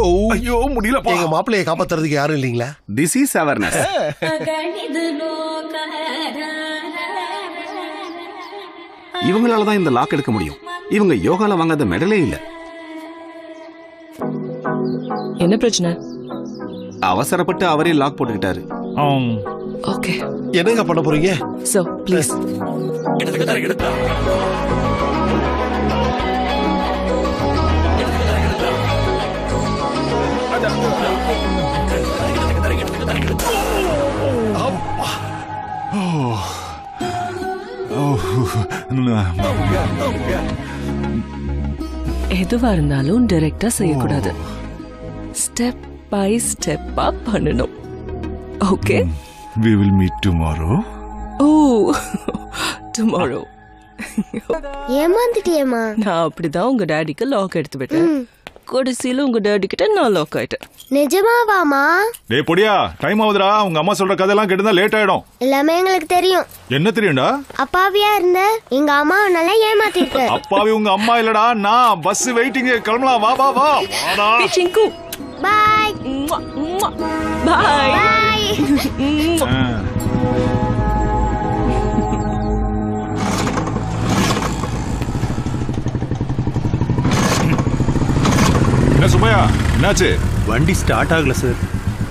ஐயோ முடியலப்பா. எங்க மாப்பிள்ளையை காப்பாத்துறதுக்கு யாரும் இல்லீங்களா? Disease awareness. இவங்களாலதான் இந்த லாக் எடுக்க முடியும். இவங்க யோகால வாங்காத மெடலே இல்ல. என்ன பிரச்சனை? அவசரப்பட்டு அவரே லாக் போட்டுக்கிட்டாரு. ஓகே, என்னங்க பண்ண போறீங்க? So please. எதுவா இருந்தாலும் டைரக்டா செய்யக்கூடாது. ஸ்டெப் பை ஸ்டெப்பா பண்ணணும். Okay, we will meet tomorrow. Tomorrow. ஏமாந்துட்டியேமா. நான் அப்படிதான் உங்க டாடிக்கு லாக் எடுத்து விட்டேன். கடைசியில உங்க டாடி கிட்ட நான் லாக் ஆயிட்டேன். நிஜமாவாமா? டேய் பொடியா, டைம் ஆகுதுடா. உங்க அம்மா சொல்ற கதையெல்லாம் கேட்டா லேட் ஆயிடும். எல்லாமே எங்களுக்கு தெரியும். என்ன தெரியும்டா? அப்பாவியா இருந்த எங்க அம்மா நல்லா ஏமாத்திருக்க. அப்பாவி உங்க அம்மா இல்லடா நான். பஸ் வெயிட்டிங், கிளம்பலாம். வா வா வா. வாடா. சிங்கு, பை பை. என்ன சுப்பையா, என்னாச்சு? வண்டி ஸ்டார்ட் ஆகல சார்.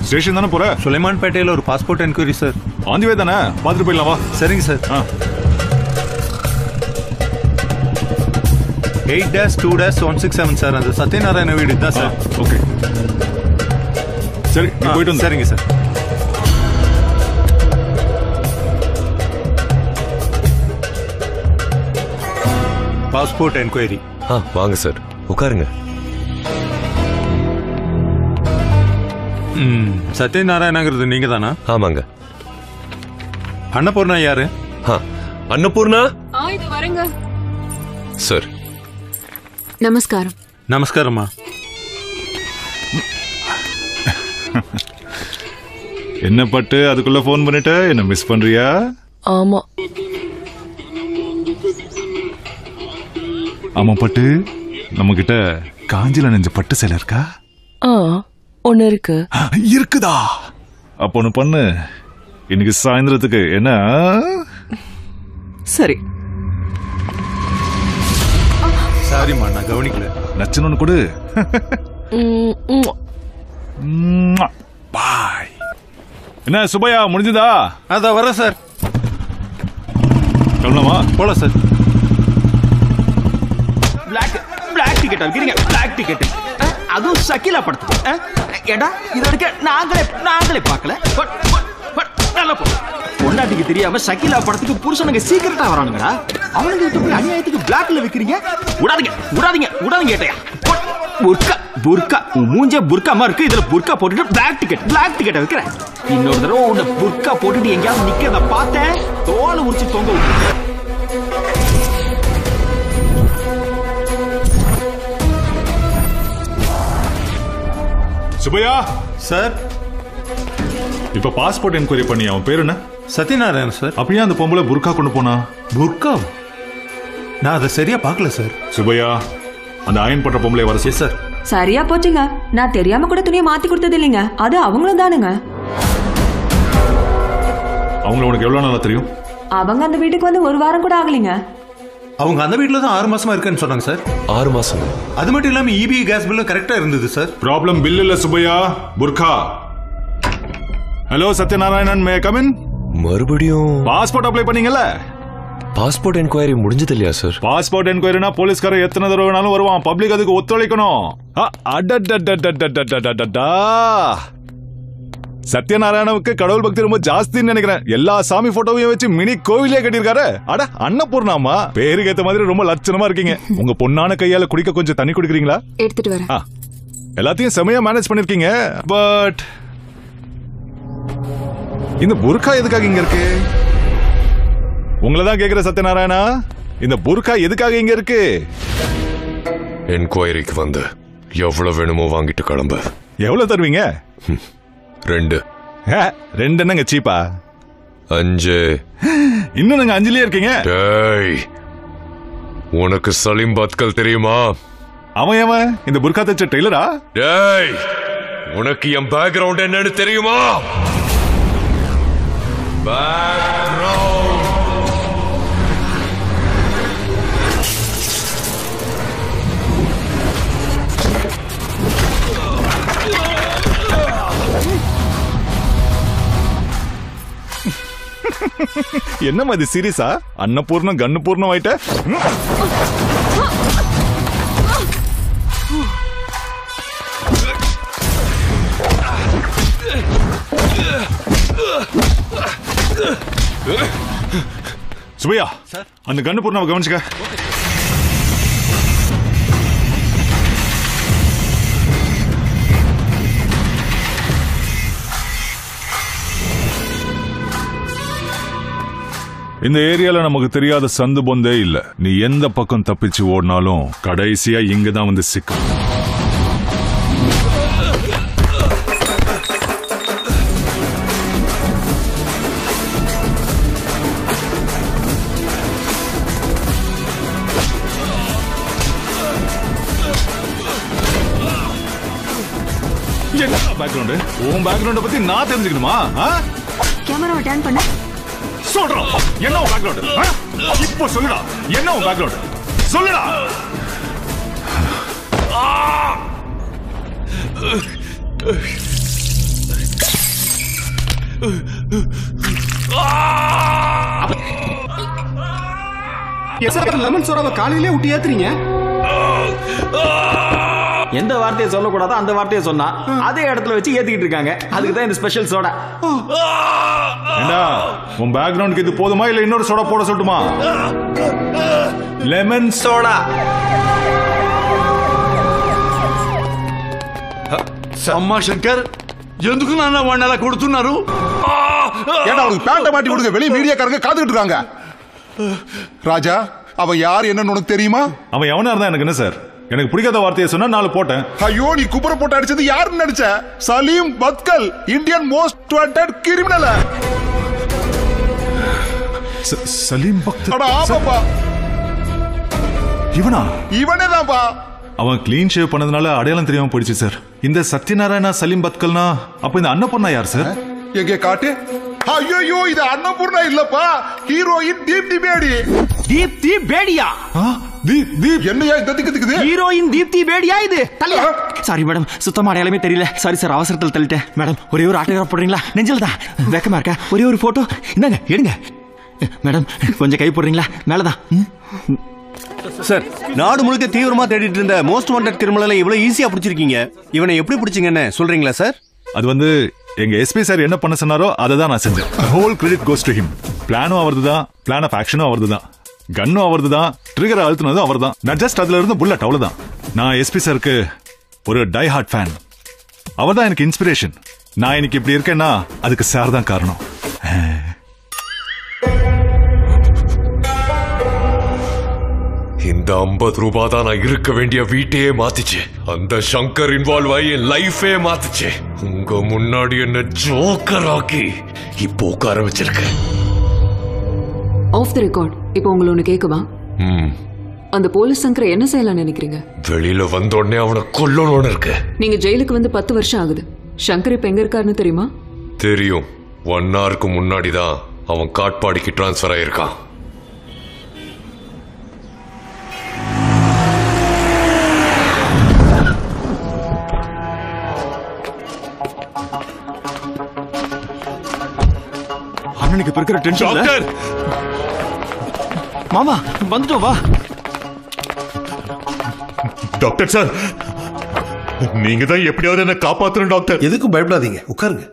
ஸ்டேஷன் தானே போற? சுலைமான்பேட்டையில் ஒரு பாஸ்போர்ட் என்கொயரி சார். ஆந்திவே தானே, பார்த்துட்டு போயிடலாம் வா. சரிங்க சார். 8-2-167 சார். அந்த சத்யநாராயண வீடு தான் சார். ஓகே சரி, நீ போயிட்டு வந்து. சரிங்க சார். Passport enquiry. வாங்க சார், உட்காருங்க. சத்யநாராயணங்கிறது நீங்க தானா? ஆமாங்க. அன்னபூர்ணா யாரு? அன்னபூர்ணா இது வரங்க சார். நமஸ்காரம். நமஸ்காரம்மா. என்ன பட்டு அதுக்குள்ள போன் பண்ணிட்டு என்ன மிஸ் பண்றியா? ஆமா ஆமா பட்டு, நம்ம கிட்ட காஞ்சில நெஞ்ச பட்டு சேலை இருக்கா? ஒன்னு இருக்கு. இருக்குதா? அப்ப ஒண்ணு பண்ணு, இன்னைக்கு சாயந்தரத்துக்கு என்ன? சரி. சாரிம்மா, நான் கவனிக்கல. நச்சுன்னு கொடு. பாய். என்ன சுப்பையா, முடிஞ்சதா? அதான் வர சார். கிளம்பலாமா? போல சார். பிளாக் டிக்கெட் வைக்கிறீங்க. பிளாக் டிக்கெட் அதுவும் சக்கிலா படத்துக்கு. ஏடா இது வரைக்கும் நாங்களே பார்க்கல. நல்லா போ. பொண்டாட்டிக்கு தெரியாம சக்கிலா படத்துக்கு புருஷனுங்க சீக்கிரட்டா வரானுங்கடா. அவனுங்க கிட்ட போய் அநியாயத்துக்கு பிளாக்ல விக்கிறீங்க. விடாதீங்க ஏட்டையா. புர்கா உன் மூஞ்சே புர்காமா இருக்கு. இதுல புர்கா போட்டுட்டு பிளாக் டிக்கெட் வைக்கிறேன். இன்னொரு தடவை உன்னை புர்கா போட்டுட்டு எங்கேயாவது நிக்கிறத பார்த்தேன், தோலை உரிச்சு தொங்க விட்டு. சுப்பையா சார், இப்ப பாஸ்போர்ட் என்கொயரி பண்ணி அவன் பேரு என்ன? சத்யநாராயணன் சார். அப்படியே அந்த பொம்பளை புர்கா கொண்டு போனா? புர்கா? நான் அதை சரியா பார்க்கல சார். சுப்பையா, அந்த அயன் பண்ற பொம்பளை வர சார். சரியா போச்சுங்க. நான் தெரியாம கூட துணியை மாத்தி கொடுத்தது இல்லைங்க. அது அவங்களும் தானுங்க. அவங்கள உனக்கு எவ்வளவு நாளா தெரியும்? அவங்க அந்த வீட்டுக்கு வந்து ஒரு வாரம் கூட ஆகலைங்க. அவங்க அந்த வீட்டுல தான் 6 மாசமா இருக்குன்னு சொன்னாங்க சார். 6 மாசம்? அது மட்டும் இல்லாம இபி கேஸ் பில்லும் கரெக்டா இருந்தது சார். ப்ராப்ளம் பில் இல்ல சுப்பையா, புர்கா. Hello Sathyanarayanan, may come in? மறுபடியும் பாஸ்போர்ட் அப்ளை பண்ணீங்கல்ல? பாஸ்போர்ட் என்கொயரி முடிஞ்சது இல்லையா சார்? பாஸ்போர்ட் என்கொயரினா போலீஸ்காரர் எத்தனை தடவை வேணாலும் வருவான். பப்ளிக் அதுக்கு ஒத்துழைக்கணும். சத்யநாராயணவுக்கு கடவுள் பக்தி ரொம்ப ஜாஸ்தின்னு நினைக்கிறேன். எல்லா சாமி போட்டோவையும் வச்சு மினி கோவிலே கட்டியிருக்காரு. அட அன்னபூர்ணாமா, பேருக்கு ஏத்த மாதிரி ரொம்ப லட்சணமா இருக்கீங்க. உங்க பொண்ணான கையால குடிக்க கொஞ்சம் தண்ணி குடிக்கிறீங்களா? எடுத்துட்டு வரேன். எல்லாத்தையும் செமையா மேனேஜ் பண்ணிருக்கீங்க. பட் இந்த புர்கா எதுக்காக இங்க இருக்கு? உங்களதான் கேக்குற சத்யநாராயணா, இந்த புர்கா எதுக்காக இங்க இருக்கு? என்கொயரிக்கு வந்து எவ்வளவு வேணுமோ வாங்கிட்டு கிளம்ப. எவ்வளவு தருவீங்க? 2. 2 என்னங்க சீப்பா? 5. இன்னும் நாங்க 5லயே இருக்கீங்க. உனக்கு சலீம் பத்கல் தெரியுமா? அவன் ஏவன் இந்த புர்கா தச்ச டெய்லரா? டேய், உனக்கு என் பேக்ரவுண்ட் என்னன்னு தெரியுமா? என்னமா இது சீரியஸா? அன்னபூர்ணம் கண்ணுபூர்ணம் ஆயிட்ட? சுபையா, அந்த கண்ணுபூர்ணம் கவனிச்சுக்க. இந்த ஏரியால நமக்கு தெரியாத சந்து பொந்தே இல்ல. நீ எந்த பக்கம் தப்பிச்சு ஓடினாலும் கடைசியா இங்கதான் வந்து சிக்கும். என்ன பேக்ரவுண்ட்? உன் பேக்ரவுண்ட பத்தி நான் தெரிஞ்சுக்கணுமா? கேமராவை டர்ன் பண்ண சொல்றோம். என்ன உன் பேக்ரவுண்ட்? இப்போ சொல்லுடா, என்ன உன் பேக்ரவுண்ட்? சொல்லுடா. லெமன் சோடாவை காலையிலே ஊட்டி ஏத்துறீங்க. எந்த வார்த்தையை சொல்லக்கூடாதோ அந்த வார்த்தையை சொன்னா அதே இடத்துல வச்சு ஏத்திக்கிட்டு இருக்காங்க. அதுக்கு தான் இந்த ஸ்பெஷல் சோடா. ஏண்டா, உன் பேக்ரவுண்டுக்கு இது போதுமா இல்ல இன்னொரு சோடா போட சொல்லட்டுமா? Lemon soda. అమ్మా శంకర్, ఎందుకు నాన్న వాడిని అలా కొడుతున్నారు? ஏன்னா அவனுக்கு பேண்ட மாட்டி கொடுங்க, வெளியே மீடியாக்காரங்க காத்துக்கிட்டு இருக்காங்க. ராஜா, அவன் யார் என்னன்னு உனக்கு தெரியுமா? அவன் எவனா இருந்தா எனக்கு என்ன சார்? எனக்கு பிடிக்காத வார்த்தையை சொன்னா 4 போட்டேன். ஐயோ, நீ குப்புற போட்டு அடிச்சது யாருன்னு நினைச்ச? Salim Bhatkal, Indian most wanted criminal. Salim Bhatkal? அட ஆமாப்பா, இவனா? இவனே தான்ப்பா. அவன் கிளீன் ஷேவ் பண்ணதுனால அடையாளம் தெரியாம போயிடுச்சு சார். இந்த சத்யநாராயணா சலீம் பத்கல்னா அப்ப இந்த அன்னபூர்ணா யார் சார்? எங்கே காட்டு. ஐயோ, இது அன்னபூர்ணா இல்லப்பா, ஹீரோயின் தீப்தி பேடி. தீப்தி பேடியா? என்னையா திக்குது? ஹீரோயின் தீப்தி பேடியா இது? சாரி மேடம், சுத்தமா அடையாளமே தெரியல. சாரி சார், அவசரத்தில் தள்ளிட்டேன். மேடம், ஒரே ஒரு ஆட்டோகிராஃப் போடுறீங்களா? நெஞ்சில் தான் வெக்கமா இருக்கா? ஒரே ஒரு போட்டோ இந்தாங்க, எடுங்க. மேடம், கொஞ்சம் கை போடுறீங்களா? மேலதான். சார், நாடு முழுக்க தீவிரமா தேடிட்டு இருந்த மோஸ்ட் வாண்டட் கிரிமினலை இவ்வளவு ஈஸியா பிடிச்சிருக்கீங்க. இவனை எப்படி பிடிச்சீங்கன்னு சொல்றீங்களா சார்? அது வந்து எங்க எஸ்பி சார் என்ன பண்ண சொன்னாரோ அதை தான் நான் செஞ்சேன். Whole credit goes to him. பிளானும் அவர்துதான், பிளான் ஆஃப் ஆக்ஷனும் அவர்துதான், கன்னும் அவர்துதான், ட்ரிகர் அழுத்தினதும் அவர்தான். நான் ஜஸ்ட் அதுல இருந்து புல்லட், அவ்வளவுதான். நான் எஸ்பி சாருக்கு ஒரு டை ஹார்ட் ஃபேன். அவர் தான் எனக்கு இன்ஸ்பிரேஷன். நான் இன்னைக்கு இப்படி இருக்கேன்னா அதுக்கு சார் தான் காரணம். இந்த 50 ரூபாய் தான் நான் இருக்க வேண்டிய வீட்டையே மாத்திச்சு. அந்த சங்கர் இன்வால்வ் ஆகி என் லைஃபே மாத்திச்சு. உங்க முன்னாடி என்ன ஜோக்கர் ஆக்கி இப்போ உட்கார வச்சிருக்க. Off the record. இப்போ உங்களை ஒன்று கேட்கவா? அந்த போலீஸ் சங்கரை என்ன செய்யலாம் நினைக்கிறீங்க? வெளியில வந்த உடனே அவனை கொல்லணும்னு இருக்கு. நீங்க ஜெயிலுக்கு வந்து 10 வருஷம் ஆகுது. சங்கர் இப்ப எங்க இருக்காருன்னு தெரியுமா? தெரியும். 1 ஹவருக்கு முன்னாடி தான் அவன் காட்பாடிக்கு டிரான்ஸ்பர் ஆயிருக்கான். அண்ணனுக்கு இப்ப இருக்கிற டென்ஷன். டாக்டர் மாமா வந்துட்டோம், வா. டாக்டர் சார், நீங்க தான் எப்படியாவது என்ன காப்பாத்தணும் டாக்டர். எதுக்கும் பயப்படாதீங்க, உட்காருங்க.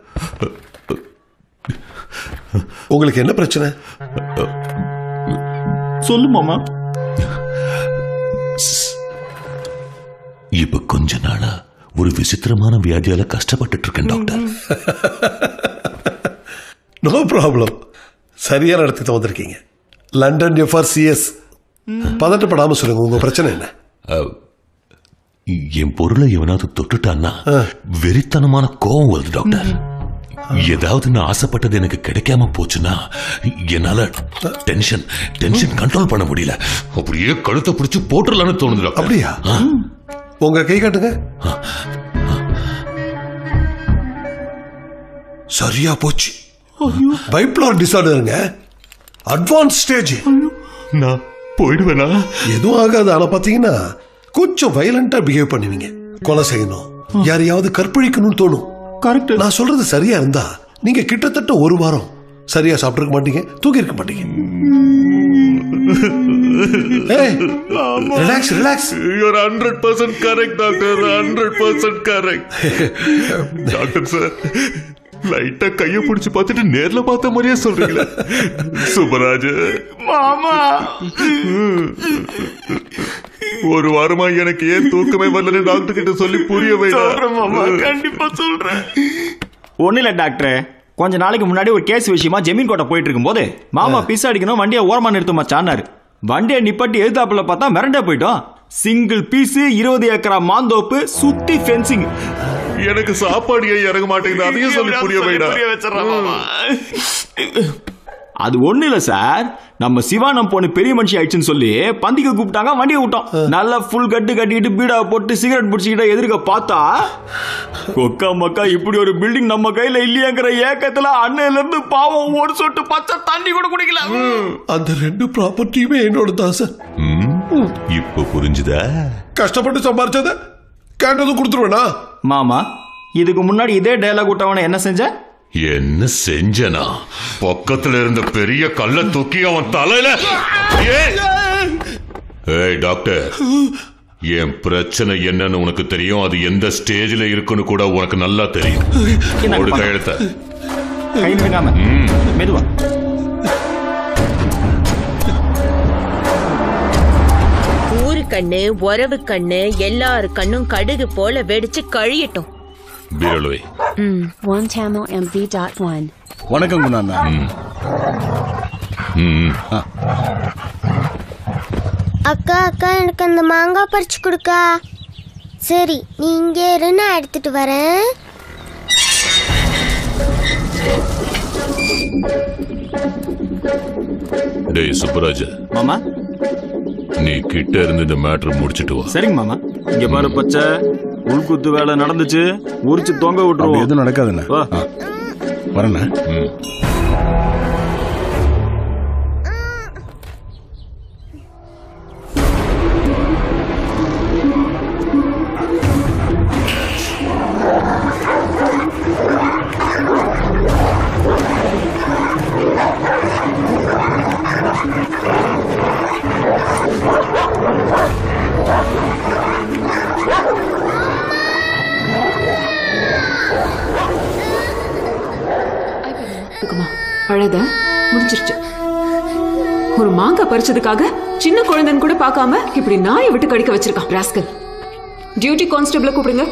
உங்களுக்கு என்ன பிரச்சனை? சொல்லு மாமா. இப்ப கொஞ்ச நாளா ஒரு விசித்திரமான வியாதியால கஷ்டப்பட்டு இருக்கேன் டாக்டர். நோ ப்ராப்ளம், சரியான இடத்துக்கு வந்திருக்கீங்க. London FRCS. பதட்டப்படாம சொல்லுங்க, உங்க பிரச்சனை என்ன? என் பொருளை எவனாவது தொட்டுட்டான்னா வெறித்தனமான கோவம் வருது டாக்டர். ஏதாவது நான் ஆசைப்பட்டது எனக்கு கிடைக்காம போச்சுன்னா என்னால டென்ஷன் கண்ட்ரோல் பண்ண முடியல. அப்படியே கழுத்தை பிடிச்சு போட்டுடலான்னு தோணுது. அப்படியா? உங்க கை காட்டுங்க. சரியா போச்சு. பைப்லார் டிசார்டருங்க, அட்வான்ஸ் ஸ்டேஜ். நான் போயிடுவேனா? எதுவும் ஆகாது. ஆனா பாத்தீங்கன்னா கொஞ்சம் வயலண்டா பிஹேவ் பண்ணுவீங்க. கொலை செய்யணும், யாரையாவது கற்பழிக்கணும்னு தோணும். கரெக்ட். நான் சொல்றது சரியா இருந்தா நீங்க கிட்டத்தட்ட 1 வாரம் சரியா சாப்பிட்டுருக்க மாட்டீங்க, தூங்கி இருக்க மாட்டீங்க. Relax relax. You are 100% correct doctor, 100% correct. Doctor sir, லைட்டா கைய பிடிச்சு பார்த்துட்டு நேர்ல பார்த்த மாதிரியே சொல்றீங்களா? சுப்பராஜ் மாமா, 1 வாரமா எனக்கு ஏன் தூக்கமே வரலன்னு டாக்டர் கிட்ட சொல்லி புரிய சொல்றேன் மாமா, கண்டிப்பா சொல்றேன். ஒண்ணு இல்ல டாக்டர், கொஞ்ச நாளைக்கு முன்னாடி ஒரு கேஸ் விஷயமா ஜமீன் கோட்டை போயிட்டு இருக்கும் போது மாமா பிஸ் அடிக்கணும், வண்டியை ஓரமா நிறுத்த மச்சான்னாரு. வண்டியை நிப்பட்டி எதிர்த்தாப்புல பார்த்தா மிரண்டே போயிட்டோம். சிங்கிள் பீஸ், 20 ஏக்கரா மாந்தோப்பு, சுத்தி ஃபென்சிங். எனக்கு சாப்பாடு ஏன் இறங்க மாட்டேங்குது, அதையும் சொல்லி புரிய வைடா. அது ஒண்ணு இல்ல சார், நம்ம சிவானம் பொண்ணு பெரிய மனுஷி ஆயிடுச்சுன்னு சொல்லி பந்திக்கு கூப்பிட்டாங்க, வண்டியை விட்டோம். நல்லா ஃபுல் கட்டு கட்டிட்டு பீடா போட்டு சிகரெட் பிடிச்சிக்கிட்ட எதிர்க்க பார்த்தா கொக்கா மக்கா இப்படி ஒரு பில்டிங் நம்ம கையில இல்லையாங்கிற ஏக்கத்துல அன்னையில இருந்து பாவம் ஒரு சொட்டு பச்சை தண்ணி கூட குடிக்கல. அந்த 2 ப்ராப்பர்ட்டியுமே என்னோட தான் சார். இப்ப புரிஞ்சுதா? கஷ்டப்பட்டு சம்பாரிச்சத கேட்டதும் கொடுத்துருவேனா? மாமா, இதுக்கு முன்னாடி இதே டயலாக் விட்டவன என்ன செஞ்ச? என்ன செஞ்சனா? பக்கத்துல இருந்த பெரிய கல்ல தூக்கி அவன் தலையில. ஏய் டாக்டர், என் பிரச்சனை என்னன்னு உனக்கு தெரியும், அது எந்த ஸ்டேஜ்ல இருக்குன்னு கூட உனக்கு நல்லா தெரியும். ஒரு கையெழுத்த கை விடாம மெதுவா. ஊரு கண்ணு, உறவு கண்ணு, எல்லாரு கண்ணும் கடுகு போல வெடிச்சு கழியட்டும். பீரலுவை 1tamilmv.1. வணக்கம் குணாண்ணா. அக்கா அக்கா, எனக்கு அந்த மாங்காய் பறிச்சு கொடுக்கா. சரி, நீ இங்கே இரு, நான் எடுத்துட்டு வரேன். டேய் சுப்பராஜ் மாமா, நீ கிட்ட இருந்து இந்த மேட்டர் முடிச்சிட்டு வா. சரிங்க மாமா. இங்க பாரு பச்சை, உள்குத்து வேலை நடந்துச்சு, உரிச்சு தொங்க விட்டுருவோம். எதுவும் நடக்காதுண்ணே. வரண்ணே. அழத முடிஞ்சிருச்சு. ஒரு மாங்காய் பறிச்சதுக்காக சின்ன குழந்தைன்னு கூட பார்க்காம இப்படி நாயை விட்டு கடிக்க வச்சிருக்கான் ராஸ்கல். டியூட்டி கான்ஸ்டபிள கூப்பிடுங்க.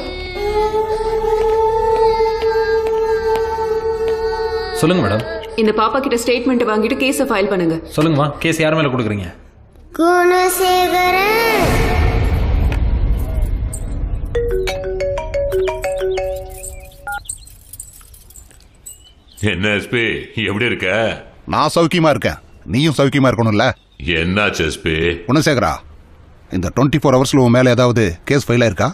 சொல்லுங்க மேடம். இந்த பாப்பா கிட்ட ஸ்டேட்மெண்ட் வாங்கிட்டு கேஸை ஃபைல் பண்ணுங்க. சொல்லுங்கம்மா, கேஸ் யார் மேல கொடுக்குறீங்க? குணசேகரன். என்ன எஸ்பி, எப்படி இருக்க? நான் சௌக்கியமா இருக்கேன், நீயும் சௌக்கியமா இருக்கணும்ல. என்னாச்சு எஸ்பி? குணசேகரா, இந்த 24 ஹவர்ஸ்ல உன் மேல ஏதாவது கேஸ் ஃபைல் ஆயிருக்கா?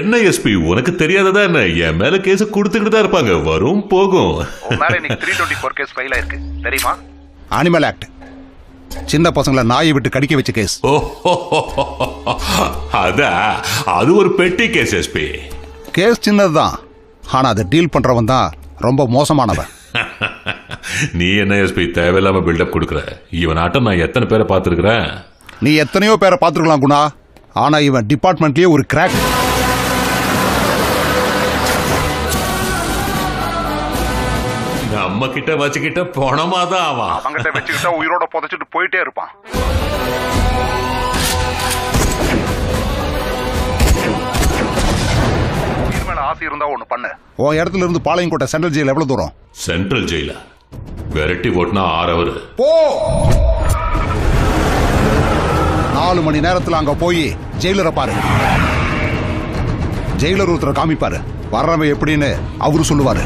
என்ன எஸ்பி, உனக்கு தெரியாததா என்ன? என் மேல கேஸ் கொடுத்துக்கிட்டு தான் இருப்பாங்க, வரும் போகும். உன் மேல இன்னைக்கு 324 கேஸ் ஃபைல் ஆயிருக்கு தெரியுமா? அனிமல் ஆக்ட், சின்ன பசங்களை நாயை விட்டு கடிக்க வச்ச கேஸ். அது ஒரு பெட்டி கேஸ் எஸ்பி. கேஸ் சின்னதுதான், ஆனா அதை டீல் பண்றவன் தான் ரொம்ப மோசமானவன். நீ என்ன எஸ்பி தேவையில்லாம பில்டப் கொடுக்குற? இவன் ஆட்டம் நான் எத்தனை பேரை பார்த்துருக்கிறேன். நீ எத்தனையோ பேரை பார்த்துருக்கலாம் குணா, ஆனா இவன் டிபார்ட்மெண்ட்லயே ஒரு கிராக். நம்ம கிட்ட வச்சுக்கிட்ட பணமாதான் அவன். அவங்கிட்ட வச்சுக்கிட்டா உயிரோட புதைச்சிட்டு போயிட்டே இருப்பான். ஆசை இருந்தா ஒண்ணு பண்ணு. உன் இடத்துல இருந்து பாளையங்கோட்டை சென்ட்ரல் ஜெயில் எவ்வளவு தூரம்? சென்ட்ரல் ஜெயில விரட்டி ஓட்டினா 6 hours. போ, 4 மணி நேரத்துல அங்க போய் ஜெயிலரை பாரு. ஜெயிலர் ஒருத்தரை காமிப்பாரு, வர்றவன் எப்படின்னு அவரு சொல்லுவாரு.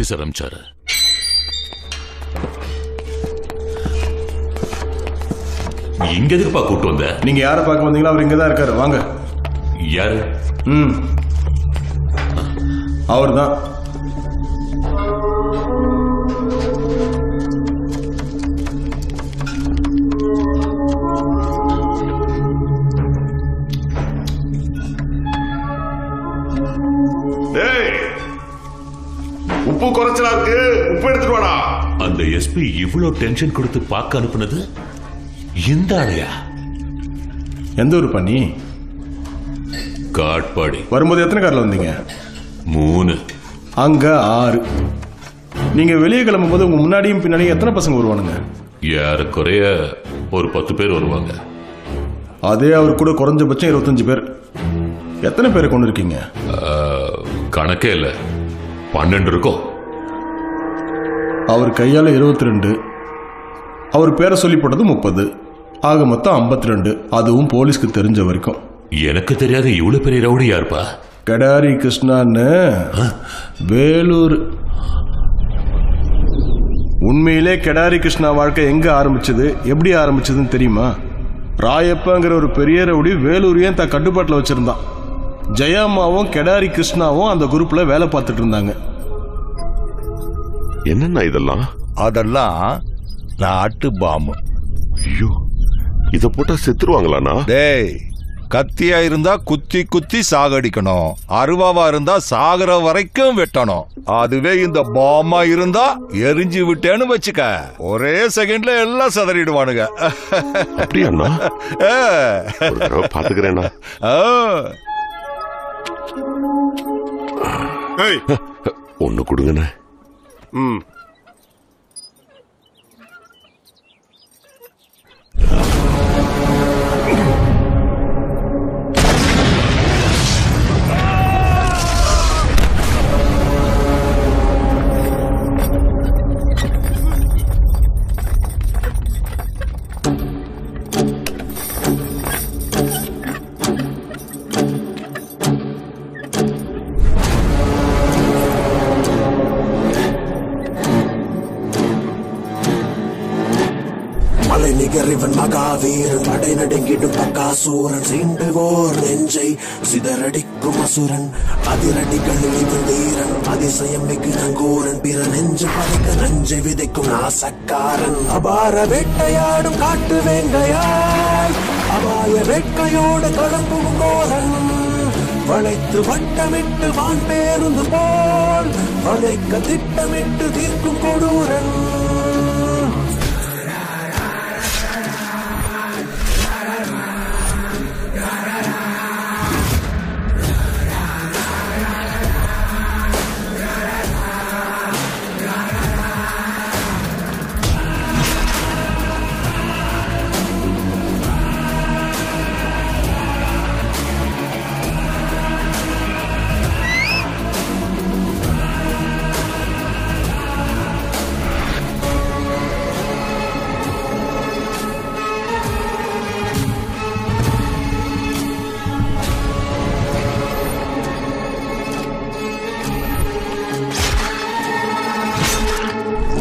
சார் அனுப்பிச்சாரு. இங்க எதுக்குப்பா கூட்டு வந்த? நீங்க யாரை பார்க்க வந்தீங்களோ அவர் இங்கதான் இருக்காரு. வாங்க. யாரு? அவர் தான். உப்பு குறைச்சலா இருக்கு, உப்பு எடுத்துட்டு வாடா. அந்த எஸ்பி இவ்வளவு டென்ஷன் கொடுத்து பார்க்க அனுப்புனது இந்த ஆளையா? எந்த ஊர் பண்ணி? காட்பாடி. வரும்போது எத்தனை கார்ல வந்தீங்க? 3. அங்க 6. நீங்க வெளியே கிளம்பும் போது உங்க முன்னாடியும் பின்னாடியும் எத்தனை பசங்க வருவானுங்க? ஏறக்குறைய ஒரு 10 பேர் வருவாங்க. அதே அவர் கூட குறைஞ்சபட்சம் 25 பேர். எத்தனை பேரை கொண்டு இருக்கீங்க? கணக்கே இல்ல, 12 இருக்கும். அவர் கையால 22, அவர் பேரை சொல்லி போட்டது 30. ஆக மொத்தம் 52. அதுவும் போலீஸ்க்கு தெரிஞ்ச வரைக்கும். எனக்கு தெரியாத இவ்வளவு பெரிய ரவுடி யாருப்பா? கடாரி கிருஷ்ணான்னு வேலூர். உண்மையிலே கடாரி கிருஷ்ணா வாழ்க்கை எங்க ஆரம்பிச்சது, எப்படி ஆரம்பிச்சதுன்னு தெரியுமா? ராயப்பங்கிற ஒரு பெரிய ரவுடி வேலூரையும் தன் கட்டுப்பாட்டில் வச்சிருந்தான். ஜெயம்மாவும் கடாரி கிருஷ்ணாவும் அந்த குரூப்ல வேலை பார்த்துட்டு இருந்தாங்க. என்னன்னா இதெல்லாம்? அதெல்லாம் நாட்டு பாம்பு. ஐயோ, இத போட்டா செத்துருவாங்களாண்ணா? டேய், கத்தியா இருந்தா குத்தி குத்தி சாகடிக்கணும், அருவாவா இருந்தா சாகர வரைக்கும் வெட்டணும். அதுவே இந்த பாமா இருந்தா எரிஞ்சு விட்டேன்னு வச்சுக்க, ஒரே செகண்ட்ல எல்லாம் சதறிடுவானுங்க. அப்படியாண்ணா? பாத்துக்கிறேண்ணா. ஒண்ணு கொடுங்கண்ணே. நிகரிவன் மகாவீரன் படை நடுங்கிடும் பக்காசூரன் சீண்டுவோர் நெஞ்சை சிதறடிக்கும் அசுரன் அதிரடிகளில் இவன் தீரன் அதிசயம் மிகு நங்கூரன் பிற நெஞ்சு படைக்க நஞ்சை விதைக்கும் நாசக்காரன் அபார வேட்டையாடும் காட்டு வேங்கையாய் அபாய வேட்கையோடு களம்பும் கோரன் வளைத்து வட்டமிட்டு வான் பேருந்து போல் வளைக்க திட்டமிட்டு தீர்க்கும் கொடூரன்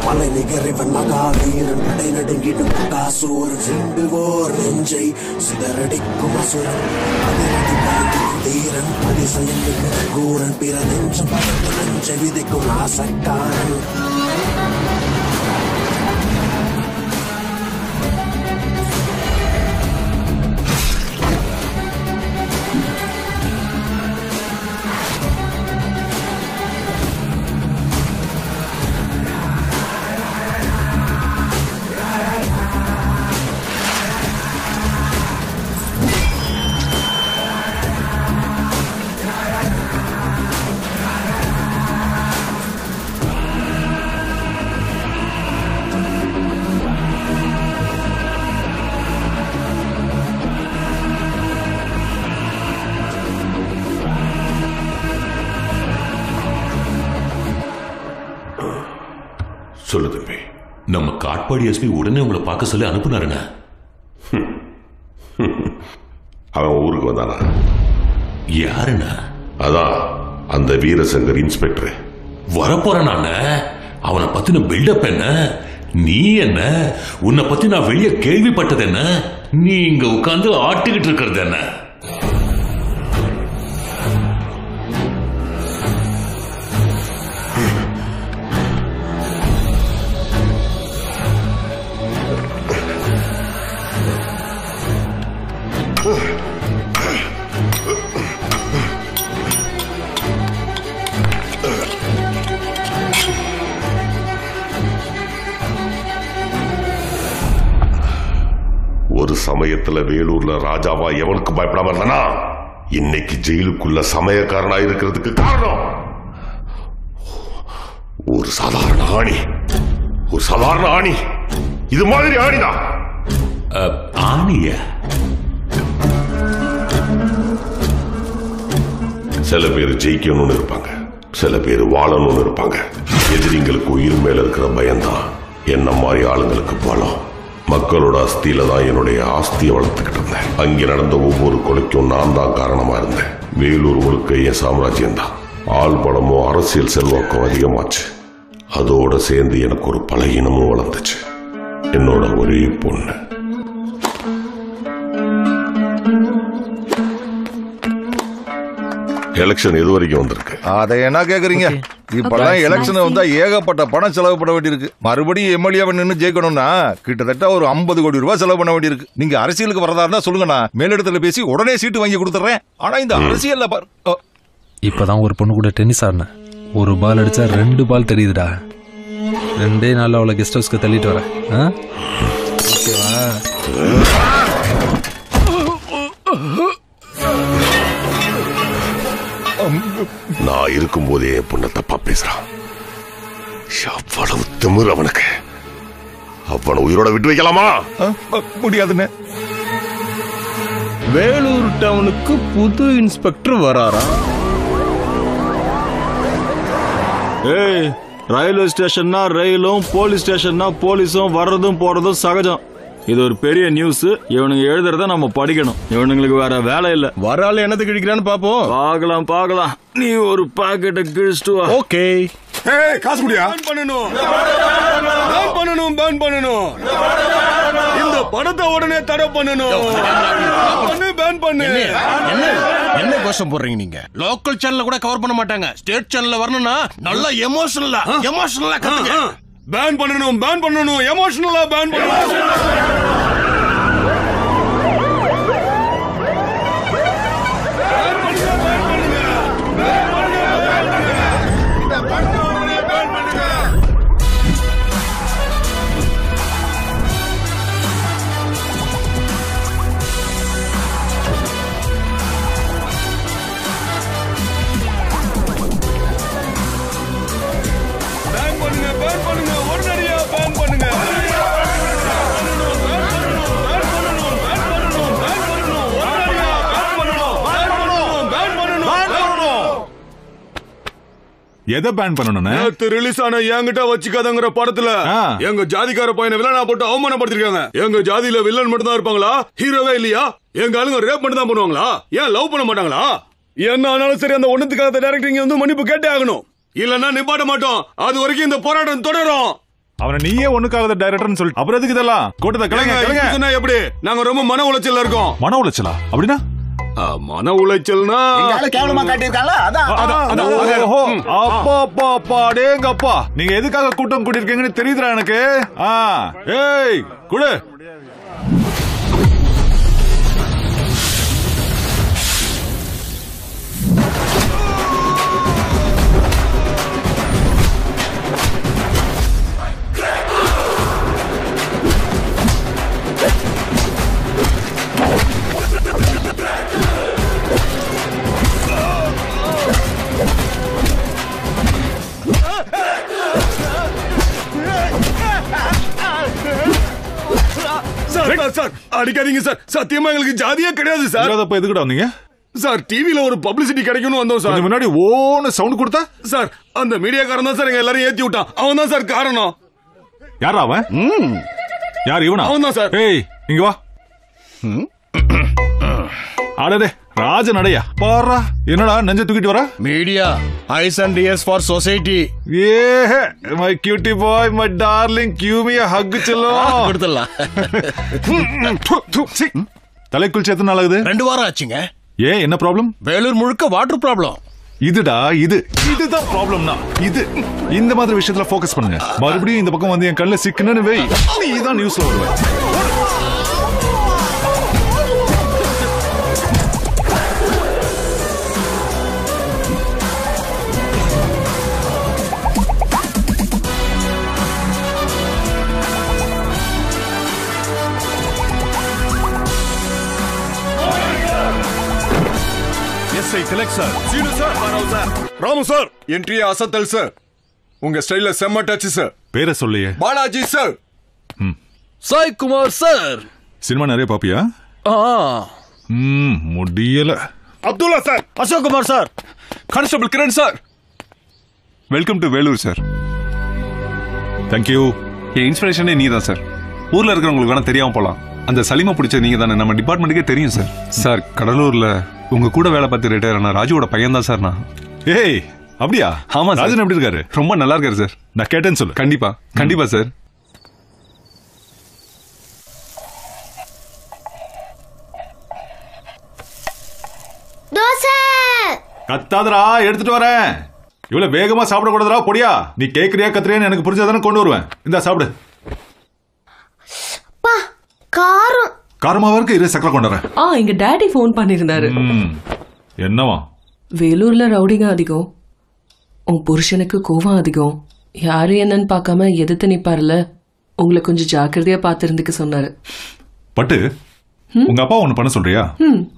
மலை நிகரிவன் மகாவீரன் படை நடுங்கிடும் பக்காசூரன் சீண்டுவோர் நெஞ்சை சிதறடிக்கும் அசுரன் அதிரடி தீரன் அதிசயம் மிகு நங்கூரன் பிற நெஞ்சம் படைத்த நஞ்சை விதைக்கும் நாசக்காரன் சொல்லு தம்பி, நம்ம காட்பாடி எஸ்பி உடனே உங்களை பார்க்க சொல்லி அனுப்புனாருங்க. அவன் ஊருக்கு வந்தானா? யாருண்ணா? அதான் அந்த வீரசங்கர் இன்ஸ்பெக்டர். வரப்போற நானே அவனை பத்தின பில்டப் என்ன, நீ என்ன, உன்னை பத்தி நான் வெளியே கேள்விப்பட்டது என்ன, நீ இங்க உட்கார்ந்து ஆட்டிக்கிட்டு இருக்கிறது என்ன? ஒரு சமயத்துல வேலூர்ல ராஜாவா எவனுக்கு பயப்படாம இருந்தானா இன்னைக்கு ஜெயிலுக்குள்ள சமயக்காரனா இருக்கிறதுக்கு காரணம் ஒரு சாதாரண ஆணி. இது மாதிரி ஆணிதான். ஆணிய சில பேர் ஜெயிக்கணும்னு இருப்பாங்க, சில பேர் வாழணும்னு இருப்பாங்க. எதிரிங்களுக்கு உயிர் மேல இருக்கிற பயம்தான் என்ன மாதிரி ஆளுங்களுக்கு பலம். மக்களோட அஸ்தியில தான் என்னுடைய ஆஸ்தியை வளர்த்துக்கிட்டு இருந்தேன். அங்கே நடந்த ஒவ்வொரு கொலைக்கும் நான் தான் காரணமா இருந்தேன். வேலூர் முழுக்க என் சாம்ராஜ்யம் தான். ஆள் பலமும் அரசியல் செல்வாக்கும் அதிகமாச்சு. அதோட சேர்ந்து எனக்கு ஒரு பலகீனமும் வளர்ந்துச்சு. என்னோட ஒரே பொண்ணு. எலெக்ஷன் எது வரைக்கும் வந்திருக்கு? அதை என்ன கேக்குறீங்க? இப்பெல்லாம் எலெக்ஷன் வந்தா ஏகப்பட்ட பணம் செலவு பண்ண வேண்டியிருக்கு. மறுபடியும் எம்எல்ஏ நின்று ஜெயிக்கணும்னா கிட்டத்தட்ட ஒரு 50 கோடி ரூபாய் செலவு பண்ண வேண்டியிருக்கு. நீங்க அரசியலுக்கு வரதா இருந்தா சொல்லுங்கண்ணா, மேலிடத்துல பேசி உடனே சீட்டு வாங்கி கொடுத்துறேன். ஆனா இந்த அரசியல்ல இப்பதான் ஒரு பொண்ணு கூட டென்னிஸ் ஆடினேன். ஒரு பால் அடிச்சா 2 பால் தெரியுதுடா. 2 நாள் அவளை கெஸ்ட் ஹவுஸ்க்கு தள்ளிட்டு வரேன். ஓகேவா? நான் இருக்கும் போதே என் பொண்ணை தப்பா பேசுறான். அவ்வளவு திமிரு அவனுக்கு. அவனை உயிரோட விட்டு வைக்கலாமா? முடியாதுன்னு. வேலூர் டவுனுக்கு புது இன்ஸ்பெக்டர் வராரா? ஏய், ரயில்வே ஸ்டேஷன்னா ரயிலும், போலீஸ் ஸ்டேஷன்னா போலீஸும் வர்றதும் போறதும் சகஜம். இது ஒரு பெரிய நியூஸ். இவனுங்க எழுதுறத நம்ம படிக்கணும். இவனுங்களுக்கு வேற வேலை இல்ல. வர ஆள் என்னது கிழிக்கிறான்னு பாப்போம். பார்க்கலாம். நீ ஒரு பாக்கெட்டை கிழிச்சிட்டு வா. ஓகே. காசு முடியா? பேன் பண்ணணும். இந்த படத்தை உடனே தடை பண்ணணும். பேன் பண்ணு. என்ன கோஷம் போடுறீங்க நீங்க? லோக்கல் சேனல்ல கூட கவர் பண்ண மாட்டாங்க. ஸ்டேட் சேனல்ல வரணும்னா நல்லா எமோஷனலா கத்துங்க. பேன் பண்ணணும். எமோஷனலா பேன் பண்ணணும். எதை பேன் பண்ணணும்? நேத்து ரிலீஸ் ஆன என்கிட்ட வச்சுக்காதங்கிற படத்துல எங்க ஜாதிக்கார பையனை வில்லனா போட்டு அவமானப்படுத்திருக்காங்க. எங்க ஜாதியில வில்லன் மட்டும் தான் இருப்பாங்களா? ஹீரோவே இல்லையா? எங்க ஆளுங்க ரேப் மட்டும் தான் பண்ணுவாங்களா? ஏன் லவ் பண்ண மாட்டாங்களா? என்ன ஆனாலும் சரி, அந்த ஒண்ணுத்துக்காக டைரக்டர் வந்து மன்னிப்பு கேட்டே ஆகணும். இல்லன்னா நிப்பாட்ட மாட்டோம். அது வரைக்கும் இந்த போராட்டம் தொடரும். அவனை நீயே ஒண்ணுக்காக டைரக்டர்னு சொல்லி அப்புறம் எதுக்கு இதெல்லாம்? கூட்டத்தை கிளங்க. எப்படி? நாங்க ரொம்ப மன உளைச்சல்ல இருக்கோம். மன உளைச்சலா? அப்படின்னா மன உளைச்சல்னா கேவலமா காட்டியிருக்காங்களா? அப்பா நீங்க எதுக்காக கூட்டம் கூட்டிருக்கீங்கன்னு தெரியுதுடா எனக்கு. ஏய் குடு. சார் அடிக்காதீங்க சார். சத்தியமா எங்களுக்கு ஜாதியே கிடையாது சார். அப்ப எதுக்குடா வந்தீங்க? சார் டிவில ஒரு பப்ளிசிட்டி கிடைக்கும்னு வந்தோம் சார். முன்னாடி ஓன்னு சவுண்ட் கொடுத்தா சார் அந்த மீடியாக்காரன் தான் சார் எங்க எல்லாரும் ஏத்தி விட்டான். அவன் தான் சார் காரணம். யாரா அவன்? யார் இவனா? அவன் தான் சார். ஏய் இங்க வா. அடடே ராஜ நடையா பாரா என்னடா நெஞ்ச தூக்கிட்டு வர media eyes and ears for society ஏ my cutie boy my darling give me a hug செல்லம் கொடுத்துடலாம் தலை குளிச்சு எத்தனை நாள் ஆகுது 2 வாரம் ஆச்சுங்க ஏன் என்ன ப்ராப்ளம் வேலூர் முழுக்க வாட்டர் ப்ராப்ளம் இதுதான் ப்ராப்ளம்னா இது இந்த மாதிரி விஷயத்துல ஃபோக்கஸ் பண்ணுங்க மறுபடியும் இந்த பக்கம் வந்து என் கண்ணுல சிக்கனன்னு வை நீதான் நியூஸ்ல வருவ ராமு சார் என்ட்ரி அசத்தல் சார் உங்க ஸ்டைல்ல செம்ம டச் சார் பேரை சொல்லியே Balaji sir Sai Kumar sir cinema நிறைய பாப்பியா முடியல Abdullah sir Ashok Kumar sir constable Kiran sir welcome to Vellore sir thank you என் இன்ஸ்பிரேஷனே நீ தான் சார் ஊர்ல இருக்கிறவங்களுக்கு வேணா தெரியாம போலாம் அந்த சலிமா பிடிச்ச நீங்க தானே நம்ம டிபார்ட்மெண்ட்டுக்கே தெரியும் சார் சார் கடலூர்ல உங்க கூட வேலை பார்த்து ரிட்டையர் ஆன ராஜுவோட பையன் தான் சார் நான் ஏய் அப்படியா ஆமா சார் ராஜன் எப்படி இருக்காரு ரொம்ப நல்லா இருக்காரு சார் நான் கேட்டேன்னு சொல்லு கண்டிப்பா சார் தோசை கத்தாதரா எடுத்துட்டு வரேன் இவ்வளவு வேகமா சாப்பிட கூடாதுடா பொடியா நீ கேக்குறியா கத்துறியான்னு எனக்கு புரிஞ்சாதானே கொண்டு வருவேன் இந்தா சாப்பிடு காரம் காரமாவா இருக்கு இரு சக்கரை கொண்டு வரேன் எங்க டாடி ஃபோன் பண்ணிருந்தாரு என்னவா வேலூர்ல ரவுடிங்க அதிகம் உன் புருஷனுக்கு கோவம் அதிகம் யாரு என்னன்னு பார்க்காம எதிர்த்து நிப்பாருல உங்களை கொஞ்சம் ஜாக்கிரதையா பாத்துருந்துக்கு சொன்னாரு பட்டு உங்க அப்பா ஒண்ணு பண்ண சொல்றியா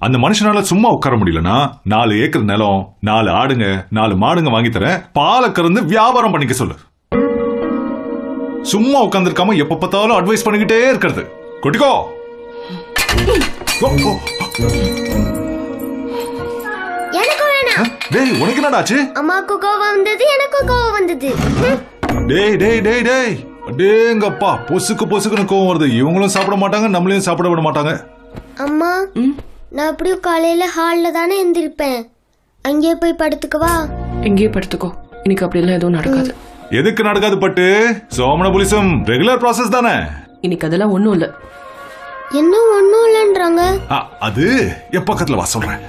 அந்த மனுஷனால சும்மா உட்கார முடியலன்னா 4 ஏக்கர் நிலம் 4 ஆடுங்க 4 மாடுங்க வாங்கி தரேன் பாலை கறந்து வியாபாரம் பண்ணிக்க சொல்லு சும்மா உட்கார்ந்துருக்காம எப்ப பார்த்தாலும் அட்வைஸ் பண்ணிக்கிட்டே இருக்கிறது கொட்டிக்கோ எனக்கு வேணாம் டேய் உனக்கு என்னடாச்சு அம்மாக்கு கோவம் வந்தது எனக்கு கோவம் வந்தது டேய் டேய் டேய் டேய் டேங்கப்பா பொசுக்குன்னு கோவம் வருது இவங்களும் சாப்பிட மாட்டாங்க நம்மளையும் சாப்பிட விட மாட்டாங்க அம்மா நான் அப்படியே காலையில ஹால்ல தானே எந்திருப்பேன் அங்கேயே போய் படுத்துக்கவா எங்கேயே படுத்துக்கோ இன்னைக்கு அப்படி எல்லாம் எதுவும் நடக்காது எதுக்கு நடக்காது பட்டு சோமன புலிசம் ரெகுலர் ப்ராசஸ் தானே இன்னைக்கு அதெல்லாம் ஒண்ணும் இல்ல என்ன ஒண்ணும் இல்லன்றாங்க அது என் பக்கத்துல வா சொல்றேன்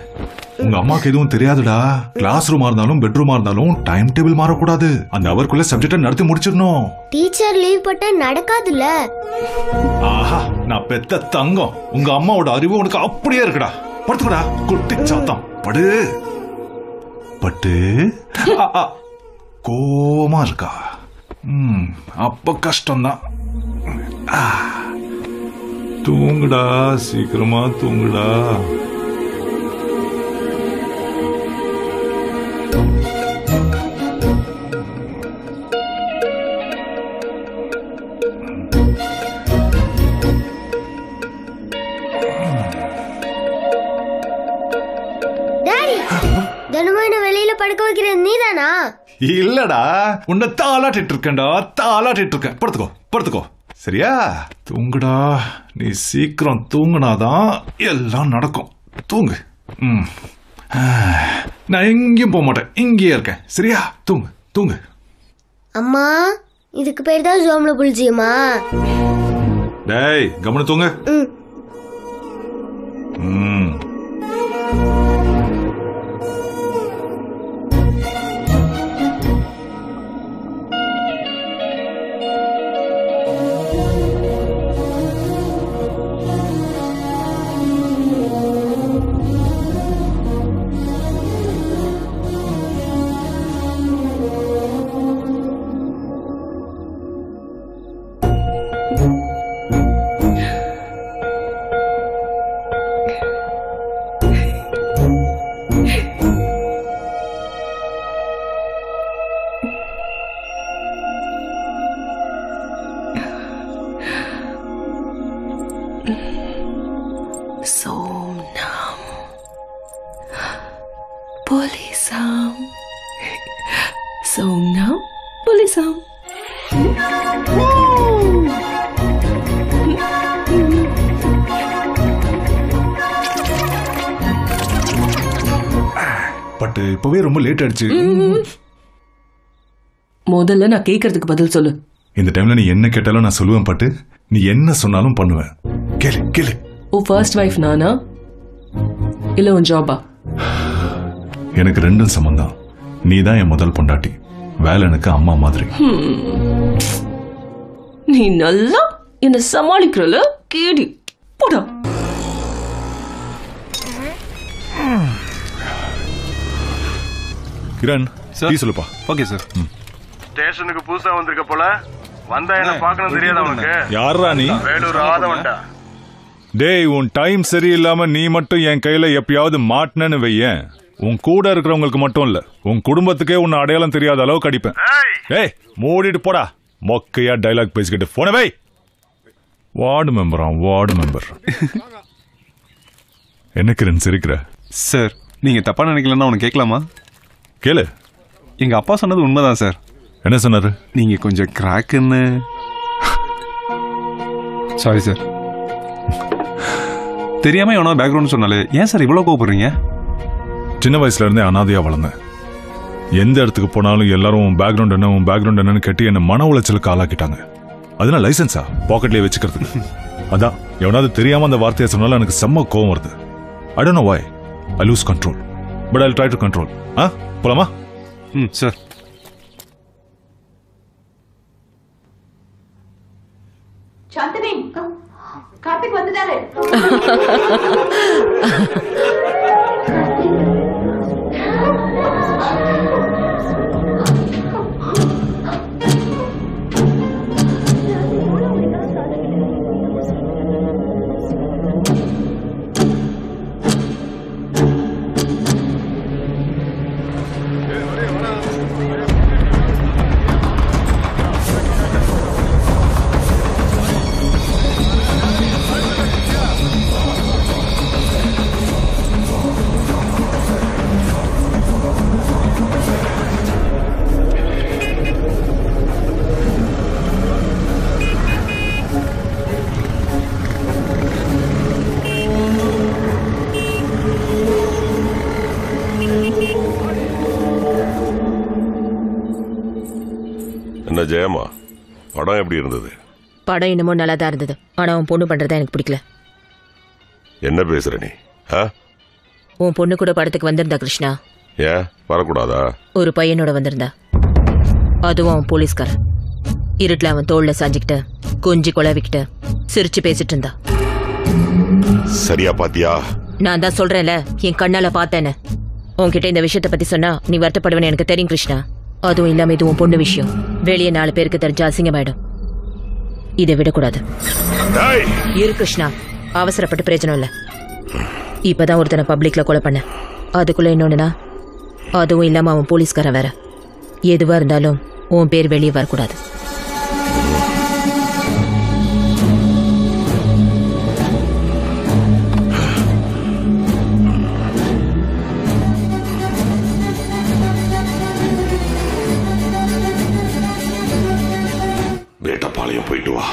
உங்க அம்மாக்கு எதுவும் தெரியாதுடா கிளாஸ் ரூமா இருந்தாலும் பெட்ரூமா இருந்தாலும் டைம் டேபிள் மாறக்கூடாது அந்த அவருக்குள்ள சப்ஜெக்ட நடத்தி முடிச்சிடணும் டீச்சர் லீவ் போட்டா நடக்காதுல்ல ஆஹா நான் பெத்த தங்கம் உங்க அம்மாவோட அறிவு உனக்கு அப்படியே இருக்குடா படுத்துக்கடா குட்டி சாத்தம் படு பட்டு கோவமா இருக்கா அப்ப கஷ்டம்தான் தூங்குடா சீக்கிரமா தூங்குடா படுக்க வைக்கிறது நீதானா? இல்லடா, உன்னை தாளாட்டிட்டு இருக்கேன்டா, தாளாட்டிட்டு இருக்கேன். படுத்துக்கோ படுத்துக்கோ, சரியா? தூங்குடா, நீ சீக்கிரம் தூங்குனாதான் எல்லாம் நடக்கும். தூங்கு. நான் எங்கேயும் போக மாட்டேன், இங்கேயே இருக்கேன், சரியா? தூங்கு தூங்கு. அம்மா, இதுக்கு பேர் தான் ஜோம்ல புல்ஜியமா? டேய், கவனம் தூங்கு. பட் இப்பவே ரொம்ப லேட் ஆயிடுச்சு. முதல்ல நான் கேட்கறதுக்கு பதில் சொல்லு. இந்த டைம்ல நீ என்ன கேட்டாலும் நான் சொல்லுவேன் பட்டு. நீ என்ன சொன்னாலும் பண்ணுவேன். கேளு கேளு. உன் ஃபர்ஸ்ட் வைஃப் நானா இல்ல உன் ஜாபா? எனக்கு ரெண்டும் சம்பந்தம். நீ தான் என் முதல் பொண்டாட்டி, வேலை எனக்கு அம்மா மாதிரி. நீ நல்லா என்ன சமாளிக்கிறல கேடி போடா. கிரண் டீ சொல்லுப்பா. Okay sir. ஸ்டேஷனுக்கு புதுசா வந்திருக்க போல. வந்தா என்ன பார்க்கணும் தெரியாதா உனக்கு? யாரா நீ? வேலூர் ஆதவன்டா. டேய், உன் டைம் சரியில்லாம நீ மட்டும் என் கையில எப்பயாவது மாட்டினு வையேன், உன் கூட இருக்கிறவங்களுக்கு மட்டும் இல்ல, உன் குடும்பத்துக்கே உன்னை அடையாளம் தெரியாத அளவுக்கு அடிப்பேன். ஏய் மூடிட்டு போடா. மொக்கையா டைலாக் பேசிக்கிட்டு போன வை. வார்டு மெம்பரா? Ward member. என்ன கிரண் சிரிக்கிற? சார் நீங்க தப்பா நினைக்கலன்னா உனக்கு கேட்கலாமா? கேளு. எங்க அப்பா சொன்னது உண்மைதான் சார். என்ன சொன்னாரு? நீங்க கொஞ்சம் கிராக்குன்னு. Sorry sir. தெரியாம எவனோ பேக்ரவுண்ட் சொன்னாலே ஏன் சார் இவ்வளவு கோபப்படுறீங்க? சின்ன வயசுல இருந்தே அனாதையா வளர்ந்தேன். எந்த இடத்துக்கு போனாலும் எல்லாரும் உன் பேக்ரவுண்ட் என்ன உன் பேக்ரவுண்ட் என்னன்னு கேட்டு என்ன மன உளைச்சலுக்கு ஆளாக்கிட்டாங்க. அதனால லைசன்ஸா பாக்கெட்லயே வச்சுக்கிறதுக்கு. அதான் எவனாவது தெரியாம அந்த வார்த்தையை சொன்னாலும் எனக்கு செம்ம கோவம் வருது. I don't know why. I lose control. But I'll try to control. போலாமா? சார். சாந்தினி, கார்த்திக் வந்துட்டாரு. என்ன ஜெயமா, படம் எப்படி இருந்தது? படம் என்னமோ நல்லா தான் இருந்தது. ஆனா உன் பொண்ணு பண்றதா எனக்கு பிடிக்கல. என்ன பேசுற நீ? உன் பொண்ணு கூட படத்துக்கு வந்திருந்தா கிருஷ்ணா. ஏன் வரக்கூடாதா? ஒரு பையனோட வந்திருந்தா. அதுவும் அவன் போலீஸ்காரன். இருட்டுல அவன் தோல்ல சாஞ்சிக்கிட்டு கொஞ்சி குழவிக்கிட்டு சிரிச்சு பேசிட்டு இருந்தா. சரியா பாத்தியா? நான் தான் சொல்றேன்ல, என் கண்ணால பார்த்தேன்னு. உன்கிட்ட இந்த விஷயத்த பத்தி சொன்னா நீ வருத்தப்படுவேன்னு எனக்கு தெரியும் கிருஷ்ணா. அதுவும் இல்லாம இது உன் பொண்ணு விஷயம். வெளியே 4 பேருக்கு தெரிஞ்ச அசிங்கமாயிடும். இதை விடக்கூடாது. இரு கிருஷ்ணா, அவசரப்பட்டு பிரயோஜனம் இல்ல. இப்பதான் ஒருத்தனை பப்ளிக்ல கொலை பண்ண. அதுக்குள்ள இன்னொன்னுனா, அதுவும் இல்லாம அவன் போலீஸ்காரன் வேற. எதுவா இருந்தாலும் உன் பேர் வெளியே வரக்கூடாது. வேட்டப்பாளையம் போயிட்டு வா.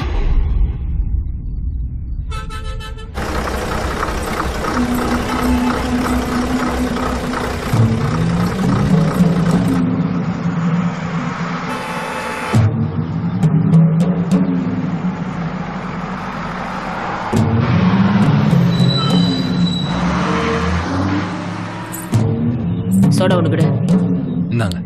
சோடா ஒண்ணு கூட. இந்தாங்க.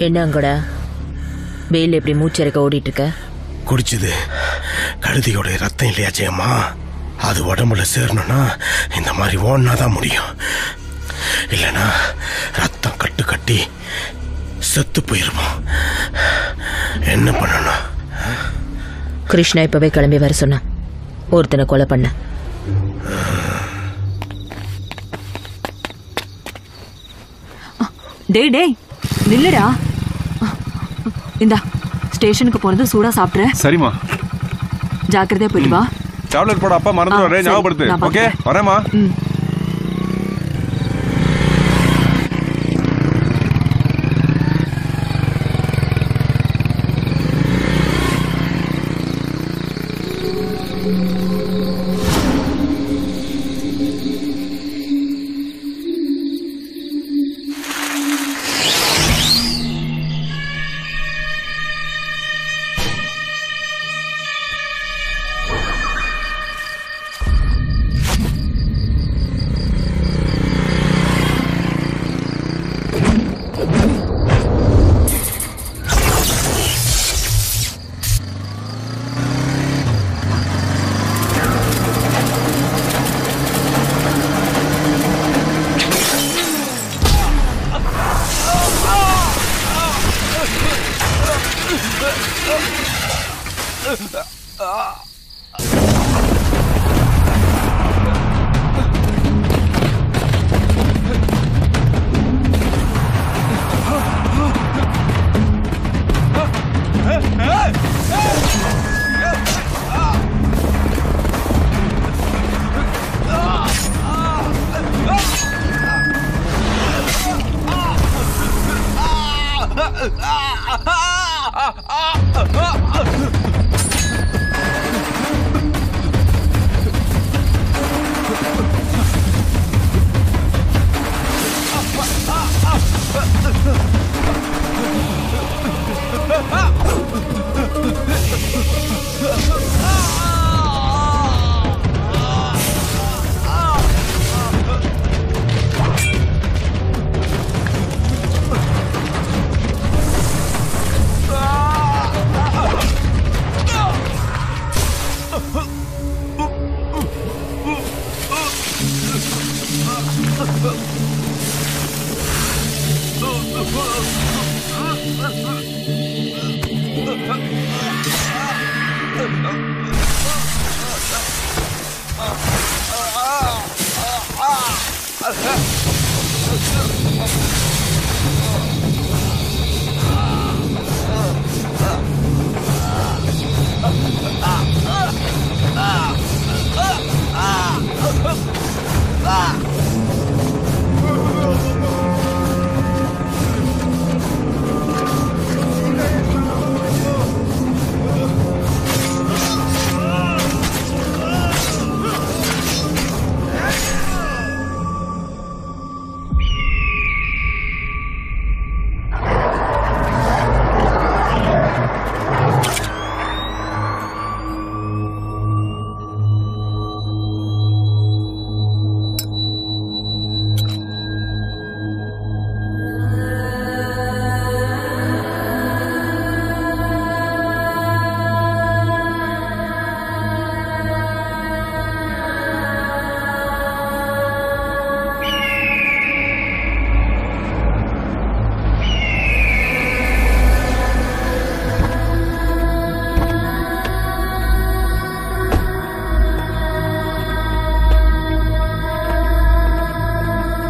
என்னங்கட வெயில் எப்படி மூச்சரைக்க ஓடிட்டு இருக்க? குடிச்சது கழுதியோட ரத்தம் இல்லையா ஜெயம்மா? அது உடம்புல சேரணும்னா இந்த மாதிரி ஓடனா தான் முடியும். இல்லைன்னா ரத்தம் கட்டு கட்டி செத்து போயிருவோம். என்ன பண்ணணும்? கிருஷ்ணா இப்பவே கிளம்பி வர சொன்னா. ஒருத்தனை கொலை பண்ண. டேய் டேய் நில்லுடா. இந்தா ஸ்டேஷனுக்கு போறது சூடா சாப்பிட்ற. சரிம்மா. ஜாக்கிரதையா போயிட்டு வா. டேப்லெட் போட அப்பா மறந்துடுறேன், ஞாபகப்படுத்து. ஓகே வரேம்மா.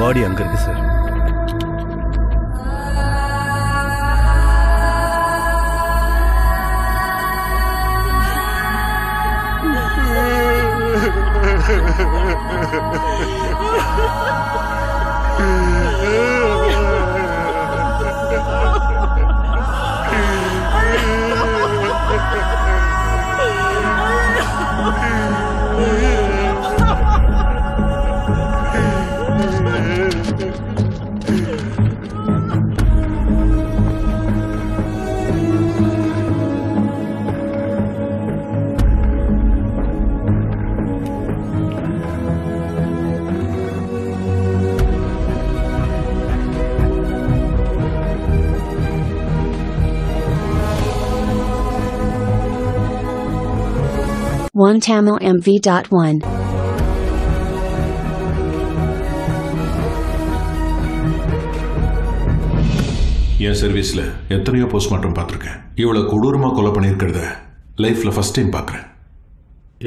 பாடி அங்க இருக்கு சார். 1tamilmv.1. என் சர்வீஸ்ல எத்தனையோ போஸ்ட்மார்ட்டம் பார்த்துருக்கேன். இவ்வளவு கொடூரமா கொலை பண்ணியிருக்கிறத லைஃப்ல ஃபர்ஸ்ட் டைம் பார்க்குறேன்.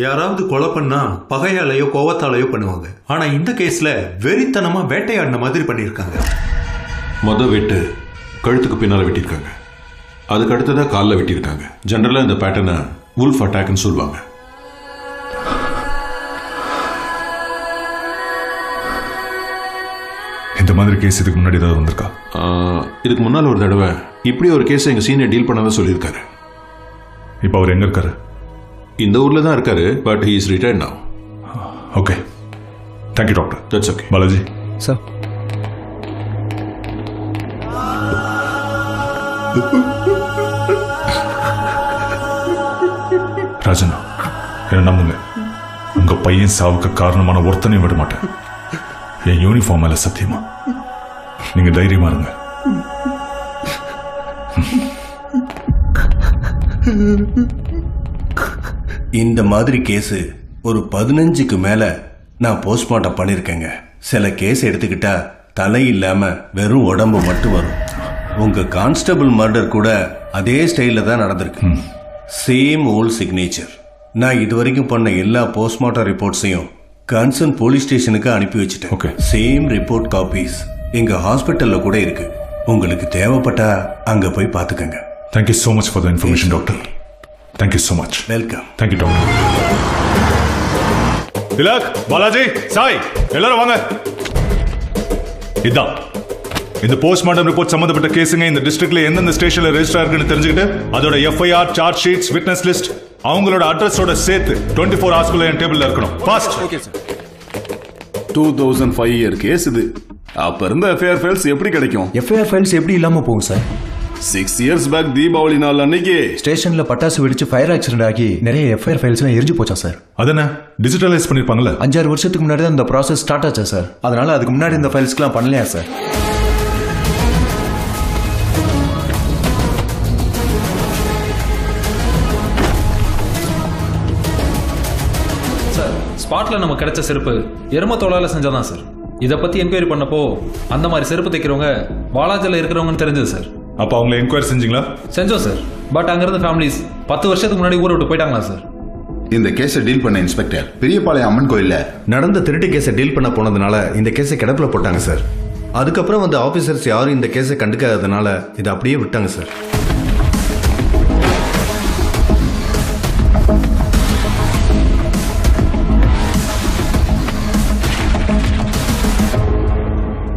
யாராவது கொலை பண்ணா பகையாலையோ கோவத்தாலையோ பண்ணுவாங்க. ஆனா இந்த கேஸ்ல வெறித்தனமா வேட்டையாடின மாதிரி பண்ணியிருக்காங்க. வெட்டு கழுத்துக்கு பின்னால வெட்டியிருக்காங்க. அதுக்கு அடுத்ததா காலில் வெட்டியிருக்காங்க. ஜெனரலா இந்த பேட்டர்னை வுல்ஃப் அட்டாக்னு சொல்லுவாங்க. இந்த மாதிரி கேஸ் இதுக்கு முன்னாடி ஏதாவது வந்திருக்கா? இதுக்கு முன்னால் ஒரு தடவை இப்படி ஒரு கேஸ் எங்க சீனியர் டீல் பண்ணதான் சொல்லியிருக்காரு. இப்போ அவர் எங்க இருக்காரு? இந்த ஊர்ல தான் இருக்காரு, but he is retired now. Okay, thank you doctor. That's okay. Balaji sir. ராஜனா, என்ன நம்புங்க, உங்க பையன் சாவுக்கு காரணமான ஒருத்தனையும் விட மாட்டேன். என் யூனிஃபார்ம் மேல சத்தியமா. நீங்க தைரியமா இருங்க. இந்த மாதிரி கேஸ் ஒரு 15க்கு மேல நான் போஸ்ட்மார்ட்டம் பண்ணிருக்கேங்க. சில கேஸ் எடுத்துக்கிட்டா தலை இல்லாம வெறும் உடம்பு மட்டும் வரும். உங்க கான்ஸ்டபிள் மர்டர் கூட அதே ஸ்டைல்ல தான் நடந்திருக்கு. Same volt signature. நான் இதுவரைக்கும் பண்ண எல்லா போஸ்ட்மார்ட்டம் ரிப்போர்ட்ஸையும் கன்சர்ன் போலீஸ் ஸ்டேஷனுக்கு அனுப்பி வச்சுட்டேன். சேம் ரிப்போர்ட் காப்பீஸ் எங்க ஹாஸ்பிட்டல்ல கூட இருக்கு. உங்களுக்கு தேவைப்பட்டா அங்க போய் பாத்துக்கங்க. Thank you so much for the information, doctor. Thank you so much. Welcome. Thank you, doctor. Tilak, Balaji, Sai, எல்லாரும் வாங்க. இதான் இந்த போஸ்ட்மார்ட்டம் ரிப்போர்ட் சம்பந்தப்பட்ட கேஸுங்க இந்த டிஸ்ட்ரிக்ட்ல எந்தெந்த ஸ்டேஷன்ல ரெஜிஸ்டர் இருக்குன்னு தெரிஞ்சுக்கிட்டு அதோட FIR, charge sheets, witness list, அவங்களோட அட்ரஸோட சேர்த்து 24 ஹவர்ஸ்க்குள்ள என் டேபிள்ல இருக்கணும். Fast. Okay sir. 2005 year case இது. அப்ப இருந்த எஃப்ஐஆர் ஃபைல்ஸ் எப்படி கிடைக்கும்? எஃப்ஐஆர் ஃபைல்ஸ் எப்படி இல்லாம போகும் சார்? 6 இயர்ஸ் பேக் தீபாவளி நாள் அன்னைக்கு ஸ்டேஷன்ல பட்டாசு வெடிச்சு ஃபயர் ஆக்சிடென்ட் ஆகி நிறைய எஃப்ஐஆர் ஃபைல்ஸ் எல்லாம் எரிஞ்சு போச்சா சார்? அதென்ன டிஜிட்டலைஸ் பண்ணிருப்பாங்கல்ல? 5-6 வருஷத்துக்கு முன்னாடி தான் இந்த ப்ராசஸ் ஸ்டார்ட் ஆச்சா சார்? அதனால அதுக்கு முன்னாடி இந்த ஃபைல்ஸ்க்குலாம் பண்ணலையா சார்? ஸ்பாட்ல நமக்கு கிடைச்ச செருப்பு எரும தோளால செஞ்சதான் சார். இதை பத்தி என்கொயரி பண்ணப்போ அந்த மாதிரி செருப்பு தைக்கிறவங்க பாலாஜில இருக்கிறவங்கன்னு தெரிஞ்சது சார். அப்ப அவங்களை என்கொயரி செஞ்சீங்களா? செஞ்சோம் சார். பட் அங்கிருந்து ஃபேமிலிஸ் 10 வருஷத்துக்கு முன்னாடி ஊரை விட்டு போயிட்டாங்களா சார்? இந்த கேஸை டீல் பண்ண இன்ஸ்பெக்டர் பெரியபாளையம் அம்மன் கோயில்ல நடந்த திருட்டு கேஸை டீல் பண்ண போனதுனால இந்த கேஸை கிடப்பில் போட்டாங்க சார். அதுக்கப்புறம் வந்து ஆபீசர்ஸ் யாரும் இந்த கேஸை கண்டுக்காததுனால இதை அப்படியே விட்டாங்க சார்.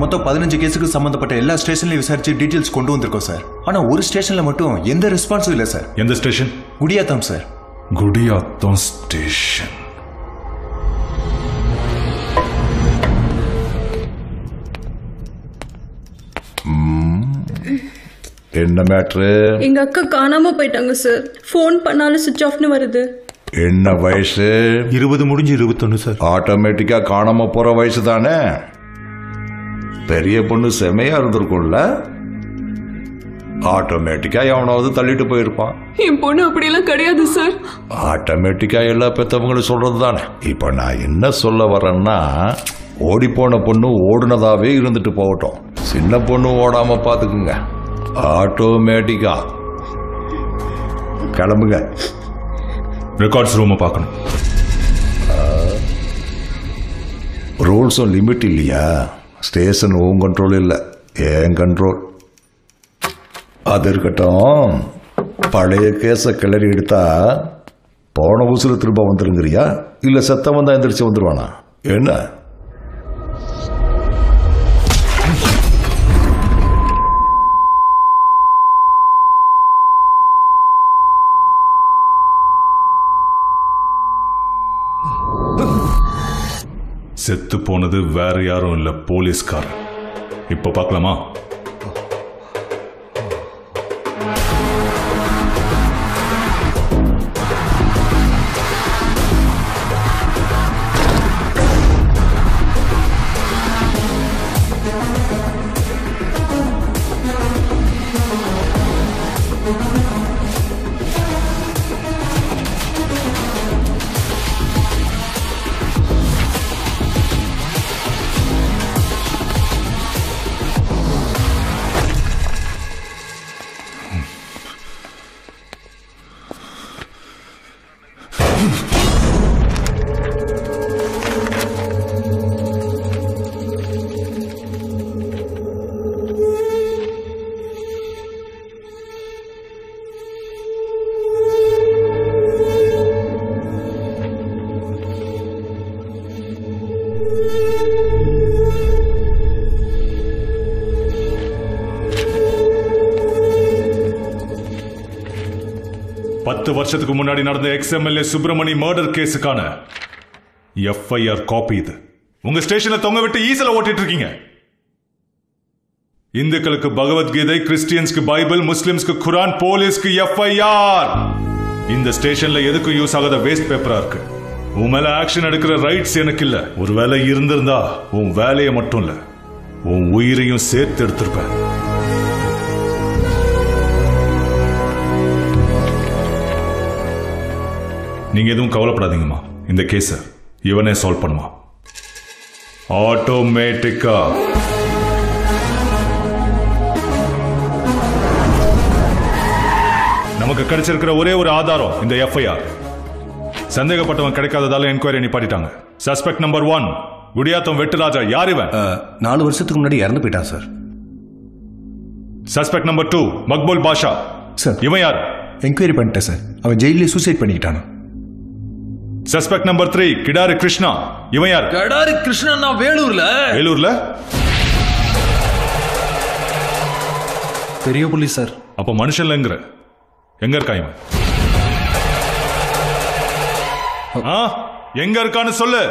மொத்தம் 15 கேஸுக்கு சம்பந்தப்பட்ட எல்லா ஸ்டேஷன்லயும் விசாரிச்சு டீடைல்ஸ் கொண்டு வந்திருக்கோம் சார். ஆனா ஒரு ஸ்டேஷன்ல மட்டும் எந்த ரெஸ்பான்ஸும் இல்ல சார். எந்த station? Gudiyatham sir. Gudiyatham station. என்ன மேட்ரு? எங்க அக்கா காணாம போயிட்டாங்க சார். போன் பண்ணாலும் சுவிட்ச் ஆஃப்னு வருது. என்ன வயசு? 20 முடிஞ்சு 21 சார். ஆட்டோமேட்டிக்கா காணாம போற வயசு தானே. பெரிய பொண்ணு செமையா இருந்திருக்கும்ல. ஆட்டோமேட்டிக்கா எவனாவது தள்ளிட்டு போயிருப்பான். என் பொண்ணு அப்படியெல்லாம் கிடையாது சார். ஆட்டோமேட்டிக்கா எல்லா பெத்தவங்களும் சொல்றது தானே. இப்ப நான் என்ன சொல்ல வரேன்னா, ஓடி போன பொண்ணு ஓடுனதாவே இருந்துட்டு போகட்டும், சின்ன பொண்ணு ஓடாம பாத்துக்குங்க. ஆட்டோமேட்டிக்கா கிளம்புங்க. ரெக்கார்ட்ஸ் ரூமை பார்க்கணும். ரூல்ஸும் லிமிட் இல்லையா? ஸ்டேஷன் உன் கண்ட்ரோல் இல்லை, என் கண்ட்ரோல். அது இருக்கட்டும். பழைய கேஸை கிளறி எடுத்தா போன உசுறு திரும்ப வந்துருங்கிறியா, இல்ல செத்தவன் தான் எந்திரிச்சு வந்துருவானா என்ன? செத்து போனது வேற யாரும் இல்ல, போலீஸ்காரன். இப்ப பார்க்கலாமா? 10 வருஷத்துக்கு முன்னாடி நடந்த எக்ஸ்எம்எல்ஏ சுப்பிரமணி மர்டர் கேஸுக்கான எஃப்ஐஆர் காப்பி இது. உங்க ஸ்டேஷன்ல தொங்க விட்டு ஈசல ஓட்டிட்டு இருக்கீங்க. இந்துக்களுக்கு பகவத்கீதை, கிறிஸ்டியன்ஸ்க்கு பைபிள், முஸ்லிம்ஸ்க்கு குரான், போலீஸ்க்கு எஃப்ஐஆர். இந்த ஸ்டேஷன்ல எதுக்கும் யூஸ் ஆகாத வேஸ்ட் பேப்பரா இருக்கு. உன் மேல ஆக்ஷன் எடுக்கிற ரைட்ஸ் எனக்கு இல்ல. ஒரு வேலை இருந்திருந்தா உன் வேலையை மட்டும் இல்ல, உன் உயிரையும் சேர்த்து எடுத்திருப்பேன். நீங்க எதுவும் கவலைப்படாதீங்கம்மா. இந்த கேஸ இவனே சால்வ் பண்ணுமா ஆட்டோமேட்டிக்கா. நமக்கு கிடைச்சிருக்கிற ஒரே ஒரு ஆதாரம் இந்த எஃப்ஐஆர். சந்தேகப்பட்டவன் கிடைக்காததால என்கொயரி நிப்பாட்டிட்டாங்க. Suspect number 1 Gudiyatham Vetturaja. யார் இவன்? 4 வருஷத்துக்கு முன்னாடி இறந்து போயிட்டான் sir. Suspect number 2 Maqbool Pasha. Sir இவன் யார்? என்கொயரி பண்ணிட்டேன் சார். அவன் ஜெயிலே சூசைட் பண்ணிக்கிட்டான். Suspect number 3 Kidari Krishna. இவன் யார்? கிடாரி கிருஷ்ணா வேலூர்ல. வேலூர்ல பெரிய புலி சார். அப்ப மனுஷன்லங்கிற எங்க இருக்கா இவன்? எங்க இருக்கான்னு சொல்லு.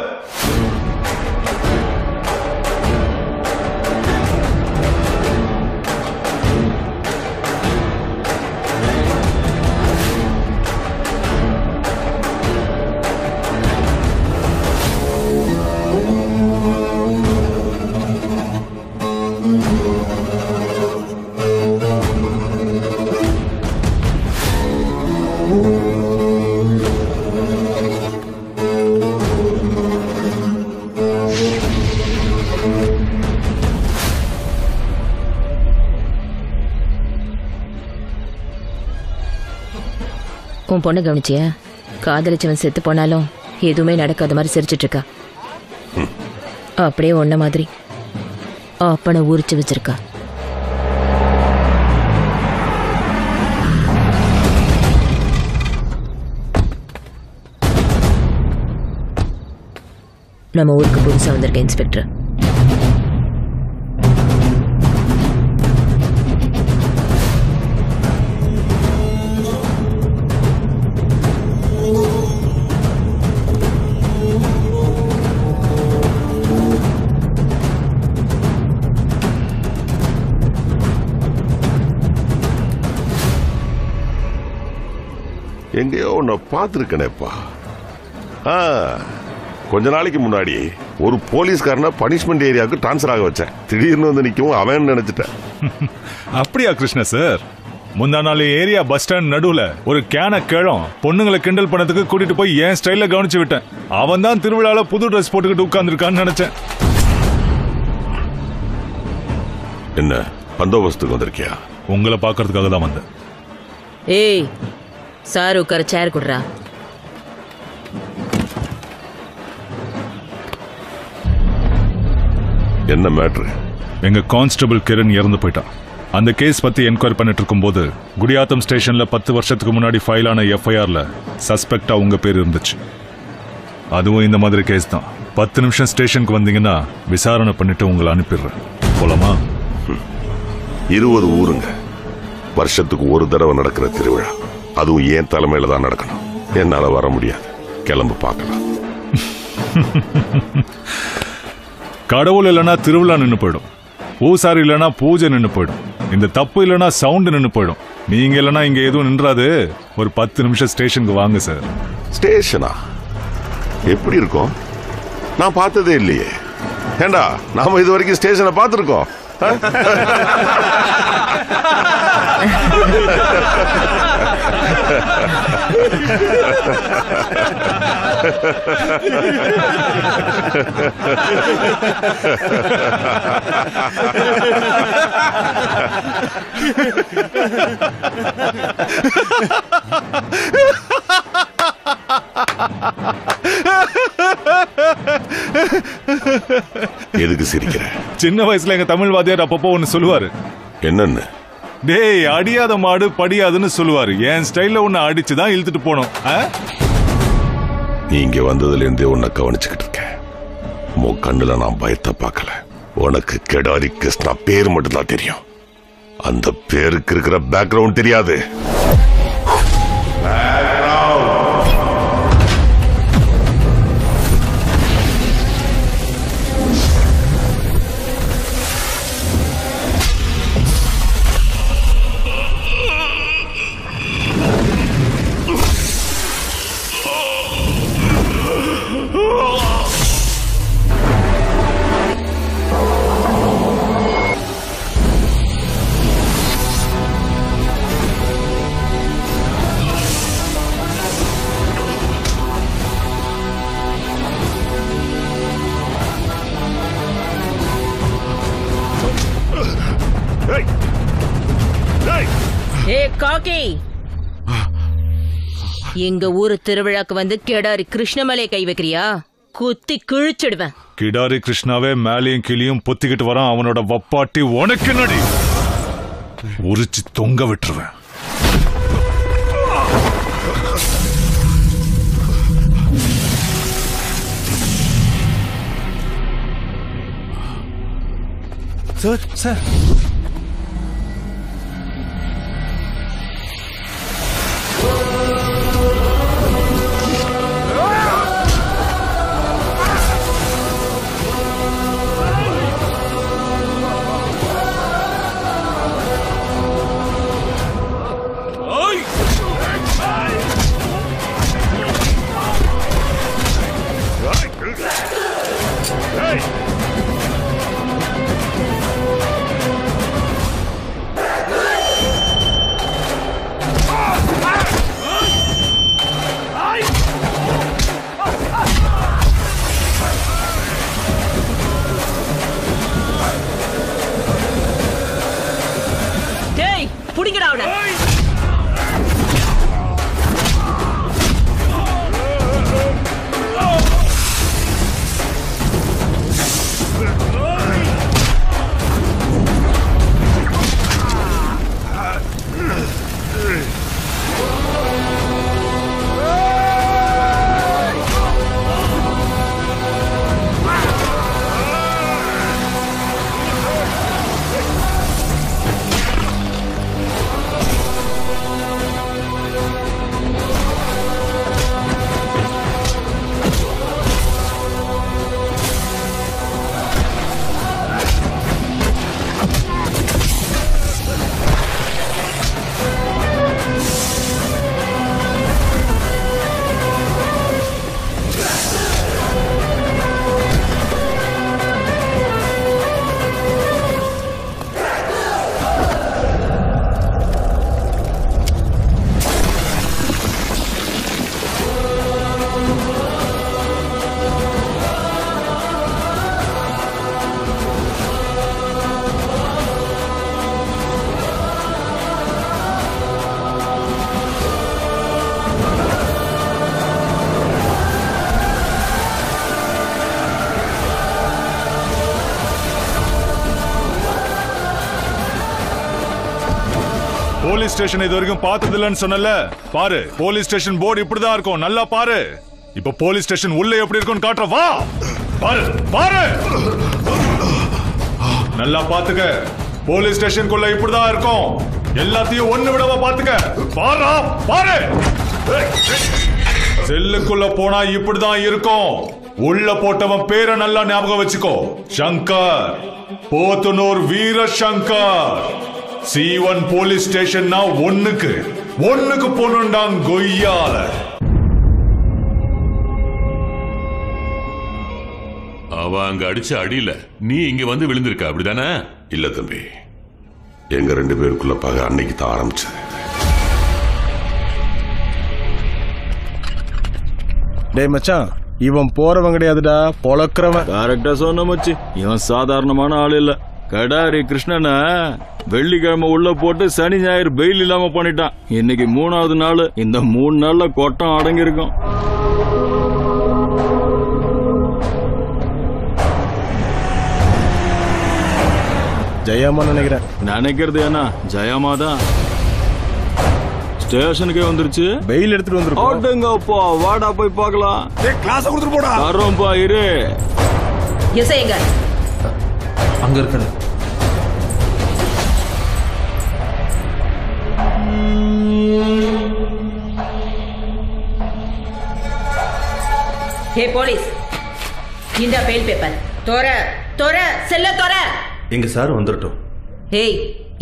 உன் பொண்ணு கவனிச்சியா? காதலிச்சவன் செத்து போனாலும் எதுவுமே நடக்காத மாதிரி சிரிச்சிட்டு இருக்கா. அப்படியே ஒன்ன மாதிரி அப்பனை ஊறிச்சு வச்சிருக்கா. நம்ம ஊருக்கு புதுசா வந்திருக்க இன்ஸ்பெக்டர். எங்கேயோ உன்னை பார்த்துருக்கனேப்பா. கொஞ்ச நாளைக்கு முன்னாடி ஒரு போலீஸ்காரனை பனிஷ்மெண்ட் ஏரியாவுக்கு டிரான்ஸ்ஃபர் ஆக வச்சேன். திடீர்னு வந்து நிற்கவும் அவன் நினைச்சிட்டேன். அப்படியா கிருஷ்ண சார்? முந்தா நாள் ஏரியா பஸ் ஸ்டாண்ட் நடுவுல ஒரு கேன கேளம் பொண்ணுங்களை கிண்டல் பண்ணதுக்கு கூட்டிட்டு போய் என் ஸ்டைல கவனிச்சு விட்டேன். அவன் தான் திருவிழால புது ட்ரெஸ் போட்டுக்கிட்டு உட்கார்ந்துருக்கான்னு நினைச்சேன். என்ன பந்தோபஸ்துக்கு வந்திருக்கியா? உங்களை பாக்குறதுக்காக தான் வந்தேன். ஏய் சார் உட்கார சேர் குடுறா. என்ன மேட்ரு? எங்க கான்ஸ்டபிள் கிரண் இறந்து போயிட்டான். அந்த கேஸ் பத்தி என்கொயரி பண்ணிட்டு இருக்கும் போது குடியாத்தம் ஸ்டேஷன்ல 10 வருஷத்துக்கு முன்னாடி ஃபைல் ஆன எஃப்ஐஆர்ல சஸ்பெக்டா உங்க பேர் இருந்துச்சு. அதுவும் இந்த மாதிரி கேஸ் தான். 10 நிமிஷம் ஸ்டேஷனுக்கு வந்தீங்கன்னா விசாரணை பண்ணிட்டு உங்களை அனுப்பிடுறேன். போலாமா? 20 ஊருங்க, வருஷத்துக்கு ஒரு தடவை நடக்கிற திருவிழா, அதுவும் ஏன் தலைமையில தான் நடக்கணும். என்னால வர முடியாது. கிளம்பு பார்க்கலாம். கடவுள் இல்லைன்னா திருவிழா நின்று போயிடும். பூசாரி இல்லைன்னா பூஜை நின்று போயிடும். இந்த தப்பு இல்லைன்னா சவுண்ட் நின்று போயிடும். நீங்க இல்லைன்னா இங்க எதுவும் நின்றாது. ஒரு 10 நிமிஷம் ஸ்டேஷனுக்கு வாங்க சார். ஸ்டேஷனா? எப்படி இருக்கும்? நான் பார்த்ததே இல்லையே. ஏண்டா நாம இது வரைக்கும் ஸ்டேஷனை பார்த்துருக்கோம்? எதுக்கு சிரிக்கிற? சின்ன வயசுல எங்க தமிழ் வாத்தியார் அப்பப்போ ஒன்னு சொல்லுவாரு. என்னன்னு? டேய் அடியாத மாடு படியாதுன்னு சொல்லுவாரு. என் ஸ்டைல்ல உன்னை அடிச்சுதான் இழுத்துட்டு போனோம். நீ இங்க வந்ததுல இருந்தே உன்னை கவனிச்சுக்கிட்டு இருக்கேன். உன் கண்ணுல நான் பயத்தை பார்க்கல. உனக்கு கெடாரி கிருஷ்ணா பேர் மட்டும்தான் தெரியும். அந்த பேருக்கு இருக்கிற பேக்ரவுண்ட் தெரியாது. ஏ காக்கி, எங்க ஊரு திருவிழாக்கு வந்து கெடாரி கிருஷ்ணமலையை கை வைக்கிறியா? குத்தி கிழிச்சிடுவேன். கிடாரி கிருஷ்ணாவே மேலையும் கீழியும் பொத்திக்கிட்டு வரான். அவனோட வப்பாட்டி உனக்கு நடி உரிச்சு தொங்க விட்டுருவேன். சார் சார் போலீஸ் ஸ்டேஷன் இது வரைக்கும் பார்த்ததில்லன்னு சொன்னல, பாரு. போலீஸ் ஸ்டேஷன் போர்டு இப்படிதான் இருக்கும், நல்லா பாரு. இப்ப போலீஸ் ஸ்டேஷன் உள்ள எப்படி இருக்கும்னு காட்டுற, வா பாரு பாரு. நல்லா பாத்துக்க, போலீஸ் ஸ்டேஷனுக்குள்ள இப்படிதான் இருக்கும். எல்லாத்தையும் ஒண்ணு விடவா பாத்துக்க, பாரு பாரு. செல்லுக்குள்ள போனா இப்படிதான் இருக்கும். உள்ள போட்டவன் பேரை நல்லா ஞாபகம் வச்சுக்கோ, சங்கர், போத்தனூர் வீர சங்கர். C1 போலீஸ் ஸ்டேஷன்னா ஒண்ணுக்கு பொண்ணுண்டாங் கொய்யால. அவ அங்க அடிச்ச அடியில நீ இங்க வந்து விழுந்திருக்க, அப்படிதானே? இல்ல தம்பி, எங்க 2 பேருக்குள்ள பகை அன்னைக்கு தான் ஆரம்பிச்சது. டேய் மச்சான், இவன் போறவன் கிடையாதுடா, பொழக்கிறவன். கரெக்டா சொன்ன மச்சி, இவன் சாதாரணமான ஆள் இல்ல. கடாரி கிருஷ்ணனை வெள்ளிக்கிழமை உள்ள போட்டு சனி ஞாயிறு பெயில் இல்லாம பண்ணிட்டான். இன்னைக்கு 3வது நாள். இந்த 3 நாள்ல கொட்டம் அடங்கி இருக்கும். ஜெயாமா நினைக்கிறேன். நினைக்கிறது என்ன, ஜெயாமா தான் ஸ்டேஷனுக்கே வந்துருச்சு. பெயில் எடுத்துட்டு வந்துருப்பா, வாடா போய் பார்க்கலாம். கிளாஸ் கொடுத்துட்டு போடா. வரோம்பா, இரு. அங்க இருக்க. ஹே போலீஸ், இந்த பெயில் பேப்பர் தோர செல்ல தோர. எங்க சார் வந்துட்டோம். ஏய்,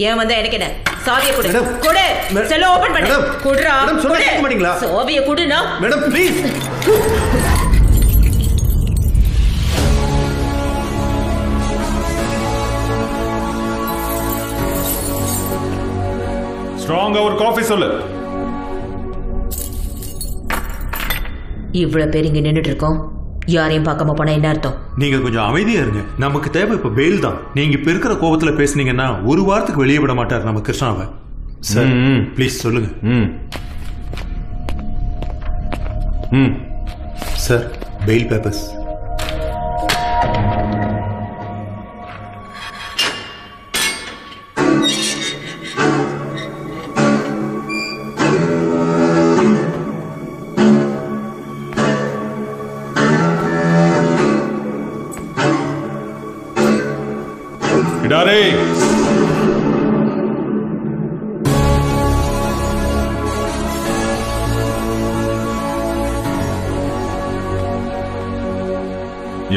ஏன் வந்தா எனக்கு என்ன? சாவியை கொடு. கொடு. செல்ல ஓபன் பண்ணு. குடுறா. மேடம் சொல்ல கேட்க மாட்டீங்களா? சாவியை குடுனா. Madam please. ஸ்ட்ராங்கா ஒரு காஃபி சொல்லு. இவ்வளவு பேர் இங்க நின்னுட்டு இருக்கோம், யாரையும் பார்க்காம போனா என்ன அர்த்தம்? நீங்க கொஞ்சம் அமைதியா இருங்க. நமக்கு தேவை இப்ப பெயில் தான். நீங்க இப்ப இருக்கிற கோபத்துல பேசுனீங்கன்னா 1 வாரத்துக்கு வெளியே விட மாட்டார் நம்ம கிருஷ்ணாவை. சார் ப்ளீஸ் சொல்லுங்க. Sir bail papers. கிடாரே,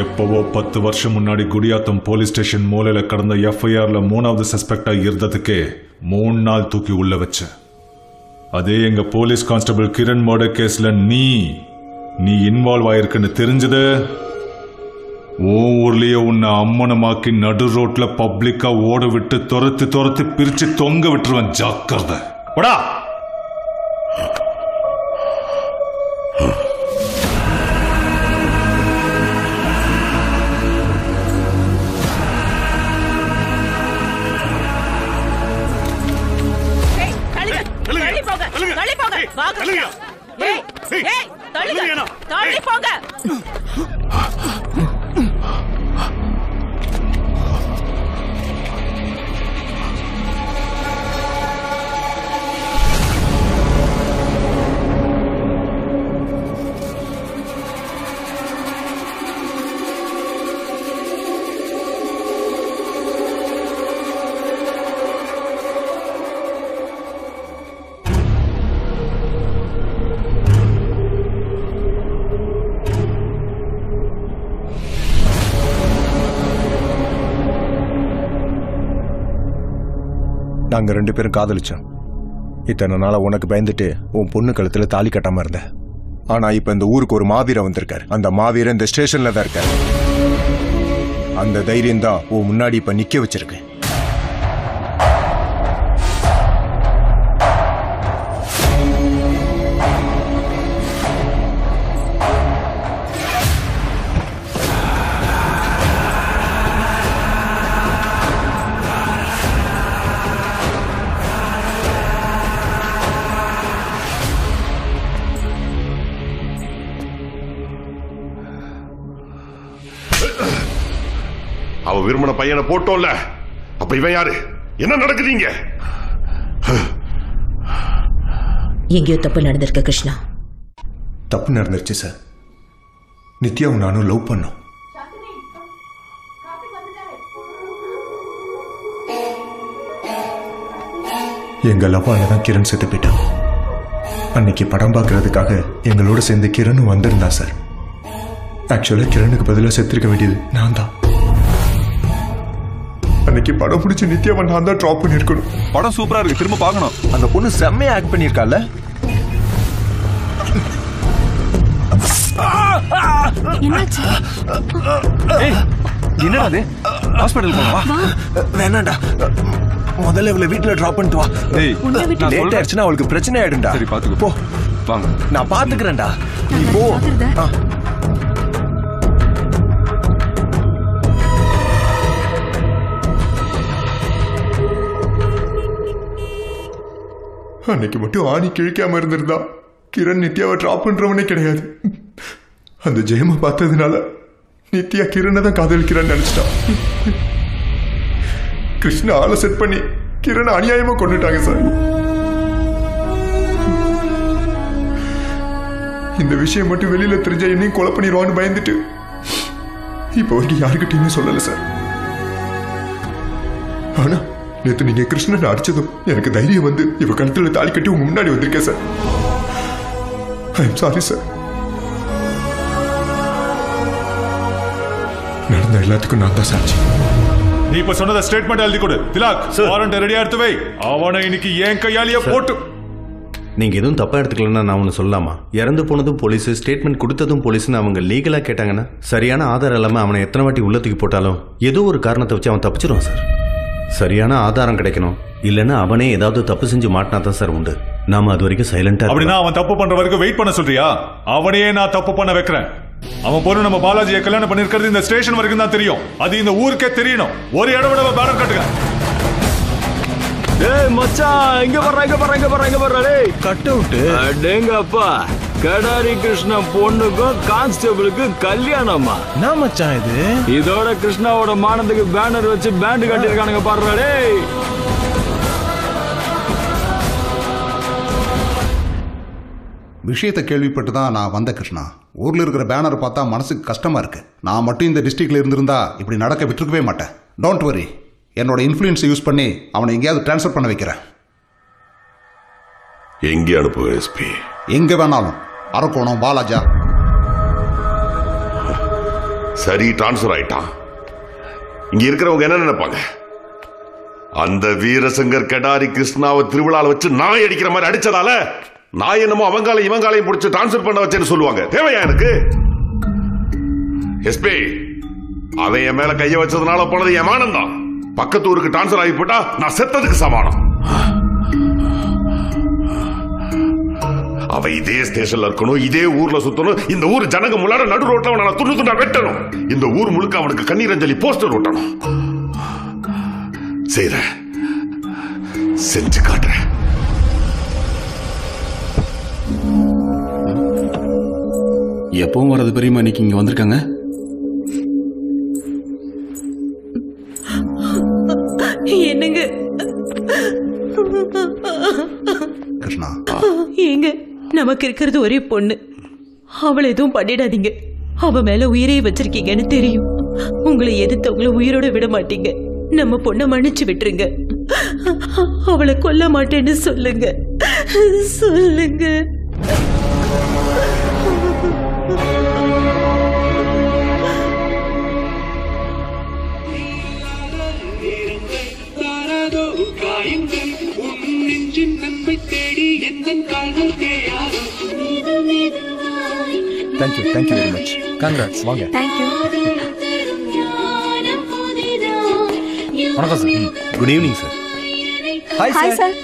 எப்பவோ 10 வருஷம் முன்னாடி குடியாத்தம் போலீஸ் ஸ்டேஷன் மூலையில கடந்த எஃப்ஐஆர்ல 3வது சஸ்பெக்டா இருந்ததுக்கே 3 நாள் தூக்கி உள்ள வச்ச. அதே எங்க போலீஸ் கான்ஸ்டபிள் கிரண் மர்டர் கேஸ்ல நீ இன்வால்வ் ஆயிருக்குன்னு தெரிஞ்சது, ஊர்லயே உன்னை அம்மனமாக்கி நடு ரோட்ல பப்ளிக்கா ஓட விட்டு துரத்தி பிரிச்சு தொங்க விட்டுருவன். ஜாக்கிரதை. போடா. நாங்க 2 பேரும் காதலிச்சோம். இத்தனை நாளா உனக்கு பயந்துட்டு உன் பொண்ணு கழுத்துல தாலி கட்டாம இருந்த. ஆனா இப்ப இந்த ஊருக்கு ஒரு மாவீரன் வந்திருக்காரு. அந்த மாவீரன் இந்த ஸ்டேஷன்ல தான் இருக்காரு. அந்த தைரியம் தான் உன் முன்னாடி இப்ப நிக்க வச்சிருக்கு. அவ விரும்பின பையனை போட்டோம்ல, அப்ப இவன் யாரு? என்ன நடக்குதுங்க? எங்கேயோ தப்பு நடந்திருக்க கிருஷ்ணா. தப்பு நடந்துருச்சு சார். நித்யாவும் நானும் லவ் பண்ணோம். எங்க லவ்வால தான் கிரண் செத்து போயிட்டான். அன்னைக்கு படம் பார்க்கறதுக்காக எங்களோட சேர்ந்து கிரணும் வந்திருந்தான் சார். ஆக்சுவலா கிரணுக்கு பதிலாக செத்துருக்க வேண்டியது நான் தான். அன்னைக்கு படம் பிடிச்ச நித்யாவை நான் தான் ட்ராப் பண்ணிருக்கணும். படம் சூப்பரா இருக்கு, திரும்ப பார்க்கணும். அந்த பொண்ணு செம்மையா ஆக்ட் பண்ணிருக்கால. என்னடா அது? ஹாஸ்பிடல் போவா? வேணாண்டா, முதல்ல இவளை வீட்டுல டிராப் பண்ணிட்டு வா. லேட் ஆயிடுச்சுன்னா அவளுக்கு பிரச்சனை ஆயிடும்டா. சரி பாத்துக்கோ. போ. வாங்க. நான் பாத்துக்கிறேன்டா. நீ போ. அன்னைக்கு மட்டும் ஆணி கிழிக்காம இருந்திருந்தா கிரண் நித்யாவை டிராப் பண்றவனே கிடையாது. அந்த ஜெயமா பார்த்ததுனால நித்யா கிரணை தான் காதலிக்கிறான்னு நினைச்சிட்டான். கிருஷ்ண ஆளை செட் பண்ணி கிரண் அநியாயமா கொண்டுட்டாங்க சார். இந்த விஷயம் மட்டும் வெளியில தெரிஞ்சா என்னையும் கொலை பண்ணிடுவான்னு பயந்துட்டு இப்ப வரைக்கும் யாருக்கிட்டையுமே சொல்லல சார். ஆனா நேற்று நீங்க கிருஷ்ணன் அடிச்சதும் எனக்கு தைரியம் வந்து இவ கழுத்துல தாலி கட்டி உங்க முன்னாடி வந்திருக்கேன் sir. I am sorry sir. நடந்த எல்லாத்துக்கும் நான் தான் சாட்சி. நீ இப்ப சொன்னத ஸ்டேட்மெண்ட் எழுதி கொடு. திலாக், வாரண்ட் ரெடியா எடுத்து வை. அவனை இன்னைக்கு ஏன் கையாலேயே போட்டு. நீங்க எதுவும் தப்பா எடுத்துக்கலன்னா நான் ஒன்று சொல்லலாமா? இறந்து போனதும் போலீஸ், ஸ்டேட்மெண்ட் கொடுத்ததும் போலீஸ்னு அவங்க லீகலா கேட்டாங்கன்னா சரியான ஆதாரம் இல்லாம அவனை எத்தனை வாட்டி உள்ளத்துக்கு போட்டாலும் ஏதோ ஒரு காரணத்தை வச்சு அவன் தப்பிச்சிருவான் சார். சரியான ஆதாரம் கிடைக்கணும், இல்லைன்னா அவனே ஏதாவது தப்பு செஞ்சு மாட்டினா தான் சார் உண்டு. நாம அது வரைக்கும் சைலண்டா. அப்படின்னா அவன் தப்பு பண்ற வரைக்கும் வெயிட் பண்ண சொல்றியா? அவனையே நான் தப்பு பண்ண வைக்கிறேன். அவன் பொண்ணு நம்ம பாலாஜியை கல்யாணம் பண்ணிருக்கிறது இந்த ஸ்டேஷன் வரைக்கும் தான் தெரியும். அது இந்த ஊருக்கே தெரியணும். ஒரு இடம் விட பேனர் கட்டுங்க. டேய் மச்சான், இங்க வர்றா டேய். Cut out. அடேங்கப்பா, கடாரி கிருஷ்ணன் பொண்ணுக்கும் கான்ஸ்டபிளுக்கும் கல்யாணமா? என்ன மச்சான் இது? இதோட கிருஷ்ணாவோட மானத்துக்கு பேனர் வச்சு பேண்ட் கட்டியிருக்கானுங்க பாருடா டேய். விஷயத்தை கேள்விப்பட்டு தான் நான் வந்த கிருஷ்ணா. ஊர்ல இருக்கிற பேனர் பார்த்தா மனசுக்கு கஷ்டமா இருக்கு. நான் மட்டும் இந்த டிஸ்ட்ரிக்ட்ல இருந்திருந்தா இப்படி நடக்க விட்டுருக்கவே மாட்டேன். டோன்ட் வரி, என்னோட இன்ஃப்ளூயன்ஸை யூஸ் பண்ணி அவனை எங்கேயாவது டிரான்ஸ்ஃபர் பண்ண வைக்கிறேன். எங்கே அனுப்புவேன் எஸ்பி? எங்க வேணாலும். அரக்கோணம், வாலாஜா. சரி, டிரான்ஸ்ஃபர் ஆயிட்டான். இங்க இருக்கிறவங்க என்ன நினைப்பாங்க? அந்த வீரசங்கர் கெடாரி கிருஷ்ணாவை திருவிழாவில் வச்சு நாய் அடிக்கிற மாதிரி அடிச்சதால நான் என்னமோ இவங்காலையும் பிடிச்சி டிரான்ஸ்ஃபர் பண்ண வச்சேன்னு சொல்லுவாங்க. தேவையா எனக்கு? எஸ்பி, அவன் என் மேல கைய வச்சதுனால போனது என் மானம் தான். பக்கத்து ஊருக்கு டிரான்ஸ்ஃபர் ஆகி போட்டா நான் செத்ததுக்கு சமானம். அவ இதே ஸ்டேஷன்ல இருக்கணும், இதே ஊர்ல சுத்தணும், இந்த ஊர் ஜனங்க முன்னாடி நடு ரோட்ல அவனை துண்டு வெட்டணும், இந்த ஊர் முழுக்க அவனுக்கு கண்ணீரஞ்சலி போஸ்டர் ஒட்டணும். செய்றேன், செஞ்சு காட்டுறேன். எப்பவும் வரது பெரியமா இன்னைக்கு இங்க வந்திருக்காங்க. என்னங்க கிருஷ்ணா, ஏங்க நமக்கு இருக்கிறது ஒரே பொண்ணு. அவளை எதுவும் பண்ணிடாதீங்க. அவ மேல உயிரையே வச்சிருக்கீங்கன்னு தெரியும். உங்களை எதிர்த்தவங்களை உயிரோட விட மாட்டீங்க. நம்ம பொண்ணை மன்னிச்சு விட்டுருங்க. அவளை கொல்ல மாட்டேன்னு சொல்லுங்க. சொல்லுங்க. Thank you very much. கங்க்ராட்ஸ். வாங்க. வணக்கம் sir. Good evening sir. Hi sir.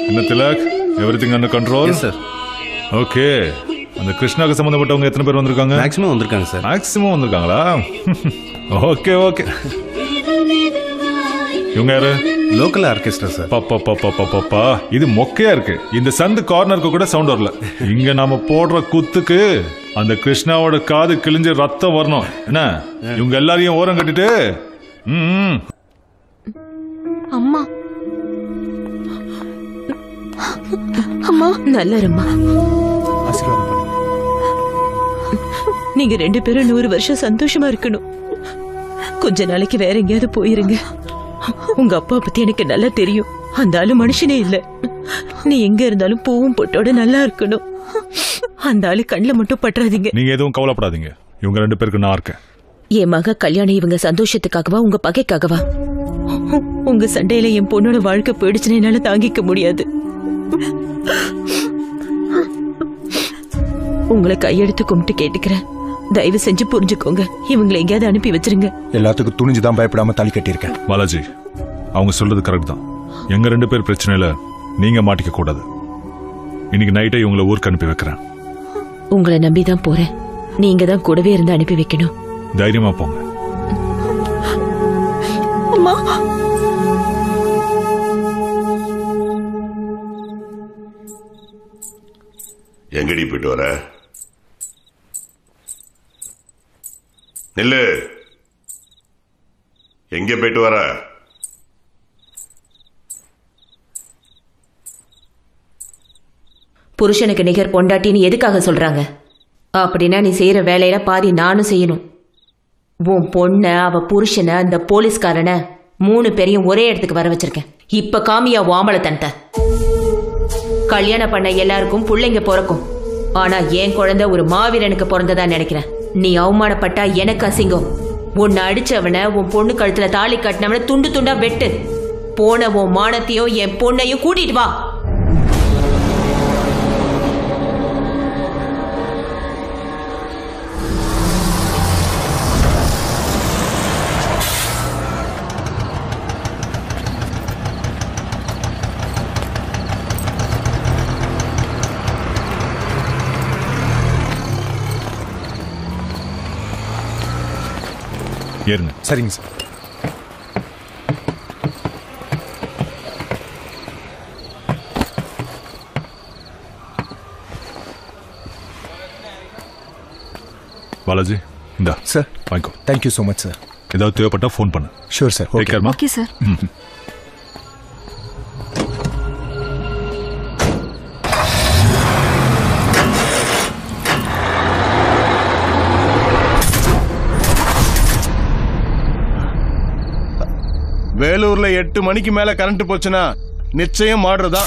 என்ன Thilak, everything under control? Sir. Okay. அந்த கிருஷ்ணாக்கு சம்பந்தப்பட்டவங்க எத்தனை பேர் வந்திருக்காங்க? மேக்ஸிமம் வந்திருக்காங்க சார். மேக்ஸிமம் வந்திருக்காங்களா? Okay okay. இவங்க யாரு? Local orchestra sir. பாப்பா, இது மொக்கையா இருக்கு. இந்த சந்து கார்னருக்கு கூட சவுண்ட் வரல. இங்க நாம போடுற குத்துக்கு அந்த கிருஷ்ணாவோட காது கிழிஞ்சு ரத்தம் வரணும். என்ன, இவங்க எல்லாரையும் ஓரம் கட்டிட்டு அம்மா அம்மா நல்லா இருமா. நீங்க 2 பேரும் 100 வருஷம் சந்தோஷமா இருக்கணும். கொஞ்ச நாளைக்கு வேற எங்கேயாவது போயிருங்க. உங்க அப்பா பத்தி எனக்கு நல்லா தெரியும். அந்த ஆளு மனுஷனே இல்ல. நீ எங்க இருந்தாலும் பூவும் பொட்டோட நல்லா இருக்கணும். அந்த ஆளு கண்ணில் மட்டும் பற்றாதீங்க. நீங்க எதுவும் கவலைப்படாதீங்க. இவங்க 2 பேருக்கு நான் இருக்கேன். என் மக கல்யாணம் இவங்க சந்தோஷத்துக்காகவா உங்க பகைக்காகவா? உங்க சண்டையில என் பொண்ணோட வாழ்க்கை போயிடுச்சுன்னு என்னால தாங்கிக்க முடியாது. உங்களை கையெடுத்து கும்பிட்டு கேட்டுக்கிறேன். தயவு செஞ்சு புரிஞ்சுக்கோங்க. இவங்களை எங்கேயாவது அனுப்பி வச்சிருங்க. எல்லாத்துக்கும் துணிஞ்சுதான் பயப்படாம தாலி கட்டியிருக்கேன். பாலாஜி, அவங்க சொல்றது கரெக்ட் தான். எங்க 2 பேர் பிரச்சனையில நீங்க மாட்டிக்க கூடாது. இன்னைக்கு நைட்டே இவங்களை ஊருக்கு அனுப்பி வைக்கிறேன். உங்களை நம்பிதான் போறேன். நீங்க தான் கூடவே இருந்து அனுப்பி வைக்கணும். தைரியமா போங்க. அம்மா, எங்கடி போயிட்டு வர? நில்லு. எங்க போயிட்டு வர? புருஷனுக்கு நிகர் பொண்டாட்டின்னு எதுக்காக சொல்றாங்க? அப்படின்னா நீ செய்யற வேலையில பாதி நானும் செய்யணும். உன் பொண்ண, அவ புருஷனை, அந்த போலீஸ்காரனை 3 பேரையும் ஒரே இடத்துக்கு வர வச்சிருக்கேன். இப்ப காமியா வாமலத்தன்ட்ட. கல்யாணம் பண்ண எல்லாருக்கும் பிள்ளைங்க பிறக்கும். ஆனா என் குழந்தை ஒரு மாவீரனுக்கு பிறந்ததா நினைக்கிறேன். நீ அவமானப்பட்டா எனக்கு அசிங்கம். உன்னை அடிச்சவனை, உன் பொண்ணு கழுத்துல தாலி கட்டினவனை துண்டு துண்டா வெட்டு. போன உன் மானத்தையும் என் பொண்ணையும் கூட்டிட்டு வா. ஏறுங்க. சரிங்க சார். பாலாஜி இந்தா சார் வாங்கிக்கோ. Thank you so much sir. ஏதாவது தேவைப்பட்டா ஃபோன் பண்ணு. Sure sir. டேக் கேர்மா. Okay sir. வேலூர்ல 8 மணிக்கு மேல கரண்ட் போச்சுன்னா நிச்சயம் மாடுறதா.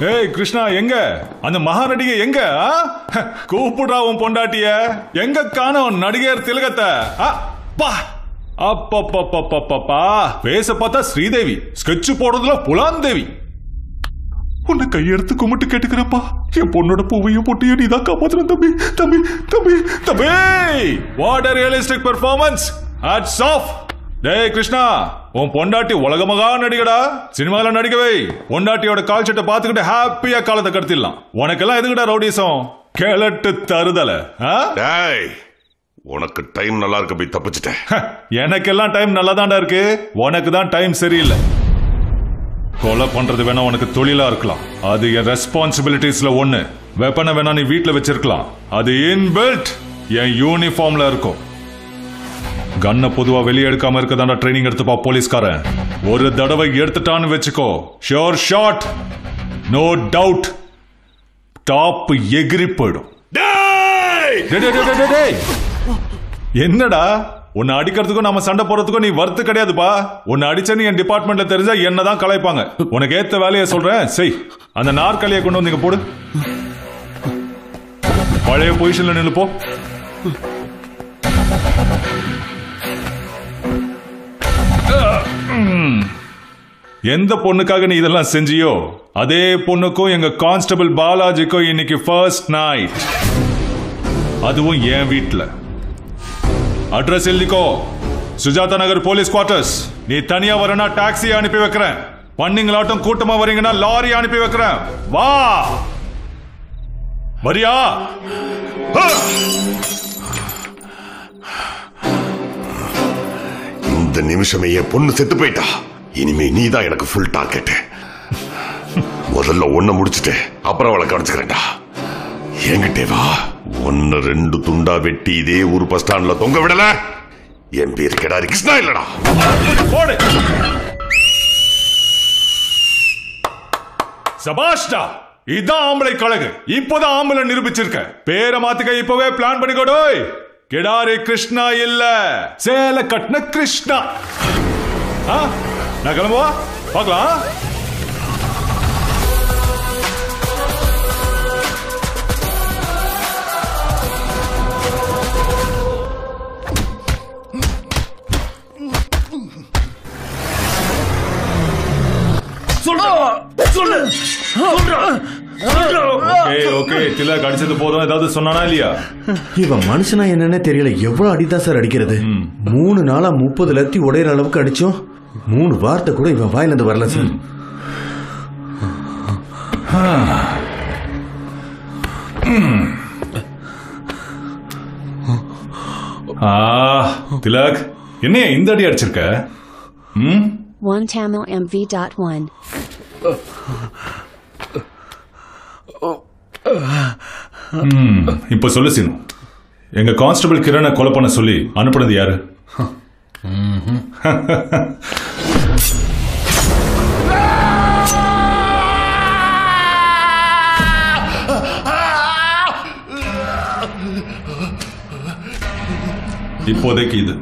ஏய் கிருஷ்ணா, எங்க அந்த மகாநடிகை எங்க? கூப்பிடுறா உன் பொண்டாட்டிய. எங்க காணோம் நடிகர் திலகத்தை? அப்பப்பப்பப்பப்பா, பேச பார்த்தா ஸ்ரீதேவி, ஸ்கெட்ச் போடுறதுல புலாந்தேவி. உன்னை கையெடுத்து கும்பிட்டு கேட்டுக்கிறப்பா, என் பொண்ணோட பூவையும் பொட்டியும் நீதான் காப்பாத்துறேன் தம்பி. தம்பி தம்பி தம்பி, what a realistic performance. Hats off. டேய் கிருஷ்ணா, உன் பொண்டாட்டி உலகமகா நடிகடா. சினிமால நடிக்கவே பொண்டாட்டியோட கால் சட்டை பார்த்துக்கிட்டு ஹாப்பியா காலத்தை கடத்திடலாம். உனக்கெல்லாம் எதுக்குடா ரவுடிசம்? கேளட்டு தருதல. உனக்கு டைம் நல்லா இருக்கு, போய் தப்பிச்சிட்டேன். எனக்கெல்லாம் டைம் நல்லா தான்டா இருக்கு, உனக்கு தான் டைம் சரியில்லை. கொலை பண்றது வேணா உனக்கு தொழிலா இருக்கலாம், அது என் ரெஸ்பான்சிபிலிட்டிஸ்ல ஒண்ணு. வெப்பனை வேணா நீ வீட்டுல வச்சிருக்கலாம், அது இன்பில்ட். என் யூனிஃபார்ம்ல இருக்கும். கண்ணை பொதுவா வெளியே எடுக்காம இருக்கதாண்டா ட்ரைனிங் எடுத்துப்பா போலீஸ்காரன். ஒரு தடவை எடுத்துட்டான்னு வச்சுக்கோ, sure shot, no doubt, top எகிரி போயிடும். என்னடா உன்னை அடிக்கிறதுக்கும் நம்ம சண்டை போறதுக்கும் நீ வர்த்து கிடையாதுப்பா. உன்னை அடிச்சேன்னு என் டிபார்ட்மெண்ட்ல தெரிஞ்சா என்னதான் கலாய்ப்பாங்க. உனக்கு ஏத்த வேலையை சொல்றேன், செய். அந்த நாற்காலியை கொண்டு வந்து போடு. பழைய பொசிஷன்ல நில்லு போ. எந்த பொண்ணுக்காக நீ இதெல்லாம் செஞ்சியோ அதே பொண்ணுக்கும் எங்க கான்ஸ்டபிள் பாலாஜிக்கும் இன்னைக்கு ஃபர்ஸ்ட் நைட். அதுவும் என் வீட்டுல. அட்ரஸ் எழுதிக்கோ, சுஜாதா நகர் போலீஸ் குவார்டர்ஸ். நீ தனியா வரனா டாக்ஸி அனுப்பி வைக்கிறேன். பண்ணீங்களாட்டம் கூட்டமா வரீங்கன்னா லாரி அனுப்பி வைக்கிறேன். வா, வரியா? இந்த நிமிஷமே என் பொண்ணு செத்து போயிட்டா. இனிமே நீதான் எனக்கு ஃபுல் டார்கெட். முதல்ல ஒன்ன முடிச்சுட்டு அப்புறம் அவளை கவனிச்சுக்கிறேன்டா. என்கிட்டே வா. ஒன்னு 2 துண்டா வெட்டி இதே ஊர் பஸ் ஸ்டாண்ட்ல தொங்க விடல, என் பேர் கிடாரி கிருஷ்ணா இல்லடா. சபாஷ்டா, இதான் ஆம்பளை கழகு. இப்போதான் ஆம்பளை நிரூபிச்சிருக்க. பேரை மாத்துக்க இப்பவே பிளான் பண்ணிக்கோடோய். கிடாரி கிருஷ்ணா இல்ல, சேல கட்டின கிருஷ்ணா. நான் கிளம்புவா, பார்க்கலாம். திலக் அடிச்சது போதும், ஏதாவது சொன்னானா இல்லையா? இவன் மனுஷனா என்னன்னு தெரியல. எவ்வளவு அடிதான் சார் அடிக்கிறது? 3 நாளா 30 லத்தி உடையிற அளவுக்கு அடிச்சோம். 3 வார்த்தை கூட இவன் வாயிலிருந்து வரல சார். திலக், என்ன இந்த அடி அடிச்சிருக்க? OneTamilMV.1 இப்ப சொல்லு சீனு, எங்க கான்ஸ்டபிள் கிரணை கொலை பண்ண சொல்லி அனுப்புனது யாரு? இப்போதைக்கு இது.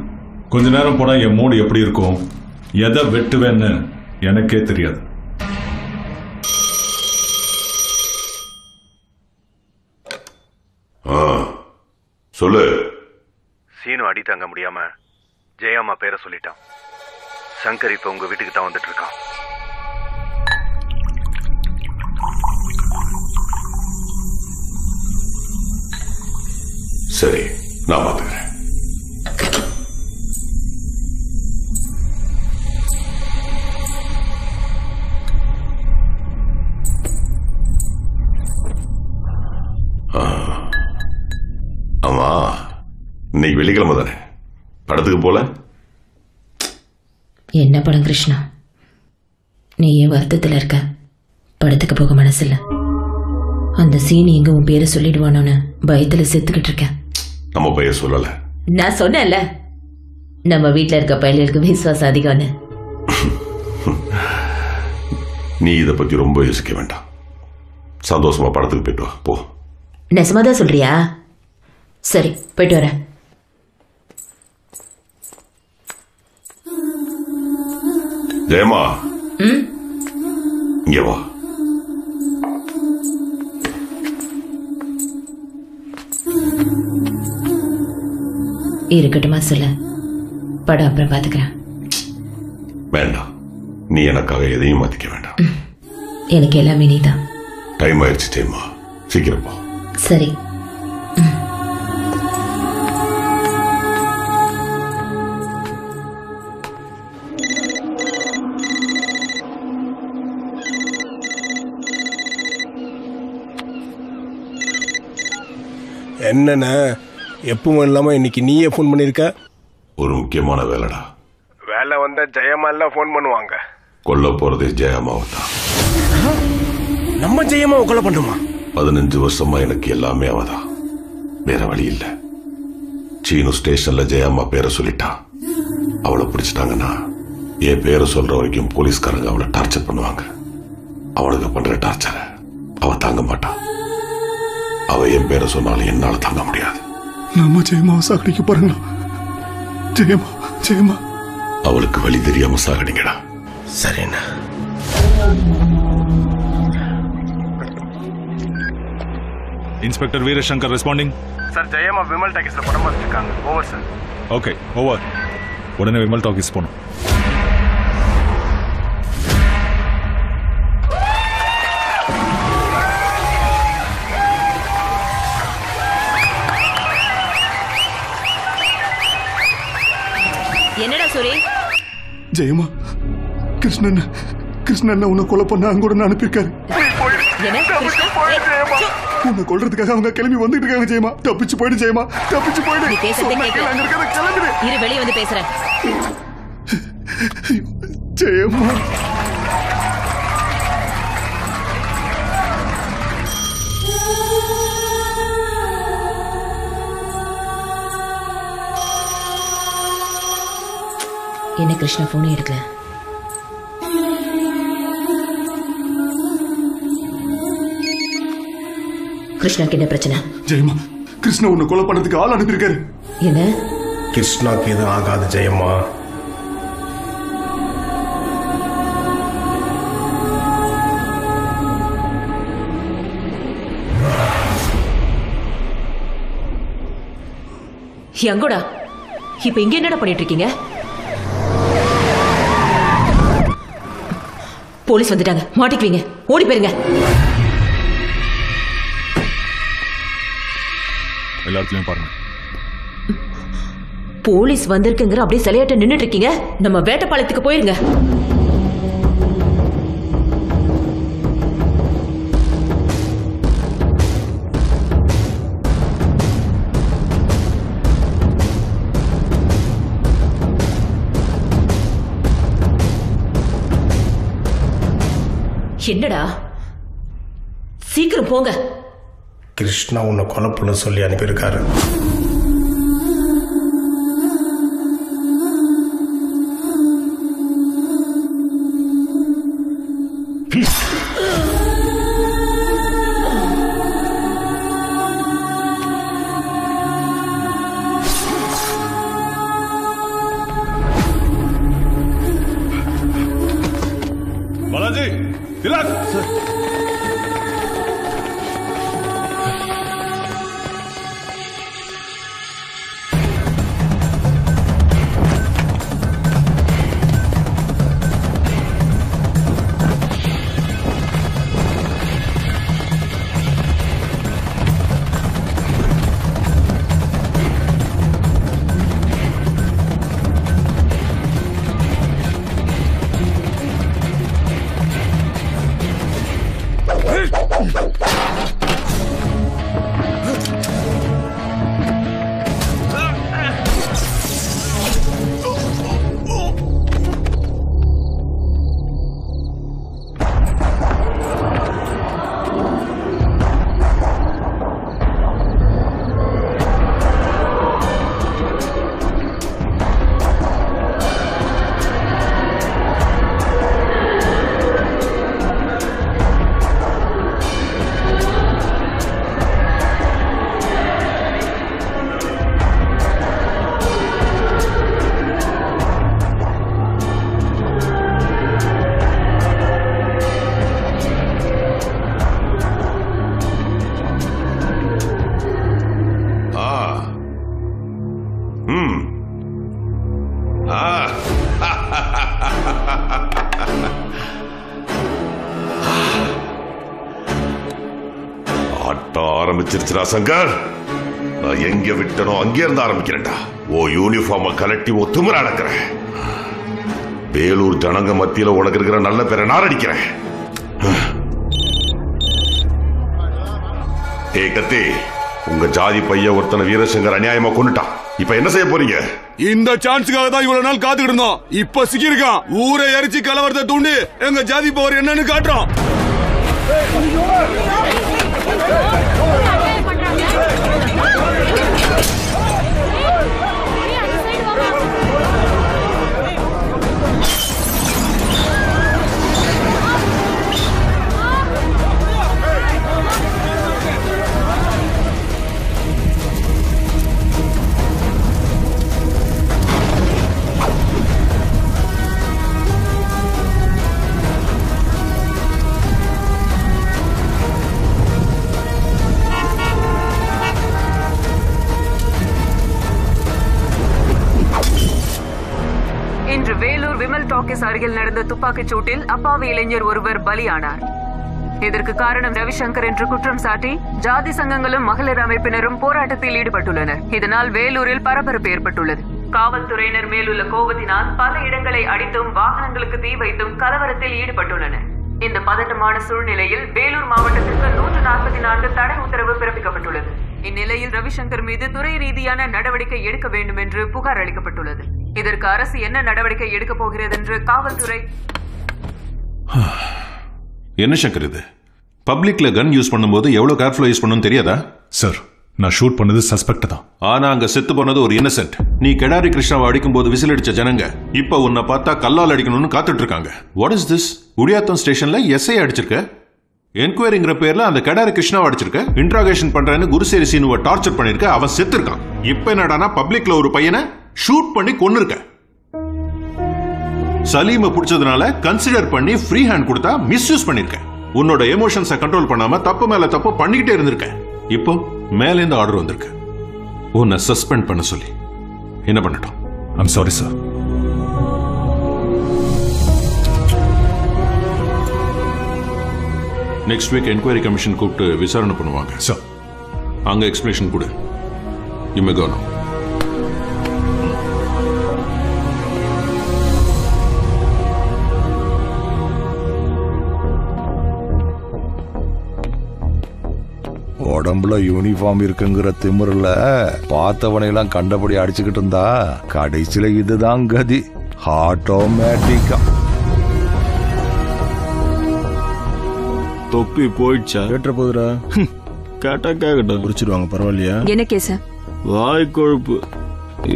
கொஞ்ச நேரம் போனா என் மூடு எப்படி இருக்கும், எதை வெட்டுவேன்னு எனக்கே தெரியாது. சொல்லு. சீனு அடி தாங்க முடியாம ஜெயாமா பேரை சொல்லிட்டான். சங்கர் இப்ப உங்க வீட்டுக்கு தான் வந்துட்டு இருக்கான். சரி, நான் பாத்துக்கிறேன். ஆமா, இன்னைக்கு வெள்ளிக்கிழமை தானே, படத்துக்கு போல? என்ன படம் கிருஷ்ணா? நீ ஏன் வருத்தத்தில் இருக்க? படத்துக்கு போக மனசில்ல. அந்த சீன் எங்க உன் பேரை சொல்லிடுவானோன்னு பயத்துல செத்துக்கிட்டு இருக்கேன். நம்ம பையன் சொல்லல. நான் சொன்னேன்ல, நம்ம வீட்டுல இருக்க பையலுக்கு விசுவாசம் அதிகம்னு. நீ இதை பத்தி ரொம்ப யோசிக்க வேண்டாம். சந்தோஷமா படத்துக்கு போயிட்டு வா, போ. நெசமாதான் சொல்றியா? சரி, போயிட்டு வரேன். ஜெயமா, இங்க வா. இருக்கட்டுமா சொல்ல, படம் அப்புறம் பாத்துக்கிறேன். வேண்டாம், நீ எனக்காக எதையும் மாத்திக்க வேண்டாம். எனக்கு எல்லாமே நீதான். டைம் ஆயிடுச்சு ஜெயமா, சீக்கிரம் போ. சரி. என்னண்ணா, எப்பவும் இல்லாம இன்னைக்கு நீயே ஃபோன் பண்ணிருக்க? ஒரு முக்கியமான வேலைடா. வேலை வந்தா ஜெயமா எல்லாம் ஃபோன் பண்ணுவாங்க. கொல்ல போறதே ஜெயமாவை தான். நம்ம ஜெயமாவை கொலை பண்ணுமா? 15 வருஷமா எனக்கு எல்லாமே அவதான், வேற வழி இல்ல. சீனு ஸ்டேஷன்ல ஜெயம்மா பேரை சொல்லிட்டான். அவளை பிடிச்சிட்டாங்கன்னா என் பேரை சொல்ற வரைக்கும் போலீஸ்காரங்க அவளை டார்ச்சர் பண்ணுவாங்க. அவளுக்கு பண்ற டார்ச்சரை அவ தாங்க மாட்டான். அவ என் பேரை சொன்னாலும் என்னால தாங்க முடியாது. நம்ம ஜெயமாவை சாகடிக்க பாருங்களா? ஜெயமா ஜெயமா அவளுக்கு வழி தெரியாம சாகடிங்கடா. சரிண்ணா. Inspector Veerashankar responding. சார், ஜெயமா விமல் டாக்கீஸ்ல படம் பார்த்துருக்காங்க. Over sir. Okay, over. உடனே விமல் டாக்கீஸ் போகணும். என்னடா சூரி? ஜெயமா, கிருஷ்ணன் உன்னை கொலை பண்ண அங்க கூட அனுப்பியிருக்காரு. உன்னை கொல்றதுக்காக அவங்க கிளம்பி வந்துட்டு இருக்காங்க. ஜெயமா, தப்பிச்சு போயிடு. ஜெயமா, தப்பிச்சு போயிடு. நீ பேசுறதே கேட்கல. அங்க இருக்கிறத கிளம்பிடு. இரு, வெளிய வந்து பேசுறேன். ஜெயமா, என்ன கிருஷ்ணா போனே எடுக்கல? கிருஷ்ணாக்கு என்ன பிரச்சனை? ஜெயமா, கிருஷ்ணா உன்னை கொலை பண்றதுக்கு ஆள் அனுப்பியிருக்காரு. என்ன? கிருஷ்ணாக்கு எதுவும் ஆகாது ஜெயம்மா. எங்கோடா இப்ப இங்க என்னடா பண்ணிட்டு இருக்கீங்க? போலீஸ் வந்துட்டாங்க, மாட்டிக்குவீங்க. ஓடி போயிருங்க. எல்லாத்துலயும் பாருங்க. போலீஸ் வந்திருக்குங்கிற அப்படியே சிலையாட்ட நின்னுட்டு இருக்கீங்க. நம்ம வேட்டப்பாளையத்துக்கு போயிருங்க. என்னடா, சீக்கிரம் போங்க. கிருஷ்ணா உன்னை கொலை பண்ண சொல்லி அனுப்பியிருக்காரு. பாலாஜி, திலக் சார். ஆரம்பிச்சிருச்சுடா சங்கர். நான் எங்க விட்டனோ அங்கே இருந்து ஆரம்பிக்கிறேன்டா. ஓ யூனிஃபார்ம கலட்டி ஒத்துமுறை அடக்கிறேன். வேலூர் ஜனங்க மத்தியில உனக்கு இருக்கிற நல்ல பேரை நான் அடிக்கிறேன். ஏ கத்தி, உங்க ஜாதி பையன் ஒருத்தனை வீரசங்கர் அநியாயமா கொண்டுட்டான். இப்ப என்ன செய்ய போறீங்க? இந்த சான்ஸுக்காக தான் இவ்வளவு நாள் காத்துக்கிட்டு இருந்தோம். இப்ப சிக்கிருக்கான். ஊரை எரிச்சு கலவரத்தை தூண்டி எங்க ஜாதி பவர் என்னன்னு காட்டுறோம். ஆபீஸ் அருகில் நடந்த துப்பாக்கிச் சூட்டில் அப்பாவி இளைஞர் ஒருவர் பலியானார். இதற்கு காரணம் ரவிசங்கர் என்று குற்றம் சாட்டி ஜாதி சங்கங்களும் மகளிர் அமைப்பினரும் போராட்டத்தில் ஈடுபட்டுள்ளனர். இதனால் வேலூரில் பரபரப்பு ஏற்பட்டுள்ளது. காவல்துறையினர் மேலுள்ள கோபத்தினால் பல இடங்களை அடித்தும் வாகனங்களுக்கு தீ வைத்தும் கலவரத்தில் ஈடுபட்டுள்ளனர். இந்த பதட்டமான சூழ்நிலையில் வேலூர் மாவட்டத்திற்கு 144 தடை உத்தரவு பிறப்பிக்கப்பட்டுள்ளது. இந்நிலையில் ரவிசங்கர் மீது துறை ரீதியான நடவடிக்கை எடுக்க வேண்டும் என்று புகார் அளிக்கப்பட்டுள்ளது. இதற்கு அரசு என்ன நடவடிக்கை எடுக்கப் போகிறது என்று காவல்துறை என்ன சங்கர் இது? பப்ளிக்ல கன் யூஸ் பண்ணும்போது எவ்வளவு கேர்ஃபுல்லா யூஸ் பண்ணணும் தெரியாதா? சார், நான் ஷூட் பண்ணது சஸ்பெக்ட் தான். ஆனா அங்க செத்து போனது ஒரு இன்னசென்ட். நீ கெடாரி கிருஷ்ணாவை அடிக்கும் போது விசில் அடிச்ச ஜனங்க இப்ப உன்னை பார்த்தா கல்லால் அடிக்கணும்னு காத்துட்டு இருக்காங்க. What is this? குடியாத்தம் ஸ்டேஷன்ல எஸ்ஐ அடிச்சிருக்க, என்கொயரிங்கிற பேர்ல அந்த கெடாரி கிருஷ்ணாவை அடிச்சிருக்க, இன்ட்ராகேஷன் பண்றேன்னு குருசேரி சீனுவை டார்ச்சர் பண்ணிருக்க, அவன் செத்து இருக்கான். இப்ப என்னடானா பப்ளிக்ல ஒரு பையனை ஷூட் பண்ணி கொன்னிருக்க. சலீமை பிடிச்சதுனால கன்சிடர் பண்ணி ஃப்ரீ ஹேண்ட் கொடுத்தா மிஸ்யூஸ் பண்ணிருக்க. உன்னோட எமோஷன்ஸை கண்ட்ரோல் பண்ணாம தப்பு மேல தப்பு பண்ணிக்கிட்டே இருந்திருக்க. இப்போ மேலேருந்து ஆர்டர் வந்திருக்கு உன்னை சஸ்பெண்ட் பண்ண சொல்லி. என்ன பண்ணட்டும்? I'm sorry sir. Next week enquiry commission கூப்பிட்டு விசாரணை பண்ணுவாங்க. சார், அங்க எக்ஸ்பிளேஷன் கொடு. யூ மே கோ நவ. உடம்புல யூனிஃபார்ம் இருக்குங்கிற திமிரில் பார்த்தவனையெல்லாம் கண்டபடி அடிச்சுக்கிட்டு இருந்தா கடைசியில இதுதான் கதி. ஆட்டோமேட்டிக்கா தொப்பி போயிடுச்சா? கேட்ட போதுரா கேட்டா கேட்கட்டும், குறிச்சிடுவாங்க. பரவாயில்லையா? என்ன கேஸ்? வாய் கொழுப்பு.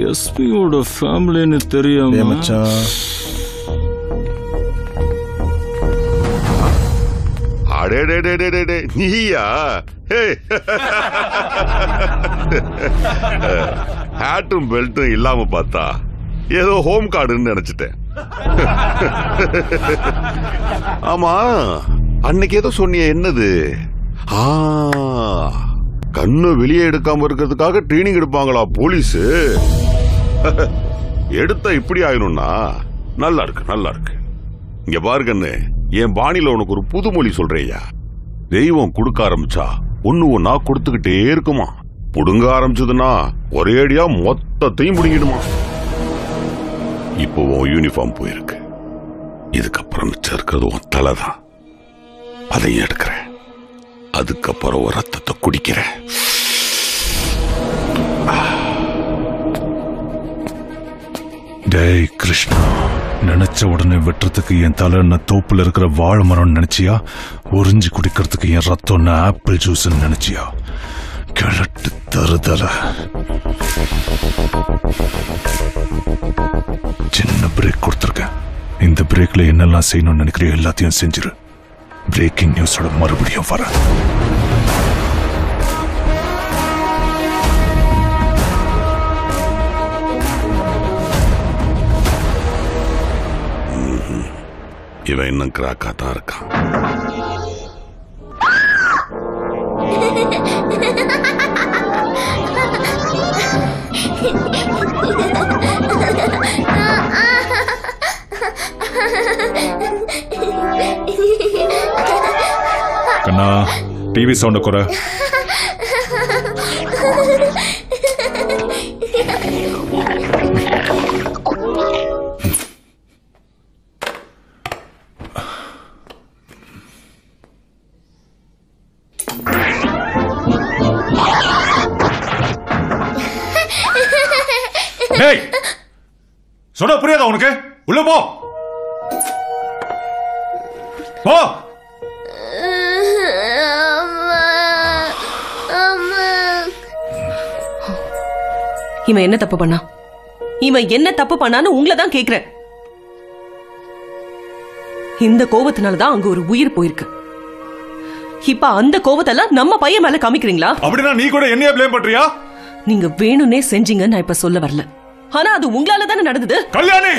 எஸ்பியோட ஃபேமிலின்னு தெரியாம மச்சான். நீயா? ஹேட்டும் பெல்ட்டும் இல்லாம பார்த்தா ஏதோ ஹோம் கார்டுன்னு நினைச்சிட்டேன். ஆமா, அன்னைக்கு ஏதோ சொன்னிய, என்னது? கண்ணு வெளியே எடுக்காம இருக்கிறதுக்காக ட்ரைனிங் எடுப்பாங்களா போலீஸ்? எடுத்தா இப்படி ஆயிடும்னா நல்லா இருக்கு, நல்லா இருக்கு. இங்க பாருங்கன்னு என் பாணியில உனக்கு ஒரு புதுமொழி சொல்றேயா. தெய்வம் கொடுக்க ஆரம்பிச்சா ஒண்ணு ஒன்னா கொடுத்துக்கிட்டே இருக்குமா. புடுங்க ஆரம்பிச்சதுன்னா ஒரேடியா மொத்தத்தையும் புடுங்கிடுமா. இப்போ உன் யூனிஃபார்ம் போயிருக்கு. இதுக்கப்புறம் மிச்சம் இருக்கிறது உன் தலைதான். அதையும் எடுக்கிறேன். அதுக்கப்புறம் ஒரு ரத்தத்தை குடிக்கிறேன். டேய் கிருஷ்ணா, நினைச்ச உடனே வெட்டுறதுக்கு என் தலை என்ன தோப்புல இருக்கிற வாழை மரம் நினைச்சியா? உறிஞ்சி குடிக்கிறதுக்கு என் ரத்தம் ஆப்பிள் ஜூஸ் நினைச்சியா? கிழட்டு தருதல. சின்ன பிரேக் கொடுத்துருக்கேன். இந்த பிரேக்ல என்னெல்லாம் செய்யணும்னு நினைக்கிறியோ எல்லாத்தையும் செஞ்சிரு. பிரேக்கிங் நியூஸோட மறுபடியும் வர. இவன் இன்னும் கிராக்கா தான் இருக்கான். கண்ணா, டிவி சவுண்ட குறை. டேய், சொன்ன புரியாதா உனக்கு? உள்ள போ போ. இவன் என்ன தப்பு பண்ணா? இவன் என்ன தப்பு பண்ணான்னு உங்களை தான் கேக்குறேன். இந்த கோபத்தினாலதான் அங்க ஒரு உயிர் போயிருக்கு. இப்ப அந்த கோபத்தெல்லாம் நம்ம பையன் மேல காமிக்கிறீங்களா? அப்படின்னா நீ கூட என்னைய ப்ளேம் பண்றியா? நீங்க வேணும்னே செஞ்சீங்க, நான் இப்ப சொல்ல வரல. ஆனா அது உங்களால தானே நடந்தது. கல்யாணி,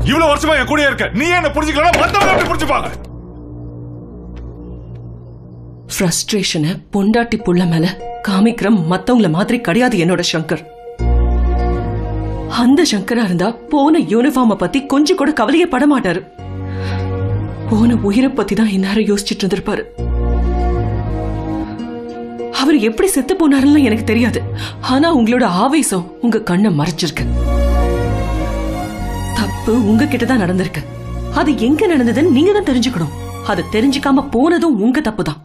இவ்வளவு வருஷமா என் கூட இருக்க, நீ என்ன புரிஞ்சுக்கலாம், மத்தவங்க எப்படி புரிஞ்சுப்பாங்க? ஃப்ரஸ்ட்ரேஷனை பொண்டாட்டி புள்ள மேல காமிக்கிற மத்தவங்கள மாதிரி கிடையாது என்னோட சங்கர். அந்த சங்கரா இருந்தா போன யூனிஃபார்ம பத்தி கொஞ்சம் கூட கவலையே பட மாட்டாரு. போன உயிரை பத்தி தான் இந்நேரம் யோசிச்சுட்டு இருந்திருப்பாரு. அவர் எப்படி செத்து போனாருன்னு எனக்கு தெரியாது. ஆனா உங்களோட ஆவேசம் உங்க கண்ணை மறைச்சிருக்கு. தப்பு உங்ககிட்ட தான் நடந்திருக்கு. அது எங்க நடந்ததுன்னு நீங்க தான் தெரிஞ்சுக்கணும். அதை தெரிஞ்சுக்காம போனதும் உங்க தப்பு தான்.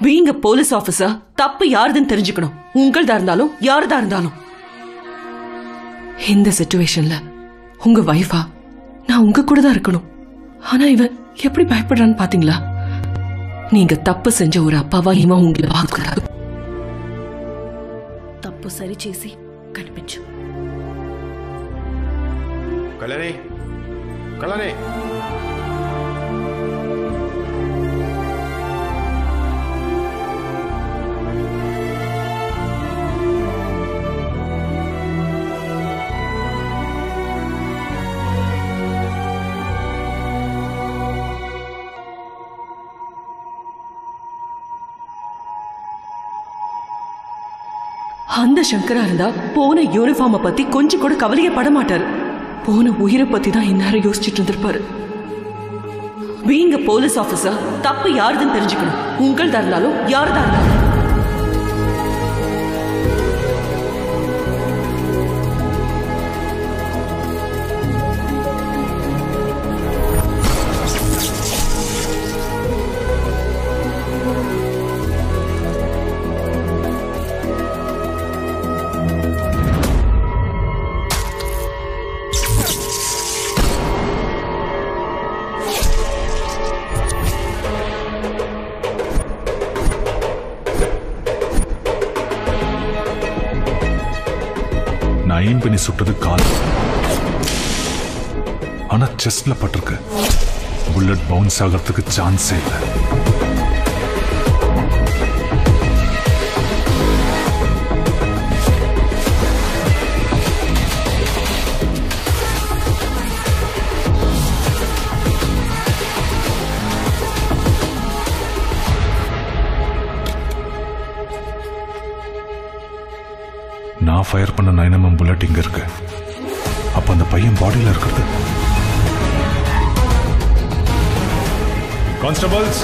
பீயிங் a போலீஸ் ஆபீசர், தப்பு யாருதுன்னு தெரிஞ்சுக்கணும். உங்கள்தா இருந்தாலும் யாருதா இருந்தாலும். இந்த சிச்சுவேஷன்ல உங்க வைஃபா நான் உங்க கூட தான் இருக்கணும். ஆனா இவன் எப்படி பயப்படுறான்னு பாத்தீங்களா? நீங்க தப்பு செஞ்ச ஒரு అప్పావా ఇవా ఉంగిల బాగురాదు. తప్పు సరి చేసి కనిపించు. కళ్యాణి, కళ్యాణి. அந்த சங்கரா இருந்தா போன யூனிஃபார்ம பத்தி கொஞ்சம் கூட கவலையே பட மாட்டாரு. போன உயிரை பத்தி தான் இந்நேரம் யோசிச்சுட்டு இருந்திருப்பாரு. பீயிங் a போலீஸ் ஆபீசர், தப்பு யாருதுன்னு தெரிஞ்சுக்கணும். உங்கள்தா இருந்தாலும் யாருதா இருந்தாலும். நான் ஏன் பண்ணி சுட்டது கால், ஆனா செஸ்ட்ல பட்டிருக்கு. புல்லட் பவுன்ஸ் ஆகிறதுக்கு சான்ஸே இல்லை. நான் ஃபயர் பண்ண 9mm புல்லட் இங்க இருக்கு. அப்ப அந்த பையன் பாடியில இருக்கிறது. கான்ஸ்டபிள்ஸ்,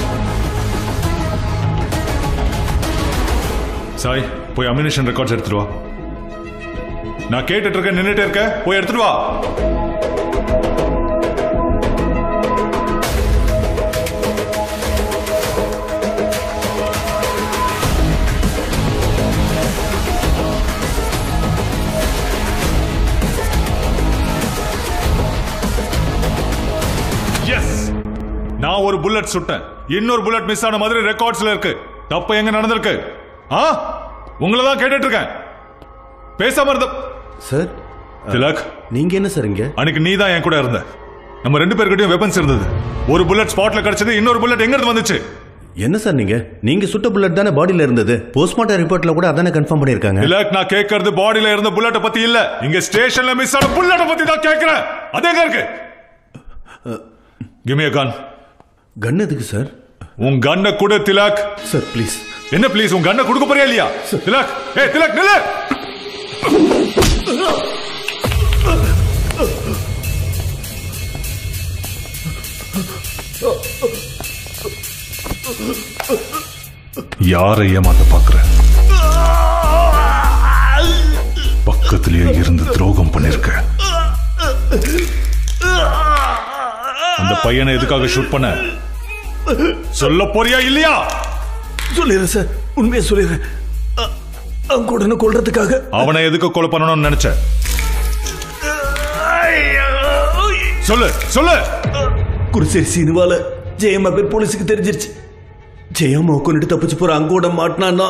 சாய் போய் அம்யூனிஷன் ரெக்கார்ட்ஸ் எடுத்துட்டு வா. நான் கேட்டுட்டு இருக்கேன், நின்னுட்டே இருக்க, போய் எடுத்துட்டு வா. நான் ஒரு புல்லட் சுட்டேன், இன்னொரு புல்லட் மிஸ் ஆன மாதிரி ரெக்கார்ட்ஸ்ல இருக்கு. தப்பு எங்க நடந்திருக்கு? உங்களை தான் கேட்டுட்டு இருக்கேன். பேசாம இருந்த சார். திலக், நீங்க என்ன சார் இங்க? அன்னைக்கு நீ தான் என் கூட இருந்த. நம்ம ரெண்டு பேர்கிட்டயும் வெப்பன்ஸ் இருந்தது. ஒரு புல்லட் ஸ்பாட்ல கிடைச்சது, இன்னொரு புல்லட் எங்க இருந்து வந்துச்சு? என்ன சார் நீங்க சுட்ட புல்லட் தானே பாடியில இருந்தது. போஸ்ட்மார்ட்டம் ரிப்போர்ட்ல கூட அதானே கன்ஃபார்ம் பண்ணிருக்காங்க. திலக், நான் கேட்கறது பாடியில இருந்த புல்லட்ட பத்தி இல்ல, இங்க ஸ்டேஷன்ல மிஸ் ஆன புல்லட்ட பத்தி தான் கேட்கிறேன். அது எங்க இருக்கு? Give me a gun. Gun எதுக்கு சார்? உன் கண்ணை கொடு திலக். Sir please. என்ன ப்ளீஸ்? உன் கண்ணை கொடுக்க போறியா இல்லையா? திலக், திலக் நில்லு. யாரை ஏமாத்த பாக்குற? பக்கத்திலேயே இருந்து துரோகம் பண்ணிருக்க. அந்த பையனை எதுக்காக ஷூட் பண்ண? சொல்ல போறியா இல்லையா? சொல்லிடுறேன் சார், உண்மையை சொல்லிடுறேன். உடனே கொல்றதுக்காக. அவனை எதுக்கு கொலை பண்ணணும்னு நினைச்ச? சொல்லு சொல்லு. குருசேரி சினிமால ஜெயம்மா பேர் போலீஸுக்கு தெரிஞ்சிருச்சு. ஜெயம்மா கொண்டுட்டு தப்பிச்சு போற அங்கோட மாட்டினா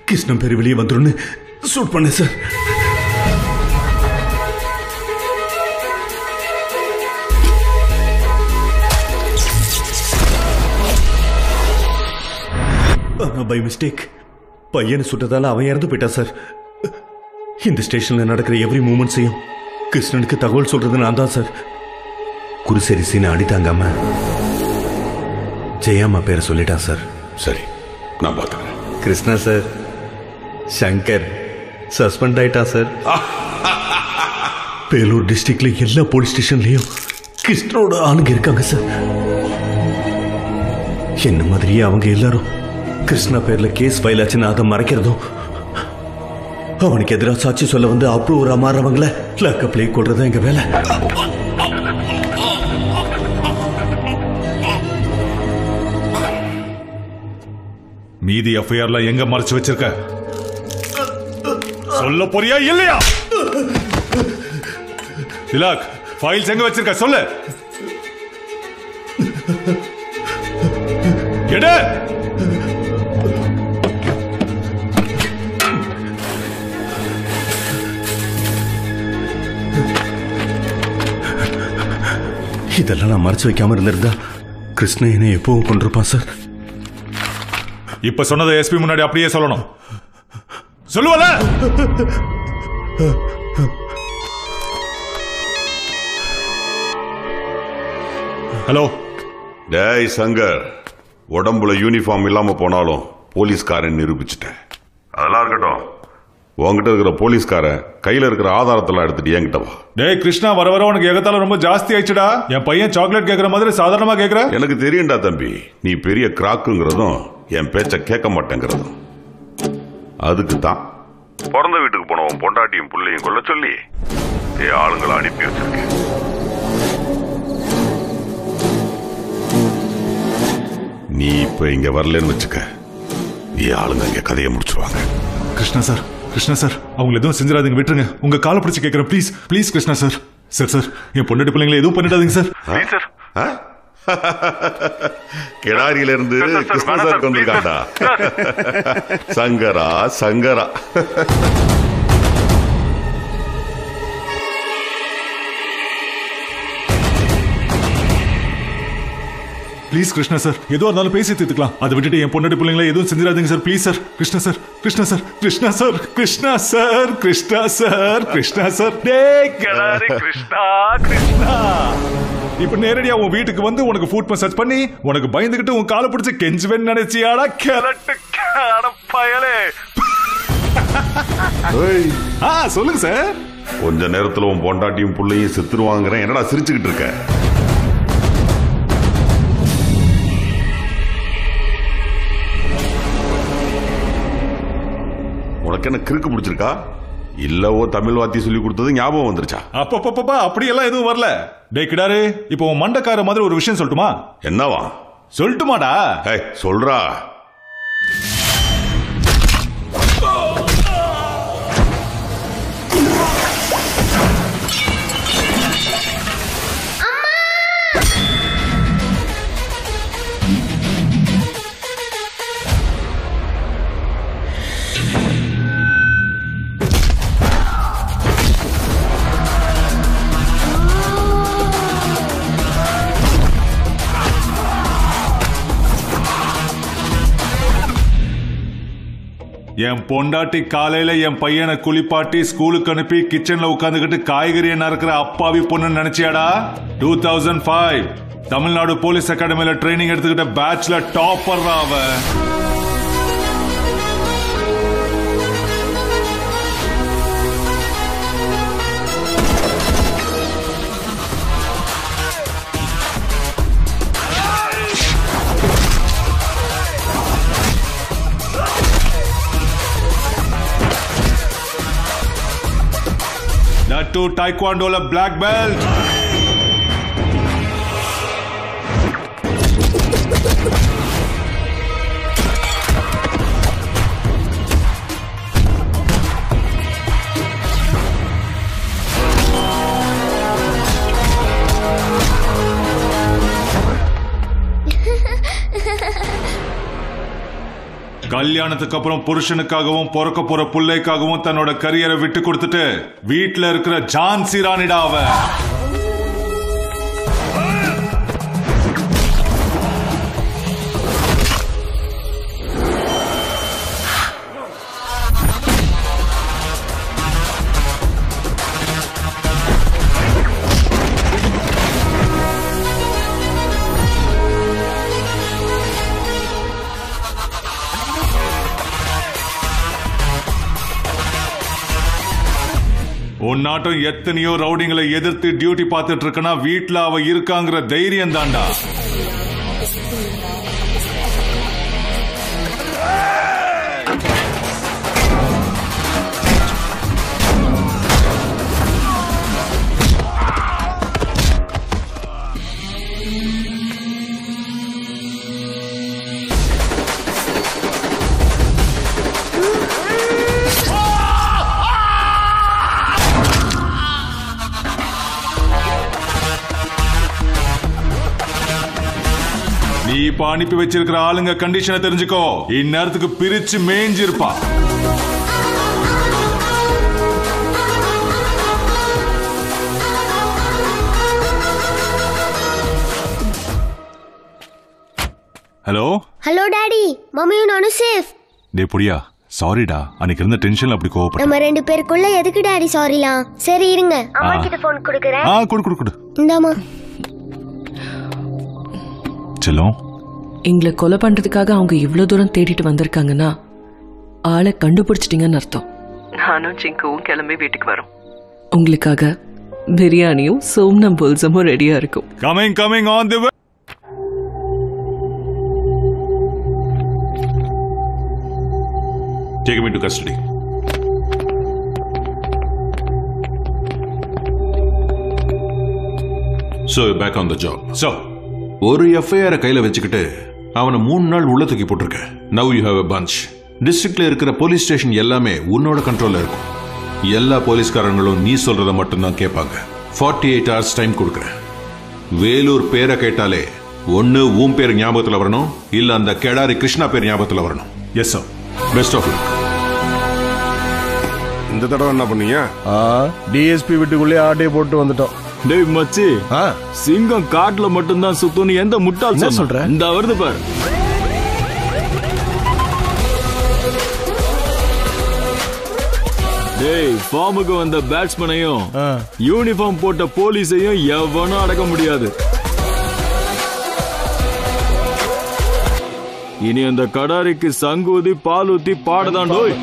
கிருஷ்ணன் பேர் வெளியே வந்துருன்னு ஷூட் பண்ண சார். பை மிஸ்டேக் பையனை சுட்டதால அவன் இறந்து போயிட்டான் சார். இந்த ஸ்டேஷன்ல நடக்கிற எவ்ரி மூமெண்ட்ஸையும் கிருஷ்ணனுக்கு தகவல் சொல்றது நான் தான் சார். குருசரி சீனை அடித்தாங்காம ஜெயாமா பேரை சொல்லிட்டான் சார். சரி, நான் பார்த்துக்கிறேன். கிருஷ்ணா சார், சங்கர் சஸ்பெண்ட் ஆயிட்டான் சார். வேலூர் டிஸ்ட்ரிக்ட்ல எல்லா போலீஸ் ஸ்டேஷன்லயும் கிருஷ்ணனோட ஆளுங்க இருக்காங்க சார். என்ன மாதிரியே அவங்க எல்லாரும் கிருஷ்ணா பேர்ல கேஸ் ஃபைல் ஆச்சுன்னு அதை மறைக்கிறதும், அவனுக்கு எதிராக சாட்சி சொல்ல வந்து அப்ரூவரா மாறவங்கள லாக்கப்ல கொள்றதும் எங்க வேலை. மீதி எஃப்ஐஆர்ல எங்க மறைச்சு வச்சிருக்க? சொல்ல போறியா இல்லையா? திலக், ஃபைல்ஸ் எங்க வச்சிருக்க சொல்லு. எடு. இதெல்லாம் நான் மறைச்சு வைக்காம இருந்திருந்தா கிருஷ்ணன் என்னை எப்பவும் கொண்டிருப்பான் சார். இப்ப சொன்னதை எஸ்பி முன்னாடி அப்படியே சொல்லணும். சொல்லுவல. ஹலோ. டேய் சங்கர், உடம்புல யூனிஃபார்ம் இல்லாம போனாலும் போலீஸ்காரன் நிரூபிச்சுட்டேன். அதெல்லாம் இருக்கட்டும், உங்ககிட்ட இருக்கிற போலீஸ்காரன் கையில இருக்கிற ஆதாரத்தெல்லாம் எடுத்துட்டு என்கிட்ட வா. டேய் கிருஷ்ணா, வர வர உனக்கு எகத்தால ரொம்ப ஜாஸ்தி ஆயிடுச்சுடா. என் பையன் சாக்லேட் கேட்கற மாதிரி சாதாரணமா கேட்கற. எனக்கு தெரியும்டா தம்பி, நீ பெரிய கிராக்குங்கிறதும் என் பேச்ச கேட்க மாட்டேங்கிறதும். அதுக்கு தான் பிறந்த வீட்டுக்கு போனவன் பொண்டாட்டியும் புள்ளையும் கொள்ள சொல்லி என் ஆளுங்களை அனுப்பி வச்சிருக்கேன். நீ இப்ப இங்க வரலன்னு வச்சுக்க, என் ஆளுங்க இங்க கதையை முடிச்சுவாங்க. கிருஷ்ணா சார், கிருஷ்ணா சார், அவங்க எதுவும் செஞ்சிடாதீங்க, விட்டுருங்க. உங்க காலை பிடிச்சு கேட்கறேன், please please Krishna sir. Sir sir, என் பொண்டாட்டி பிள்ளைங்களை எதுவும் பண்ணிடாதீங்க சார். கிடாரியில இருந்து கிருஷ்ணா சார் கொண்டிருக்காண்டா. சங்கரா சங்கரா. ப்ளீஸ் கிருஷ்ணா சார், எதுவும் இருந்தாலும் பேசி தீர்த்துக்கலாம். அதை விட்டுட்டு என் பொண்டாட்டி பிள்ளைங்களை எதுவும் செஞ்சிடாதீங்க sir, please sir. Krishna sir, Krishna sir, Krishna sir, Krishna sir, Krishna sir, Krishna sir. டேய் கிடாரி கிருஷ்ணா, கிருஷ்ணா. இப்ப நேரடியா உன் வீட்டுக்கு வந்து உனக்கு ஃபுட் மசாஜ் பண்ணி உனக்கு பயந்துகிட்டு உன் காலை பிடிச்சு கெஞ்சுவேன்னு நினைச்சியாடா கரெக்ட் பயலே. சொல்லுங்க சார். கொஞ்ச நேரத்துல உன் பொண்டாட்டியும் புள்ளையும் செத்துருவாங்கிறேன், என்னடா சிரிச்சுக்கிட்டு இருக்க? உனக்கு என்ன கிறுக்கு பிடிச்சிருக்கா? இல்லவோ தமிழ் வாத்தி சொல்லி கொடுத்தது ஞாபகம் வந்துருச்சா? அப்பப்பா அப்படியெல்லாம் எதுவும் வரல. டே கிடாரு, இப்போ உன் மண்டக்கார மாதிரி ஒரு விஷயம் சொல்லட்டுமா? என்னவா? சொல்லட்டுமாடா? சொல்றா. என் பொண்டாட்டி காலையில என் பையனை குளிப்பாட்டி ஸ்கூலுக்கு அனுப்பி கிச்சன்ல உட்காந்துக்கிட்டு காய்கறியை நறுக்கிற அப்பாவி பொண்ணு நினைச்சியாடா? 2005 தமிழ்நாடு போலீஸ் அகாடமியில ட்ரைனிங் எடுத்துக்கிட்ட பேட்ச்ல டாப்பர் அவ. to Taekwondo black belt. கல்யாணத்துக்கு அப்புறம் புருஷனுக்காகவும் பிறக்க போற பிள்ளைக்காகவும் தன்னோட கரியரை விட்டு கொடுத்துட்டு வீட்டுல இருக்கிற ஜான்சி ராணிடா அவ. உன்னாட்டம் எத்தனையோ ரவுடிங்களை எதிர்த்து டியூட்டி பார்த்துட்டு இருக்கனா வீட்டுல அவ இருக்காங்கிற தைரியம் தாண்டா. நீ இப்ப அனுப்பி வச்சிருக்கிற ஆளுங்க கண்டிஷனை தெரிஞ்சுக்கோ. இந்நேரத்துக்கு பிரிச்சு மேஞ்சிருப்பா. ஹலோ ஹலோ டாடி, மம்மியும் நானும் சேஃப். டே புரியா, சாரிடா, அன்னைக்கு இருந்த டென்ஷன்ல அப்படி கோவப்பட்டேன். நம்ம ரெண்டு பேருக்குள்ள எதுக்கு டாடி சாரிலாம்? சரி இருங்க, அம்மா கிட்ட போன் கொடுக்கறேன். குடு. இந்தாமா. செல்லம், எங்களை கொலை பண்றதுக்காக அவங்க இவ்வளவு தூரம் தேடிட்டு வந்திருக்காங்கன்னா ஆளை கண்டுபிடிச்சிட்டீங்கன்னு அர்த்தம். நானும் சிங்குவும் கிளம்பி வீட்டுக்கு வரோம். உங்களுக்காக பிரியாணியும் சோம்னம் புல்சமும் ரெடியா இருக்கும். Coming on the way. Take him into custody. So you're back on the job. So, ஒரு எஃப்ஐஆர் கையில வச்சுக்கிட்டு அவனை 3 நாள் உள்ள தூக்கி போட்டிருக்க. Now you have a bunch. டிஸ்ட்ரிக்ட்ல இருக்கிற போலீஸ் ஸ்டேஷன் எல்லாமே உன்னோட கண்ட்ரோல்ல இருக்கும். எல்லா போலீஸ்காரங்களும் நீ சொல்றத மட்டும்தான் கேட்பாங்க. 48 hours டைம் கொடுக்குறேன். வேலூர் பேரை கேட்டாலே ஒன்னு உன் பேர் ஞாபகத்துல வரணும், இல்ல அந்த கெடாரி கிருஷ்ணா பேர் ஞாபகத்துல வரணும். Yes sir. Best of luck. இந்த தடவை என்ன பண்ணீங்க? டிஎஸ்பி வீட்டுக்குள்ளே ஆட்டே போட்டு வந்துட்டோம். டேய் மச்சி, சிங்கம் காட்டுல மட்டும்தான் சுத்துன்னு எந்த முட்டாள் சொல்ற? இந்த வருது பாரு. டேய், ஃபார்முக்கு வந்த பேட்ஸ்மேனையும் யூனிஃபார்ம் போட்ட போலீஸையும் எவனும் அடக்க முடியாது. இனி அந்த கடாரிக்கு சங்கூதி பால் ஊத்தி பாடதான். டோய்,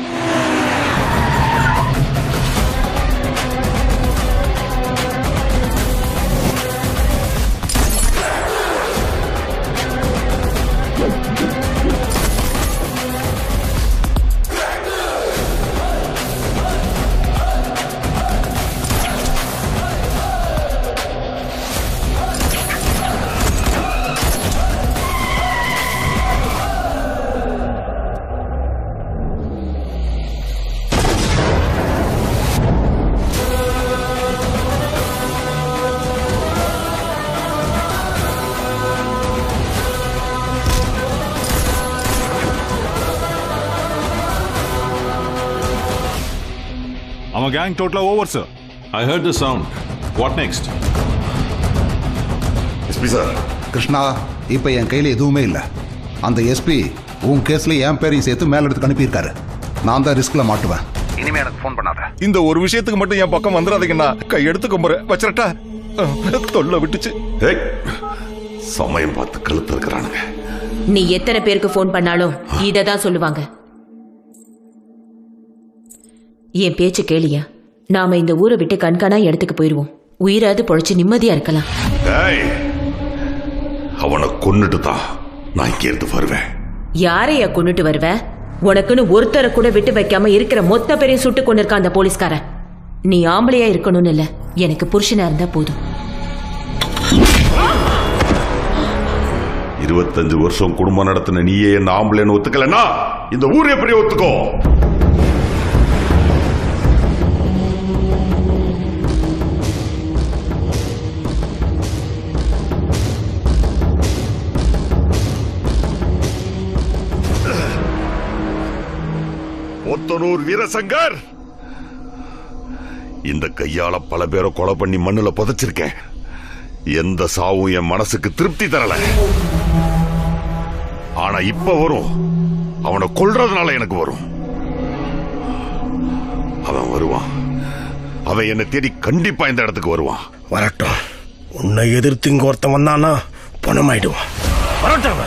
Our gang total over, sir. I heard the sound. What next? SP sir, Krishna இப்போ என் கையில் எதுவுமே இல்லை. அந்த எஸ்பி உன் கேஸில் என் பேரையும் சேர்த்து மேல எடுத்து அனுப்பியிருக்காரு. நான் தான் ரிஸ்கில் மாட்டுவேன். இனிமே எனக்கு ஃபோன் பண்ணாத. இந்த ஒரு விஷயத்துக்கு மட்டும் என் பக்கம் வந்துடாதீங்கண்ணா. கையெடுத்து கும்புறேன், வச்சிரட்டா. தொல்லை விட்டுச்சு. சமயம் பார்த்து கழுத்து இருக்கிறானுங்க. நீ எத்தனை பேருக்கு ஃபோன் பண்ணாலும் இததான் சொல்லுவாங்க. என் பேச்சு கேளியா, நாம இந்த ஊரை விட்டு கண்காணா இடத்துக்கு போயிருவோம். உயிராது பொழைச்சு நிம்மதியா இருக்கலாம். அவனை கொன்னுட்டு தான் நான் இங்க இருந்து வருவேன். யாரையா கொன்னுட்டு வருவ? உனக்குன்னு ஒருத்தரை கூட விட்டு வைக்காம இருக்கிற மொத்த பேரையும் சுட்டு கொண்டு இருக்க அந்த போலீஸ்காரன். நீ ஆம்பளையா இருக்கணும்னு இல்ல, எனக்கு புருஷனா இருந்தா போதும். 25 வருஷம் குடும்பம் நடத்தின நீயே என்ன ஆம்பளைன்னு ஒத்துக்கலன்னா இந்த ஊர் எப்படி ஒத்துக்கோ? ஒத்தனூர் வீரசங்கர், இந்த கையால பல பேரை கொலை பண்ணி மண்ணுல புதைச்சிருக்கேன். எந்த சாவும் என் மனசுக்கு திருப்தி தரல. ஆனா இப்ப வரும், அவனை கொல்றதுனால எனக்கு வரும். அவன் வருவான். அவன் என்னை தேடி கண்டிப்பா இந்த இடத்துக்கு வருவான். வரட்டும். உன்னை எதிர்த்து இங்க ஒருத்தன் வந்தானா பணமாயிடுவான். வரட்டும்.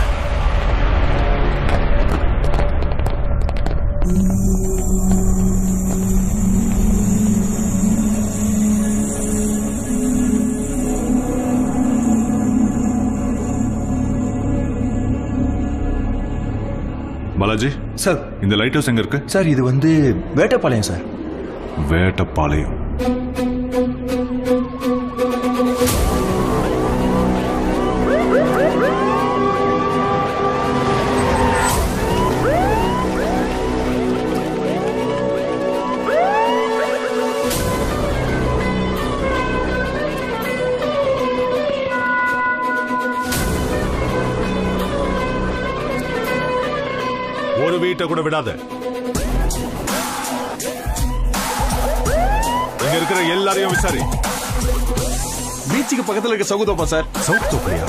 பாலாஜி சார் இந்த லைட் ஹவுஸ் எங்க இருக்கு? சார் இது வந்து வேட்டப்பாளையம் சார். வேட்டப்பாளையம். ஒரு வீட்டை கூட விடாத. இங்க இருக்கிற எல்லாரையும் விசாரி. பீச்சுக்கு பக்கத்துல இருக்க சவுத்தோப்பா சார். சவுத்தோப்பையா?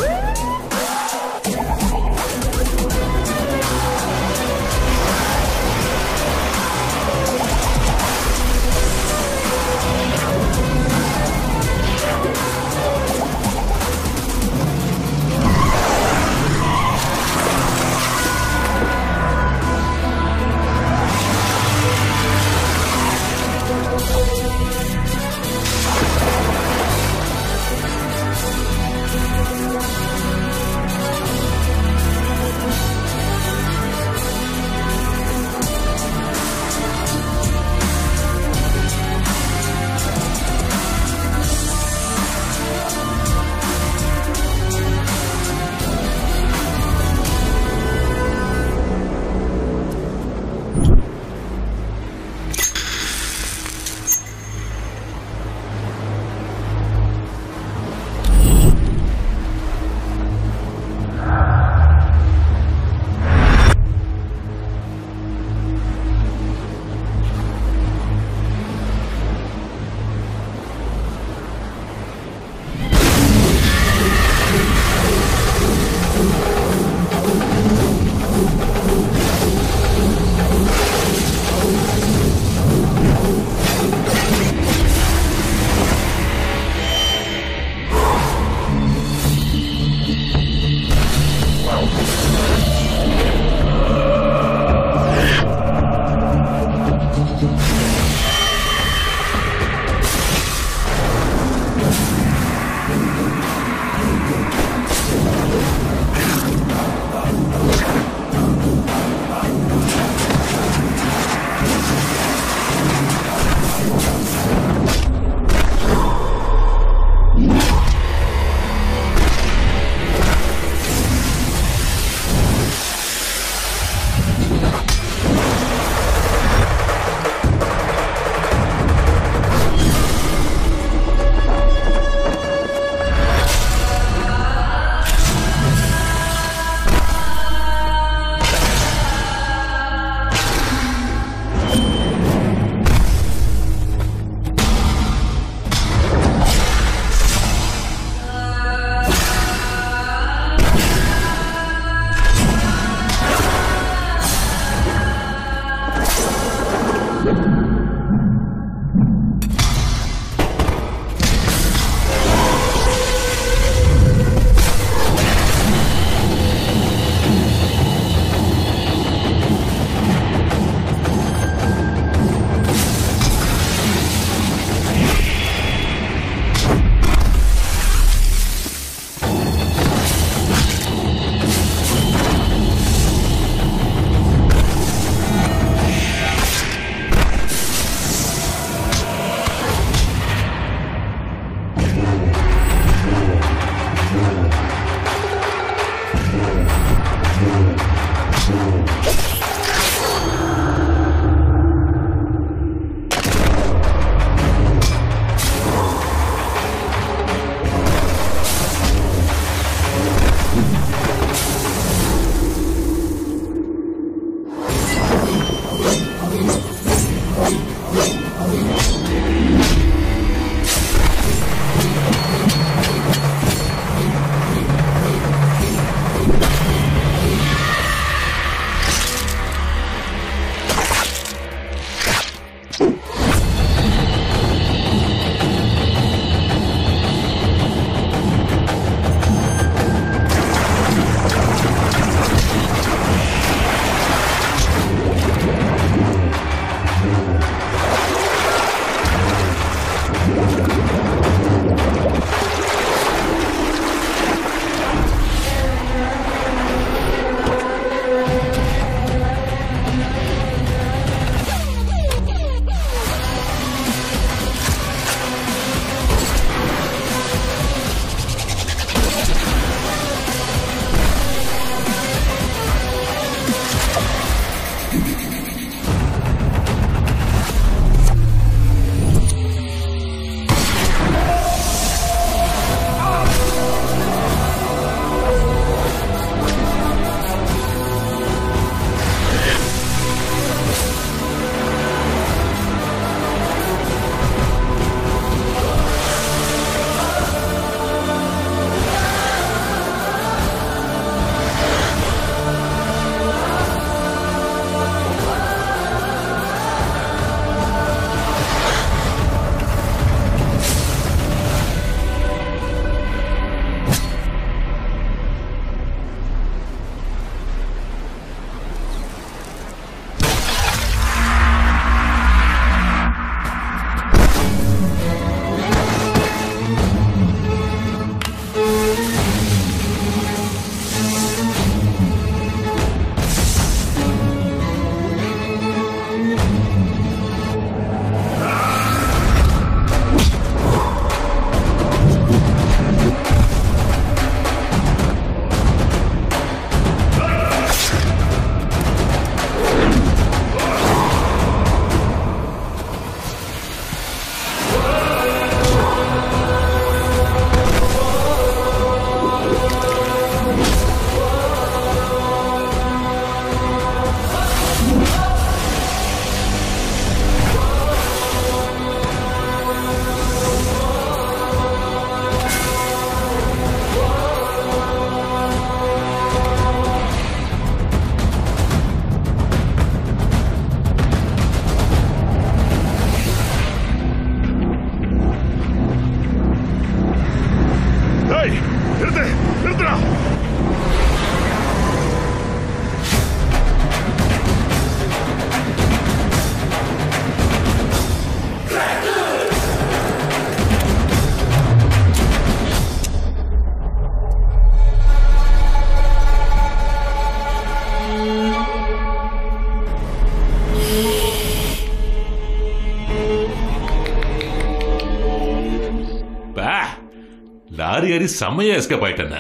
ஏறி செம்மையா எஸ்கேப் ஆயிட்டேன்.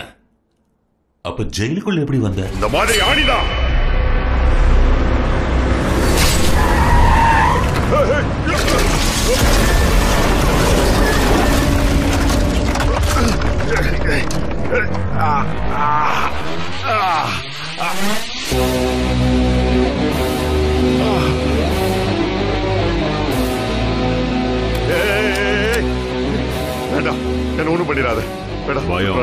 அப்ப ஜெயிலுக்குள்ள எப்படி வந்த? இந்த மாதிரி ஆணிதான். வேண்டாம், என்ன ஒண்ணும் பண்ணிடாத. பயம்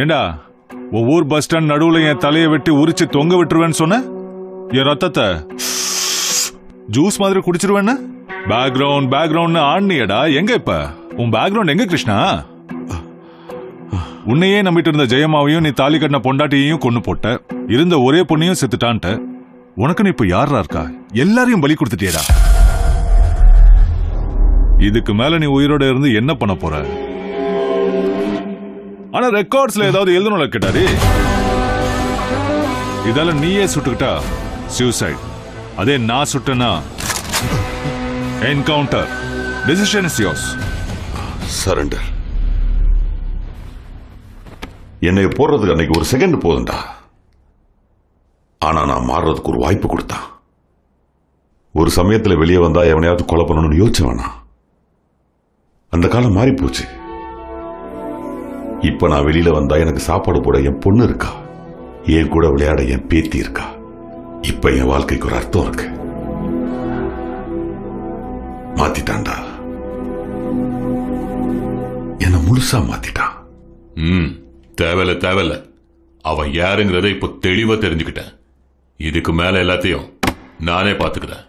ஏண்டா ஒவ்வொரு பஸ் ஸ்டாண்ட் நடுவுல என் தலையை வெட்டி உரிச்சு தொங்க விட்டுருவேன்னு சொன்ன, என் ரத்தத்தை ஜூஸ் மாதிரி குடிச்சிருவேன்னு பேக்ரவுண்ட் ஆடினியடா. எங்க இப்ப உன் பேக்ரவுண்ட் எங்க கிருஷ்ணா? உன்னையே நம்பிட்டு இருந்த ஜெயமாவையும் நீ தாலி கட்டின பொண்டாட்டியையும் கொண்டு போட்ட, இருந்த ஒரே பொண்ணையும் செத்துட்டான்ட்ட. உனக்குன்னு இப்ப யாரா இருக்கா? எல்லாரையும் பலி கொடுத்துட்டியடா. இதுக்கு மேல நீ உயிரோட இருந்து என்ன பண்ண போற? ஆனா ரெக்கார்ட்ஸ்ல ஏதாவது எழுதணும் கேட்டாரு. இதெல்லாம் நீயே சுட்டுக்கிட்டா சூசைட், அதே நான் சுட்டனா encounter. Decision is yours. Surrender. என்னை போடுறதுக்கு அன்னைக்கு ஒரு செகண்ட் போதுண்டா. ஆனா நான் மாறுறதுக்கு ஒரு வாய்ப்பு கொடுத்தான். ஒரு சமயத்துல வெளியே வந்தா எவனையாவது கொலை பண்ணணும்னு யோசிச்சவனா. அந்த காலம் மாறி போச்சு. இப்ப நான் வெளியில வந்தா எனக்கு சாப்பாடு போட என் பொண்ணு இருக்கா, என் கூட விளையாட என் பேத்தி இருக்கா. இப்ப என் வாழ்க்கைக்கு ஒரு அர்த்தம் இருக்கு. மாத்திட்டான்டா, என்ன முழுசா மாத்திட்டான். தேவையில்ல. அவன் யாருங்கிறத இப்ப தெளிவா தெரிஞ்சுக்கிட்டேன். இதுக்கு மேல எல்லாத்தையும் நானே பாத்துக்கிறேன்.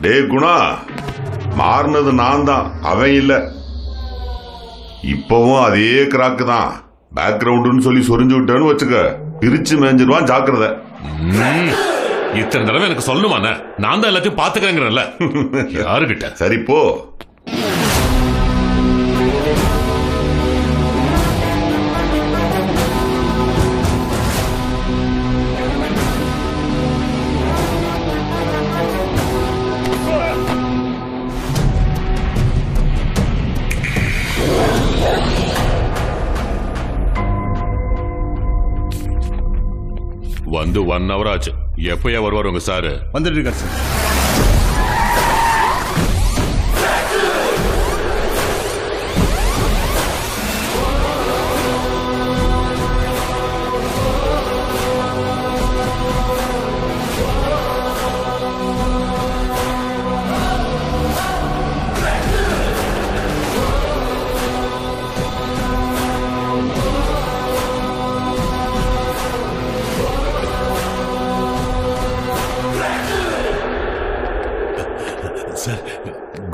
டே குணா, மாறினது நான் தான், அவன் இல்ல. இப்பவும் அதே கிராக்கு தான். பேக்ரவுண்டுன்னு சொல்லி சொரிஞ்சு விட்டேன்னு வச்சுக்க, பிரிச்சு மேஞ்சிருவான். ஜாக்கிரதை. இத்தனை தடவை எனக்கு சொல்லணுமா? நான் தான் எல்லாத்தையும் பாத்துக்கிறேங்கிறேன்ல. யாருகிட்ட? சரி போ. வந்து 1 hour ஆச்சு. எப்பயா வருவார் உங்க சாரு? வந்துட்டு இருக்காரு சார்.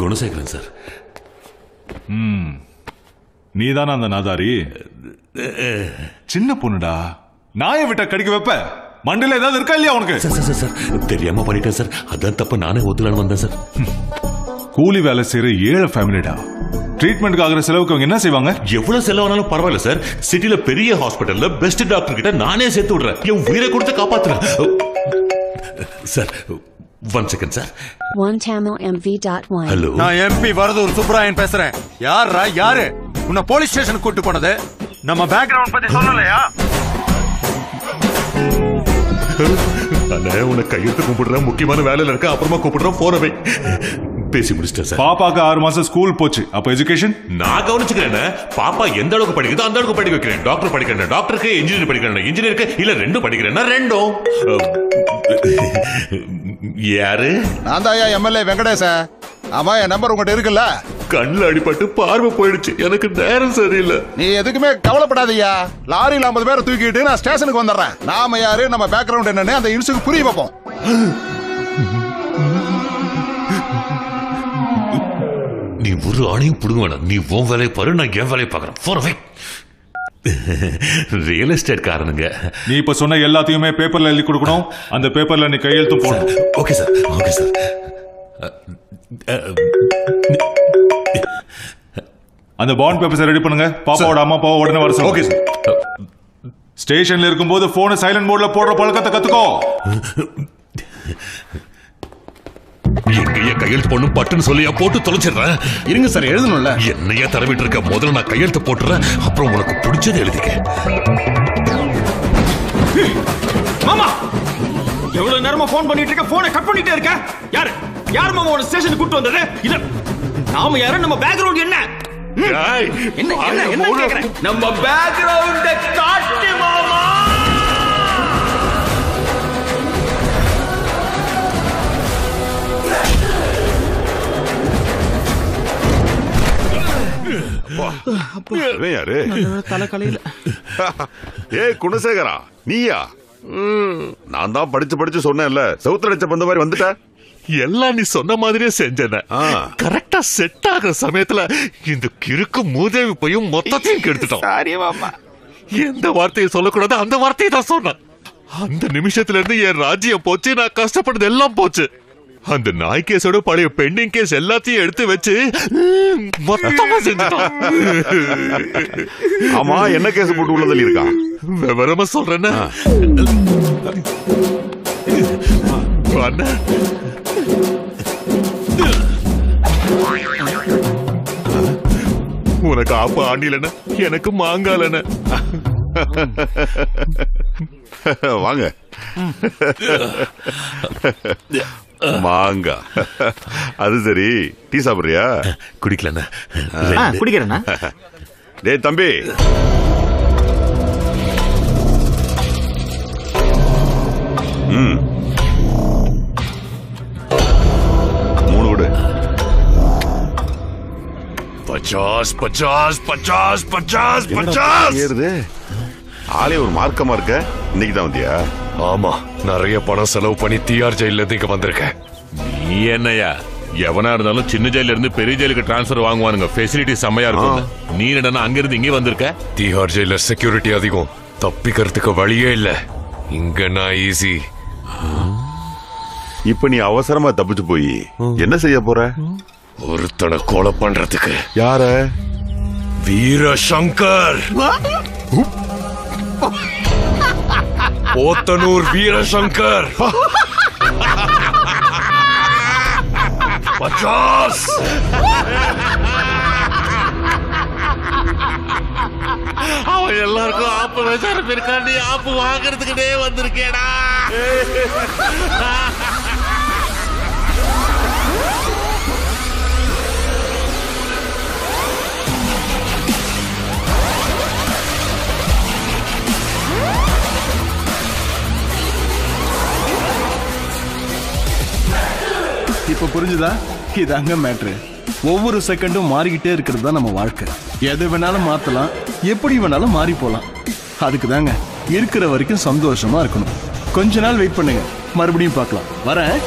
குணசேகரன் சார். நீதானா அந்த நாதாரி? சின்ன பொண்ணுடா, நாயை விட்ட கடிக்க வைப்ப. மண்டல ஏதாவது இருக்கா இல்லையா உனக்கு? சார் தெரியாம பண்ணிட்டேன் சார். அதான் தப்ப நானே ஒத்துலான்னு வந்தேன் சார். கூலி வேலை செய்யற 7 ஃபேமிலிடா. ட்ரீட்மெண்ட்க்கு ஆகிற செலவுக்கு அவங்க என்ன செய்வாங்க? எவ்வளவு செலவானாலும் பரவாயில்ல சார். சிட்டில பெரிய ஹாஸ்பிட்டல்ல பெஸ்ட் டாக்டர் கிட்ட நானே சேர்த்து விடுறேன். என் உயிரை கொடுத்து காப்பாத்துறேன் சார். 1 second sir. ஹலோ, நான் எம்பி வரதூர் சுப்ராயன் பேசுறேன். யாரு உன்னை போலீஸ் ஸ்டேஷன் கூட்டு போனது? நம்ம பேக்ரவுண்ட் பத்தி சொல்லலையா? உன்னை கையெழுத்து கூப்பிடுறேன், முக்கியமான வேலையில இருக்க, அப்புறமா கூப்பிடுறோம். போறவை பேசி முடிச்சிட்டேன் சார். பாப்பாக்கு 6 மாசம் ஸ்கூல் போச்சு. அப்ப எஜுகேஷன் நான் கவனிச்சுக்கிறேன். பாப்பா எந்த அளவுக்கு படிக்குதோ அந்த அளவுக்கு படிக்க வைக்கிறேன். டாக்டர் படிக்கிறேன், டாக்டருக்கு இன்ஜினியர் படிக்கிறேன், இன்ஜினியருக்கு இல்ல 2 படிக்கிறேன்னா 2. யாரு? நான் தான் எம்எல்ஏ வெங்கடேச. ஆமா, என் நம்பர் உங்ககிட்ட இருக்குல்ல? கண்ணில் அடிபட்டு பார்வை போயிடுச்சு. எனக்கு நேரம் சரியில்லை. நீ எதுக்குமே கவலைப்படாதீயா. லாரியில் 50 பேரை தூக்கிட்டு நான் ஸ்டேஷனுக்கு வந்துடுறேன். நாம யாரு, நம்ம பேக்ரவுண்ட் என்னன்னு அந்த இன்சுக்கு புரிய வைப்போம். நீ ஒரு ஆணையும் புடுங்க வேணாம். நீ உன் வேலையை பாரு, நான் என் வேலையை பார்க்கறேன். போறவை ரியல் எஸ்டேட் காரனுங்க. நீ இப்ப சொன்ன எல்லாத்தையுமே பேப்பர்ல எழுதி கொடுக்கணும். அந்த பேப்பர்ல நீ கையெழுத்து போடணும். Okay sir. Okay sir. அந்த பாண்ட் பேப்பர்ஸ் ரெடி பண்ணுங்க. பாப்பாவோட அம்மா அப்பாவை உடனே வர சொல்லுங்க. Okay sir. ஸ்டேஷன்ல இருக்கும்போது போனை சைலண்ட் மோட்ல போடுற பழக்கத்தை கத்துக்கோ. எங்கேயே கையெழுத்து போடணும் பட்டுன்னு சொல்லியா போட்டு தொலைச்சிடுறேன். இருங்க சார், எழுதணும்ல. என்னையா தடவிட்டு இருக்க? முதல்ல நான் கையெழுத்து போட்டுறேன், அப்புறம் உனக்கு பிடிச்சதை எழுதிக்க. மாமா, எவ்வளவு நேரமா போன் பண்ணிட்டு இருக்க? போனை கட் பண்ணிட்டே இருக்க. யாரு யார் மாமா உன ஸ்டேஷனுக்கு கூட்டி வந்தது? இல்ல நாம யாரு? நம்ம பேக்ரவுண்ட் என்ன? என்ன என்ன என்ன கேக்குறேன்? நம்ம பேக்ரவுண்ட காட்டு மாமா. யாரு? தலைக்கலையில. ஏ குணசேகரா, நீயா? நான் தான் படிச்சு சொன்னேன்ல, செவுத்துல அடிச்ச பந்த மாதிரி வந்துட்ட. எல்லாம் நீ சொன்ன மாதிரியே செஞ்சேன். கரெக்டா செட் ஆகிற சமயத்துல இந்த கிறுக்கு மூதேவி போயும் மொத்தத்தையும் கெடுத்துட்டான். எந்த வார்த்தையை சொல்லக்கூடாது அந்த வார்த்தையை தான் சொன்னேன். அந்த நிமிஷத்துல இருந்து என் ராஜ்யம் போச்சு, நான் கஷ்டப்பட்டது எல்லாம் போச்சு. அந்த நாய் கேஸோட பழைய பெண்டிங் கேஸ் எல்லாத்தையும் எடுத்து வச்சு மொத்தமா செஞ்சுட்டான். ஆமா, என்ன கேஸ் போட்டு உள்ள தள்ளி இருக்கா? விவரமா சொல்றேன்னா, உனக்கு ஆப்ப ஆண்டிலன, எனக்கு மாங்காலன. வாங்க. மாங்கா. அது சரி, டீ சாப்பிடுறியா? குடிக்கலண்ணா. குடிக்கிறேன்னா? டேய் தம்பி, மூணு விடு. 50 50 50 50 50 ஏறுது. ஆளே ஒரு மார்க்கமா இருக்க. இன்னைக்கு தான் வந்தியா? ஆமா, நிறைய பணம் செலவு பண்ணி டிஆர் ஜெயில இருந்து இங்க வந்திருக்கேன். நீ என்னையா? எவனா இருந்தாலும் சின்ன ஜெயில இருந்து பெரிய ஜெயிலுக்கு டிரான்ஸ்பர் வாங்குவானுங்க. ஃபெசிலிட்டி செம்மையா இருக்கும். நீ என்னடா அங்க இருந்து இங்கே வந்திருக்க? டிஆர் ஜெயில செக்யூரிட்டி அதிகம், தப்பிக்கிறதுக்கு வழியே இல்ல. இங்க நான் ஈஸி. இப்ப நீ அவசரமா தப்பிச்சு போய் என்ன செய்ய போற? ஒருத்தனை கொலை பண்றதுக்கு. யார? வீரசங்கர். போத்தனூர் வீரசங்கர். 50. அவன் எல்லாருக்கும் ஆப்பு வச்சாரம் இருக்கா. நீ ஆப்பு வாங்கறதுக்கிட்டே வந்திருக்கேடா. இப்ப புரிஞ்சுதா? இதாங்க மேட்ரு. ஒவ்வொரு செகண்டும் மாறிக்கிட்டே இருக்கிறது தான் நம்ம வாழ்க்கை. எது வேணாலும் மாத்தலாம், எப்படி வேணாலும் மாறி போலாம். அதுக்கு தாங்க இருக்கிற வரைக்கும் சந்தோஷமா இருக்கணும். கொஞ்ச நாள் வெயிட் பண்ணுங்க, மறுபடியும் பார்க்கலாம். வரேன்.